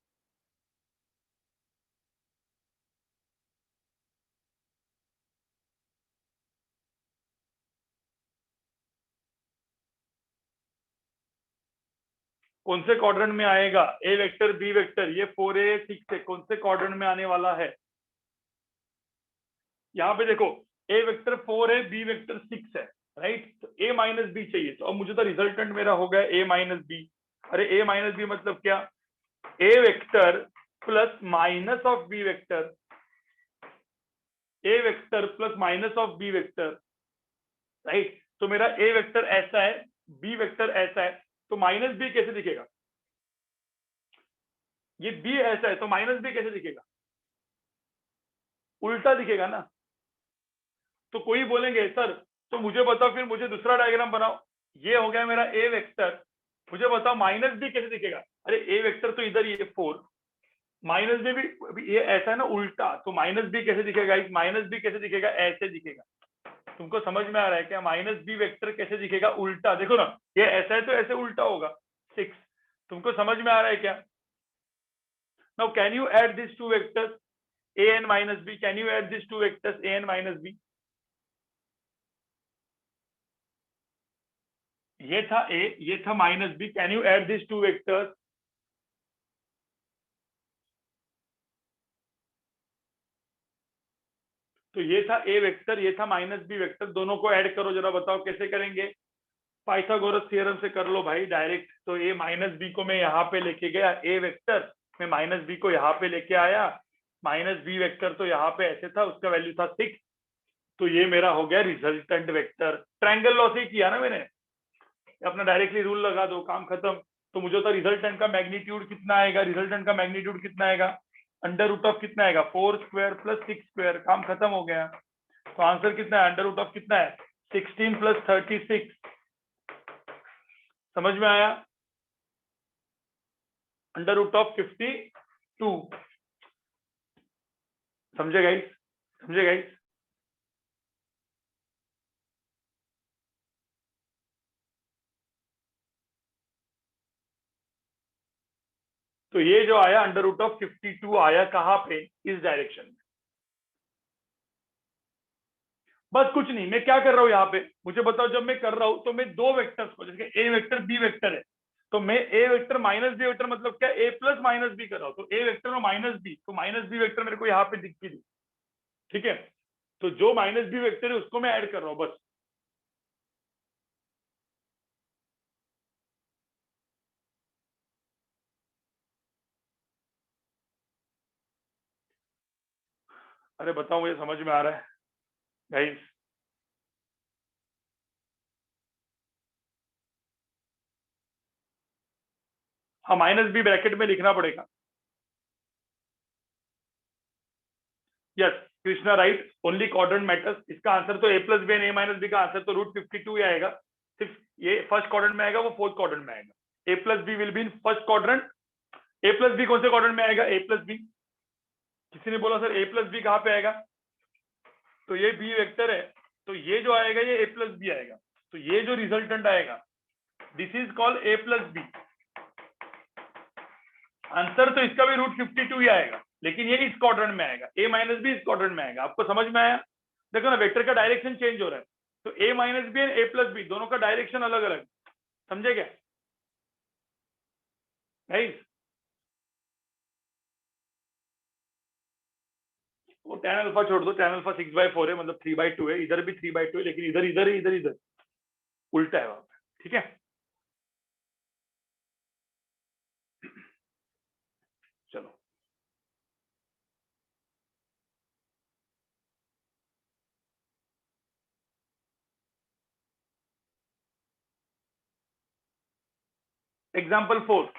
कौन से क्वाड्रेंट में आएगा ए वेक्टर बी वेक्टर, ये 4a 6 है, कौन से क्वाड्रेंट में आने वाला है। यहाँ पे देखो ए वेक्टर 4 है, बी वेक्टर 6 है, राइट, तो ए माइनस बी चाहिए, तो अब मुझे तो रिजल्टेंट मेरा हो गया ए माइनस बी। अरे ए माइनस बी मतलब क्या, a vector plus minus of b vector, a vector plus minus of b vector, right. तो मेरा ए वेक्टर ऐसा है, बी वेक्टर ऐसा है, तो माइनस बी कैसे दिखेगा, ये बी ऐसा है तो माइनस बी कैसे दिखेगा, उल्टा दिखेगा ना। तो कोई बोलेंगे सर तो मुझे बताओ फिर, मुझे दूसरा डायग्राम बनाओ, ये हो गया मेरा ए वेक्टर, मुझे बताओ माइनस बी कैसे दिखेगा। अरे ए वेक्टर तो इधर ही है 4, माइनस बी भी ये ऐसा है ना उल्टा, तो माइनस बी कैसे दिखेगा, इस माइनस बी कैसे दिखेगा, ऐसे दिखेगा। तुमको समझ में आ रहा है क्या, माइनस बी वेक्टर कैसे दिखेगा, उल्टा, देखो ना ये ऐसा है तो ऐसे उल्टा होगा 6, तुमको समझ में आ रहा है क्या। Now can you add this two vectors a and minus b, can you add these two vectors a and minus b, ये था a, ये था minus b, can you add this two vectors. तो ये था a वेक्टर, ये था minus b vector, दोनों को ऐड करो, जरा बताओ कैसे करेंगे। पाइथागोरस थ्योरम से कर लो भाई डायरेक्ट। तो a माइनस b को मैं यहाँ पे लेके गया, a वेक्टर मैं माइनस b को यहाँ पे लेके आया, माइनस b वेक्टर तो यहाँ पे ऐसे था, उसका वैल्यू था 6, तो ये मेरा हो गया रिजल्टेंट वेक्टर। ट्रायंगल लॉ से किया ना मैंने, अपना डायरेक्टली रूल लगा दो, काम खत्म। तो मुझे तो रिजल्टेंट का मैग्नीट्यूड कितना आएगा, रिजल्टेंट का मैग्नीट्यूड कितना आएगा, अंडर रूट ऑफ कितना आएगा 4 स्क्वायर प्लस 6 स्क्वायर, काम खत्म हो गया। तो आंसर कितना है, अंडर रूट ऑफ कितना है 16 प्लस 36, समझ में आया? अंडर रूट ऑफ 52, समझे गाइस? समझे गाइस? तो ये जो आया अंडर रूट ऑफ 52 आया कहां पे? इस डायरेक्शन में। बस कुछ नहीं, मैं क्या कर रहा हूं यहाँ पे, मुझे बताओ। जब मैं कर रहा हूं तो मैं दो वेक्टर्स को, जैसे ए वेक्टर बी वेक्टर है, तो मैं a vector minus b vector मतलब क्या, ए प्लस माइनस बी कर रहा हूं। तो ए वेक्टर में माइनस बी, तो माइनस बी वेक्टर मेरे को यहाँ पे दिख भी दी, ठीक है? तो जो माइनस बी वेक्टर है उसको मैं ऐड कर रहा हूं बस। अरे बताओ, मुझे समझ में आ रहा है गाइस? हाँ, माइनस बी ब्रैकेट में लिखना पड़ेगा। Yes Krishna, right, only quadrant matters. इसका आंसर तो a plus b and a minus b का आंसर तो रूट 52 ही आएगा। सिर्फ ये फर्स्ट क्वाड्रेंट में आएगा, वो फोर्थ क्वाड्रेंट में आएगा। A plus b will be in first quadrant. A plus b कौन से क्वाड्रेंट में आएगा? A plus b. किसी ने बोला सर ए प्लस बी कहाँ पे आएगा? तो ये बी वेक्टर है, तो ये जो आएगा ये ए प्लस बी आएगा। तो ये जो रिजल्टेंट आएगा, this is called a plus b. Answer तो इसका भी रूट 52 ही आएगा, लेकिन ये इस क्वाड्रेंट में आएगा। ए माइनस बी इस क्वाड्रेंट में आएगा। आपको समझ में आया? देखो ना, वेक्टर का डायरेक्शन चेंज हो रहा है। तो a minus b and a plus b दोनों का डायरेक्शन अलग अलग, समझे क्या गाइस? वो tan अल्फा छोड़ दो, tan अल्फा 6/4 है, मतलब 3/2 है। इधर भी 3/2 है, लेकिन इधर इधर इधर इधर उल्टा है वहां पे, ठीक है? चलो, example 4।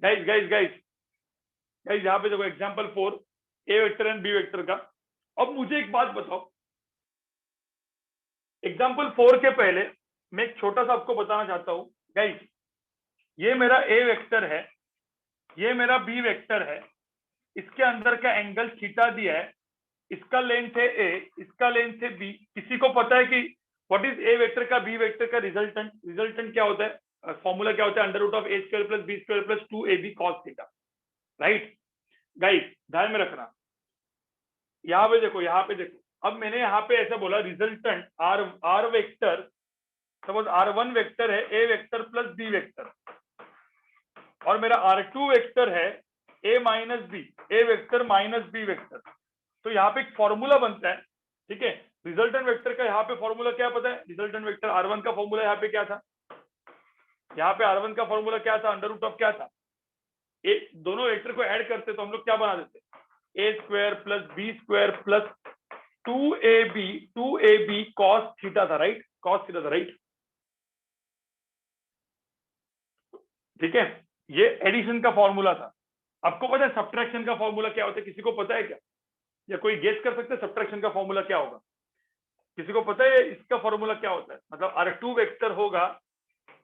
Guys guys guys guys, यहाँ पे देखो एग्जाम्पल 4, a vector and b vector का। अब मुझे एक बात बताओ, एग्जाम्पल 4 के पहले मैं एक छोटा सा आपको बताना चाहता हूँ गाइस। ये मेरा ए वेक्टर है, ये मेरा बी वेक्टर है, इसके अंदर का एंगल थीटा दिया है, इसका लेंथ है ए, इसका लेंथ है बी। किसी को पता है कि व्हाट इज ए वेक्टर का बी वेक्टर का रिजल्टेंट? रिजल्टेंट क्या होता है? फॉर्मूला क्या होता है? Under root of A square plus B square plus 2ab cos theta, right? Guys ध्यान में रखना, यहाँ पे देखो, यहाँ पे देखो। अब मैंने यहाँ पे ऐसा बोला, resultant R R vector, suppose R1 vector है a vector plus b vector, और मेरा R2 वेक्टर है a minus b, a vector minus b vector. तो यहाँ पे एक फॉर्मूला बनता है, ठीक है? रिजल्टेंट वेक्टर का यहाँ पे फॉर्मूला क्या पता है? रिजल्टेंट वेक्टर R1 का फॉर्मूला यहाँ पे क्या था? यहाँ पे R1 का फॉर्मूला क्या था? अंडर रूट ऑफ क्या था? ए, दोनों वेक्टर को ऐड करते तो हम लोग क्या बना देते? A square plus B square plus 2ab cos theta था, राइट? कॉस थीटा था, राइट? ठीक है, ये एडिशन का फॉर्मूला था। आपको पता है सब्ट्रैक्शन का फॉर्मूला क्या होता है? किसी को पता है क्या? या कोई गेस कर सकते हैं सब्ट्रैक्शन का फॉर्मूला क्या होगा? किसी को पता है इसका फॉर्मूला क्या होता है? मतलब R2 वेक्टर होगा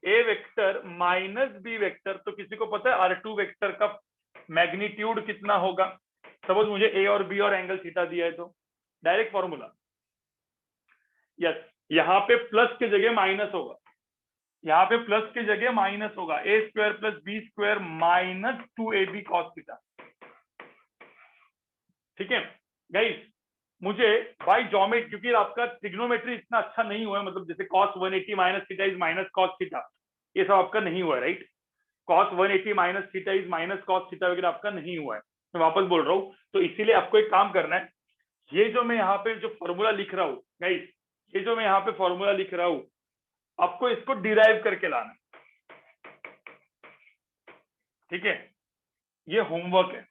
a vector minus b vector, तो किसी को पता है R2 वेक्टर का मैग्नीट्यूड कितना होगा? सपोज मुझे ए और बी और एंगल थीटा दिया है, तो डायरेक्ट फॉर्मूला। यस, यहाँ पे प्लस की जगह माइनस होगा, यहाँ पे प्लस की जगह माइनस होगा। A square plus B square minus 2ab cos theta, ठीक है गाइस? मुझे बाय ज्योमेट्री, क्योंकि आपका ट्रिग्नोमेट्री इतना अच्छा नहीं हुआ है, मतलब जैसे cos 180 minus theta is minus cos theta, ये सब आपका नहीं हुआ है, right? cos 180 minus theta is minus cos theta वगैरह आपका नहीं हुआ है, मैं वापस बोल रहा हूँ। तो इसीलिए आपको एक काम करना है, ये जो मैं यहाँ पे जो फॉर्मूला लिख रहा हूँ गाइस, ये जो मैं यहाँ पे फॉर्मूला लिख रहा हूँ, आपको इसको डिराइव करके लाना है, ठीक है? ये होमवर्क है।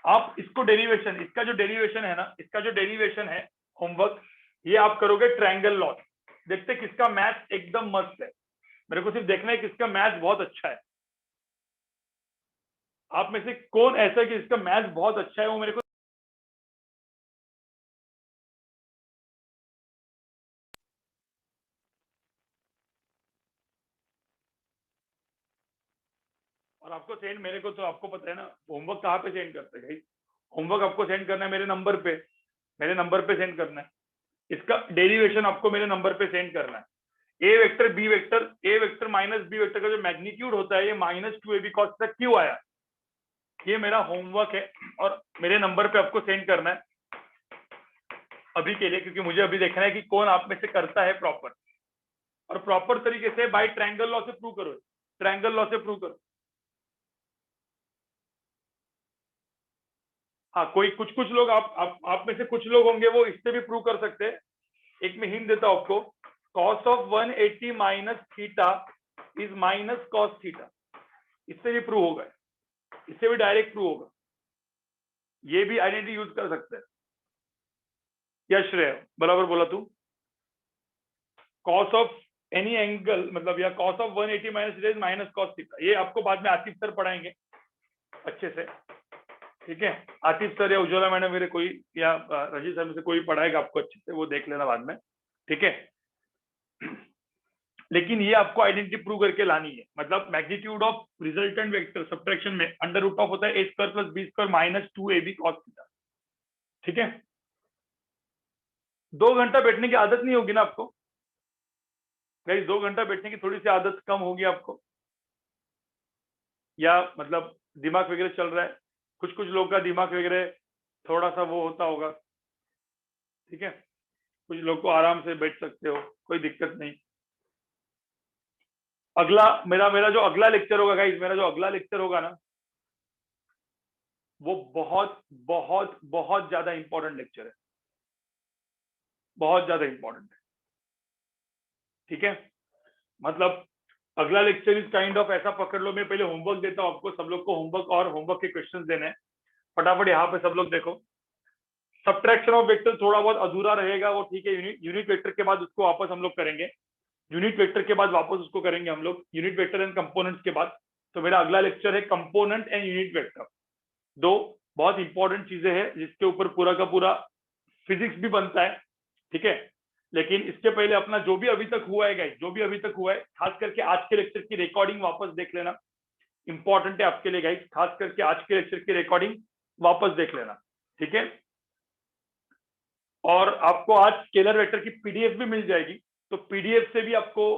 आप इसको डेरिवेशन, इसका जो डेरिवेशन है ना, इसका जो डेरिवेशन है होमवर्क, ये आप करोगे ट्रायंगल लॉ। देखते किसका मैथ एकदम मस्त है, मेरे को सिर्फ देखना है किसका मैथ बहुत अच्छा है। आप में से कौन ऐसा है कि इसका मैथ बहुत अच्छा है, वो मेरे को आपको सेंड, मेरे को तो आपको पता है ना होमवर्क कहाँ पे सेंड करते हैं। होमवर्क आपको सेंड करना है मेरे नंबर पे सेंड करना है। इसका डेरिवेशन आपको मेरे नंबर पे सेंड करना है। A vector minus b vector का जो मैग्नीट्यूड होता है ये -2ab cos तक क्यों आया, ये मेरा होमवर्क है और मेरे नंबर पे आपको सेंड करना है अभी के लिए, क्योंकि मुझे अभी देखना है कि कौन आप में से करता है प्रॉपर, और प्रॉपर तरीके से बाय ट्रायंगल लॉ से प्रूव करो, ट्रायंगल लॉ से प्रूव करो। हाँ, कोई कुछ कुछ लोग आप में से कुछ लोग होंगे वो इससे भी प्रूव कर सकते हैं। एक मैं हिंट देता हूं आपको, cos of 180 minus theta is minus cos theta, इससे भी प्रूव होगा, इससे भी डायरेक्ट प्रूव होगा। ये भी आइडेंटिटी यूज कर सकते हैं। यश श्रेय बराबर बोला तू। cos ऑफ एनी एंगल मतलब या cos of 180 minus theta is minus cos theta, ये आपको बाद में आसिफ सर पढ़ाएंगे अच्छे से, ठीक है। आसिफ सर या उज्ज्वला मैडम मेरे कोई या रजीत सर में से कोई पढ़ाएगा आपको अच्छे से, वो देख लेना बाद में, ठीक है। लेकिन ये आपको आइडेंटिटी प्रूव करके लानी है, मतलब magnitude of resultant vector subtraction में अंडर रूट ऑफ होता है a square plus B square minus 2ab cos theta, ठीक है। 2 घंटा बैठने की आदत नहीं होगी ना आपको गाइस, 2 घंटा बैठने की थोड़ी सी आदत कम होगी आपको, या मतलब दिमाग वगैरह चल रहा है, कुछ कुछ लोग का दिमाग वगैरह थोड़ा सा वो होता होगा, ठीक है। कुछ लोग को आराम से बैठ सकते हो, कोई दिक्कत नहीं। अगला मेरा मेरा जो अगला लेक्चर होगा गाइस, मेरा जो अगला लेक्चर होगा ना वो बहुत बहुत बहुत ज्यादा इंपॉर्टेंट लेक्चर है, बहुत ज्यादा इंपॉर्टेंट है, ठीक है। मतलब अगला लेक्चर इस काइंड ऑफ ऐसा पकड़ लो, मैं पहले होमवर्क देता हूं आपको, सब लोग को होमवर्क और होमवर्क के क्वेश्चंस देने हैं, फटाफट यहाँ पे सब लोग देखो। सब्ट्रैक्शन ऑफ वेक्टर थोड़ा बहुत अधूरा रहेगा वो, ठीक है। यूनिट वेक्टर के बाद उसको वापस हम लोग करेंगे, यूनिट वेक्टर के बाद वापस उसको करेंगे हम लोग, यूनिट वेक्टर एंड कंपोनेंट्स के बाद। तो मेरा अगला लेक्चर है कंपोनेंट एंड यूनिट वेक्टर, दो बहुत इंपॉर्टेंट चीजें हैं जिसके ऊपर पूरा का पूरा फिजिक्स भी बनता है, ठीक है। लेकिन इसके पहले अपना जो भी अभी तक हुआ है गाइस, जो भी अभी तक हुआ है, खास करके आज के लेक्चर की रिकॉर्डिंग वापस देख लेना, इंपॉर्टेंट है आपके लिए गाइस, खास करके आज के लेक्चर की रिकॉर्डिंग वापस देख लेना, ठीक है। और आपको आज स्केलर वेक्टर की पीडीएफ भी मिल जाएगी, तो पीडीएफ से भी आपको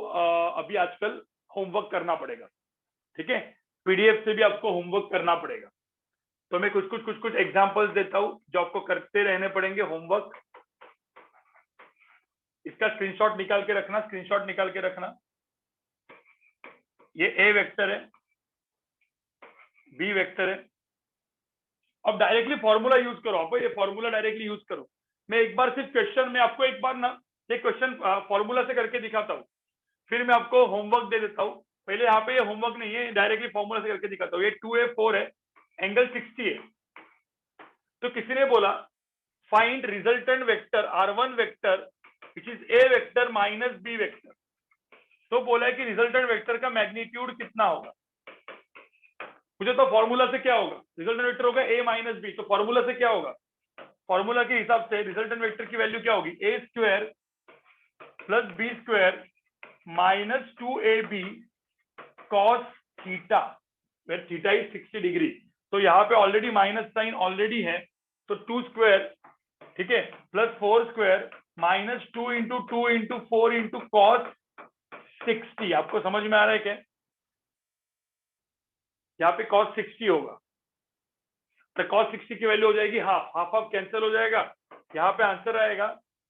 अभी आजकल होमवर्क करना पड़ेगा, ठीक है। पीडीएफ से भी आपको होमवर्क करना पड़ेगा। तो मैं कुछ कुछ एग्जांपल्स देता हूं जो आपको करते रहने पड़ेंगे होमवर्क। इसका स्क्रीनशॉट निकाल के रखना, स्क्रीनशॉट निकाल के रखना। ये ए वेक्टर है, बी वेक्टर है। अब डायरेक्टली फॉर्मूला यूज करो, आप ये फॉर्मूला डायरेक्टली यूज करो। मैं एक बार सिर्फ क्वेश्चन में आपको एक बार ना ये क्वेश्चन फॉर्मूला से करके दिखाता हूँ, फिर मैं आपको होमवर्क दे देता हूँ। पहले यहाँ पे ये होमवर्क नहीं है, डायरेक्टली फॉर्मूला से करके दिखाता हूँ। ये 2a4 है, एंगल 60 है। तो किसी ने बोला find resultant vector r1 vector which is a vector minus b vector. तो बोला है कि रिजल्टेंट वेक्टर का मैग्नीट्यूड कितना होगा। मुझे तो फॉर्मूला से क्या होगा, रिजल्टेंट वेक्टर होगा a माइनस बी, तो फॉर्मूला से क्या होगा, फॉर्मूला के हिसाब से रिजल्टेंट वेक्टर की वैल्यू क्या होगी, a square plus B square minus 2ab cos theta, where theta is 60 degree. तो यहाँ पे ऑलरेडी माइनस साइन ऑलरेडी है, तो 2 स्क्वायर, ठीक है, plus 4 square minus 2 into 2 into 4 into cos 60। आपको समझ में आ रहा है क्या, यहाँ पे cos 60 होगा, तो cos 60 की वैल्यू हो जाएगी हाफ, हाफ हाफ कैंसिल हो जाएगा। यहाँ पे आंसर आएगा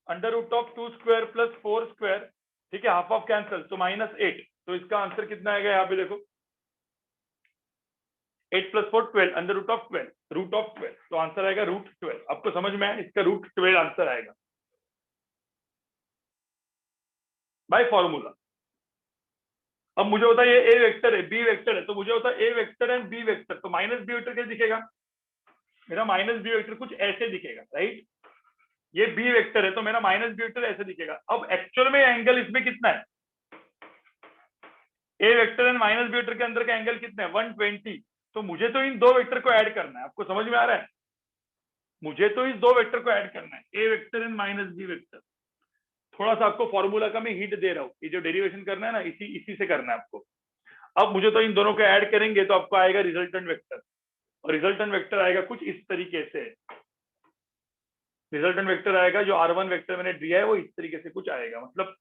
under root of 2 square plus 4 square, ठीक है, हाफ हाफ कैंसिल, तो -8। तो इसका आंसर कितना आएगा, यहाँ पे देखो 8 plus 4 12, under root of 12, root of 12, तो आंसर आएगा √12। आपको समझ में आया, इसका √12 आंसर आएगा बाय फॉर्मूला। अब मुझे होता है ये ए वेक्टर है, बी वेक्टर है, तो मुझे होता है a vector and b vector, तो माइनस बी वेक्टर कैसे दिखेगा, मेरा माइनस बी वेक्टर कुछ ऐसे दिखेगा, राइट। ये बी वेक्टर है तो मेरा माइनस बी वेक्टर ऐसे दिखेगा। अब एक्चुअल में एंगल इसमें कितना है, a vector and minus b vector के अंदर का एंगल कितना है, 120। तो मुझे तो इन दो वेक्टर को ऐड करना है, आपको समझ में आ रहा है, मुझे तो इस दो वेक्टर को ऐड करना है, a vector and minus b vector. थोड़ा सा आपको फॉर्मूला का मैं हिंट दे रहा हूँ, ये जो डेरिवेशन करना है ना इसी से करना है आपको। अब मुझे तो इन दोनों को ऐड करेंगे तो आपको आएगा रिजल्टेंट वेक्टर, और रिजल्टेंट वेक्टर आएगा कुछ इस तरीके से। रिजल्टेंट वेक्टर आएगा, जो R1 वेक्टर मैंने दिया है वो इस तरीके से कुछ आएगा, मतलब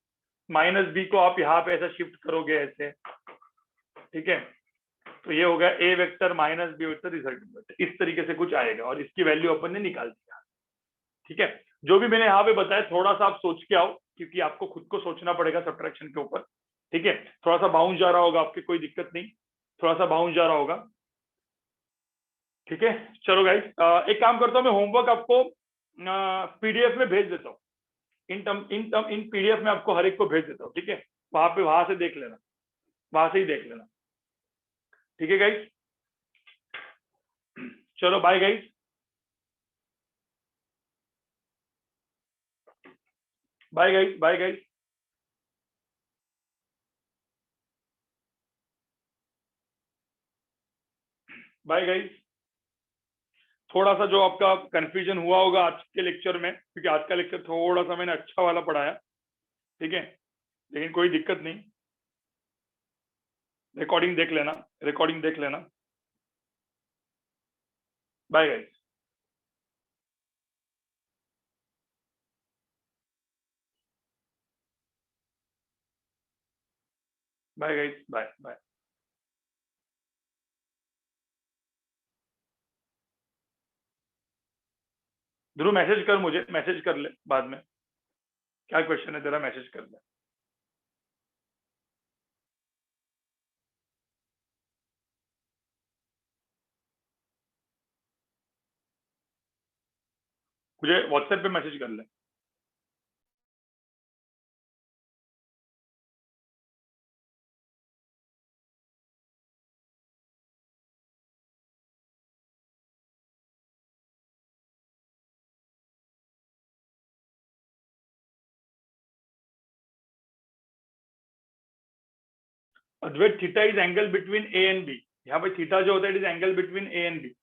-b को आप यहाँ पे ऐसा शिफ्ट करोगे ऐसे, ठीक है, तो ये होगा a vector -b vector resultant vector, इस तरीके से कुछ आएगा, और इसकी वैल्यू अपन ने निकाल दिया। ठीक है, जो भी मैंने यहाँ पे बताया थोड़ा सा आप सोच के आओ, क्योंकि आपको खुद को सोचना पड़ेगा सब्ट्रैक्शन के ऊपर। ठीक है, थोड़ा सा बाउंस जा रहा होगा आपके, कोई दिक्कत नहीं, थोड़ा सा बाउंस जा रहा होगा। ठीक है, चलो गाइस, एक काम करता हूँ, मैं होमवर्क आपको पीडीएफ में भेज देता हूँ, इन पीडीएफ में आपको हर एक को भेज देता हूँ। ठीक है, वहां से देख लेना, वहां से ही देख लेना। ठीक है गाइस, चलो bye guys, bye guys, bye guys, bye guys. थोड़ा सा जो आपका कंफ्यूजन हुआ होगा आज के लेक्चर में, क्योंकि आज का लेक्चर थोड़ा सा मैंने अच्छा वाला पढ़ाया, ठीक है, लेकिन कोई दिक्कत नहीं, रिकॉर्डिंग देख लेना, रिकॉर्डिंग देख लेना। Bye guys, bye guys, bye bye. Dhruv message कर, मुझे मैसेज कर ले बाद में, क्या क्वेश्चन है तेरा, मैसेज कर ले। मुझे व्हाट्सएप पे मैसेज कर ले। Advait, theta is angle between a and b, यहाँ पे थीटा जो होता है it is angle between a and B.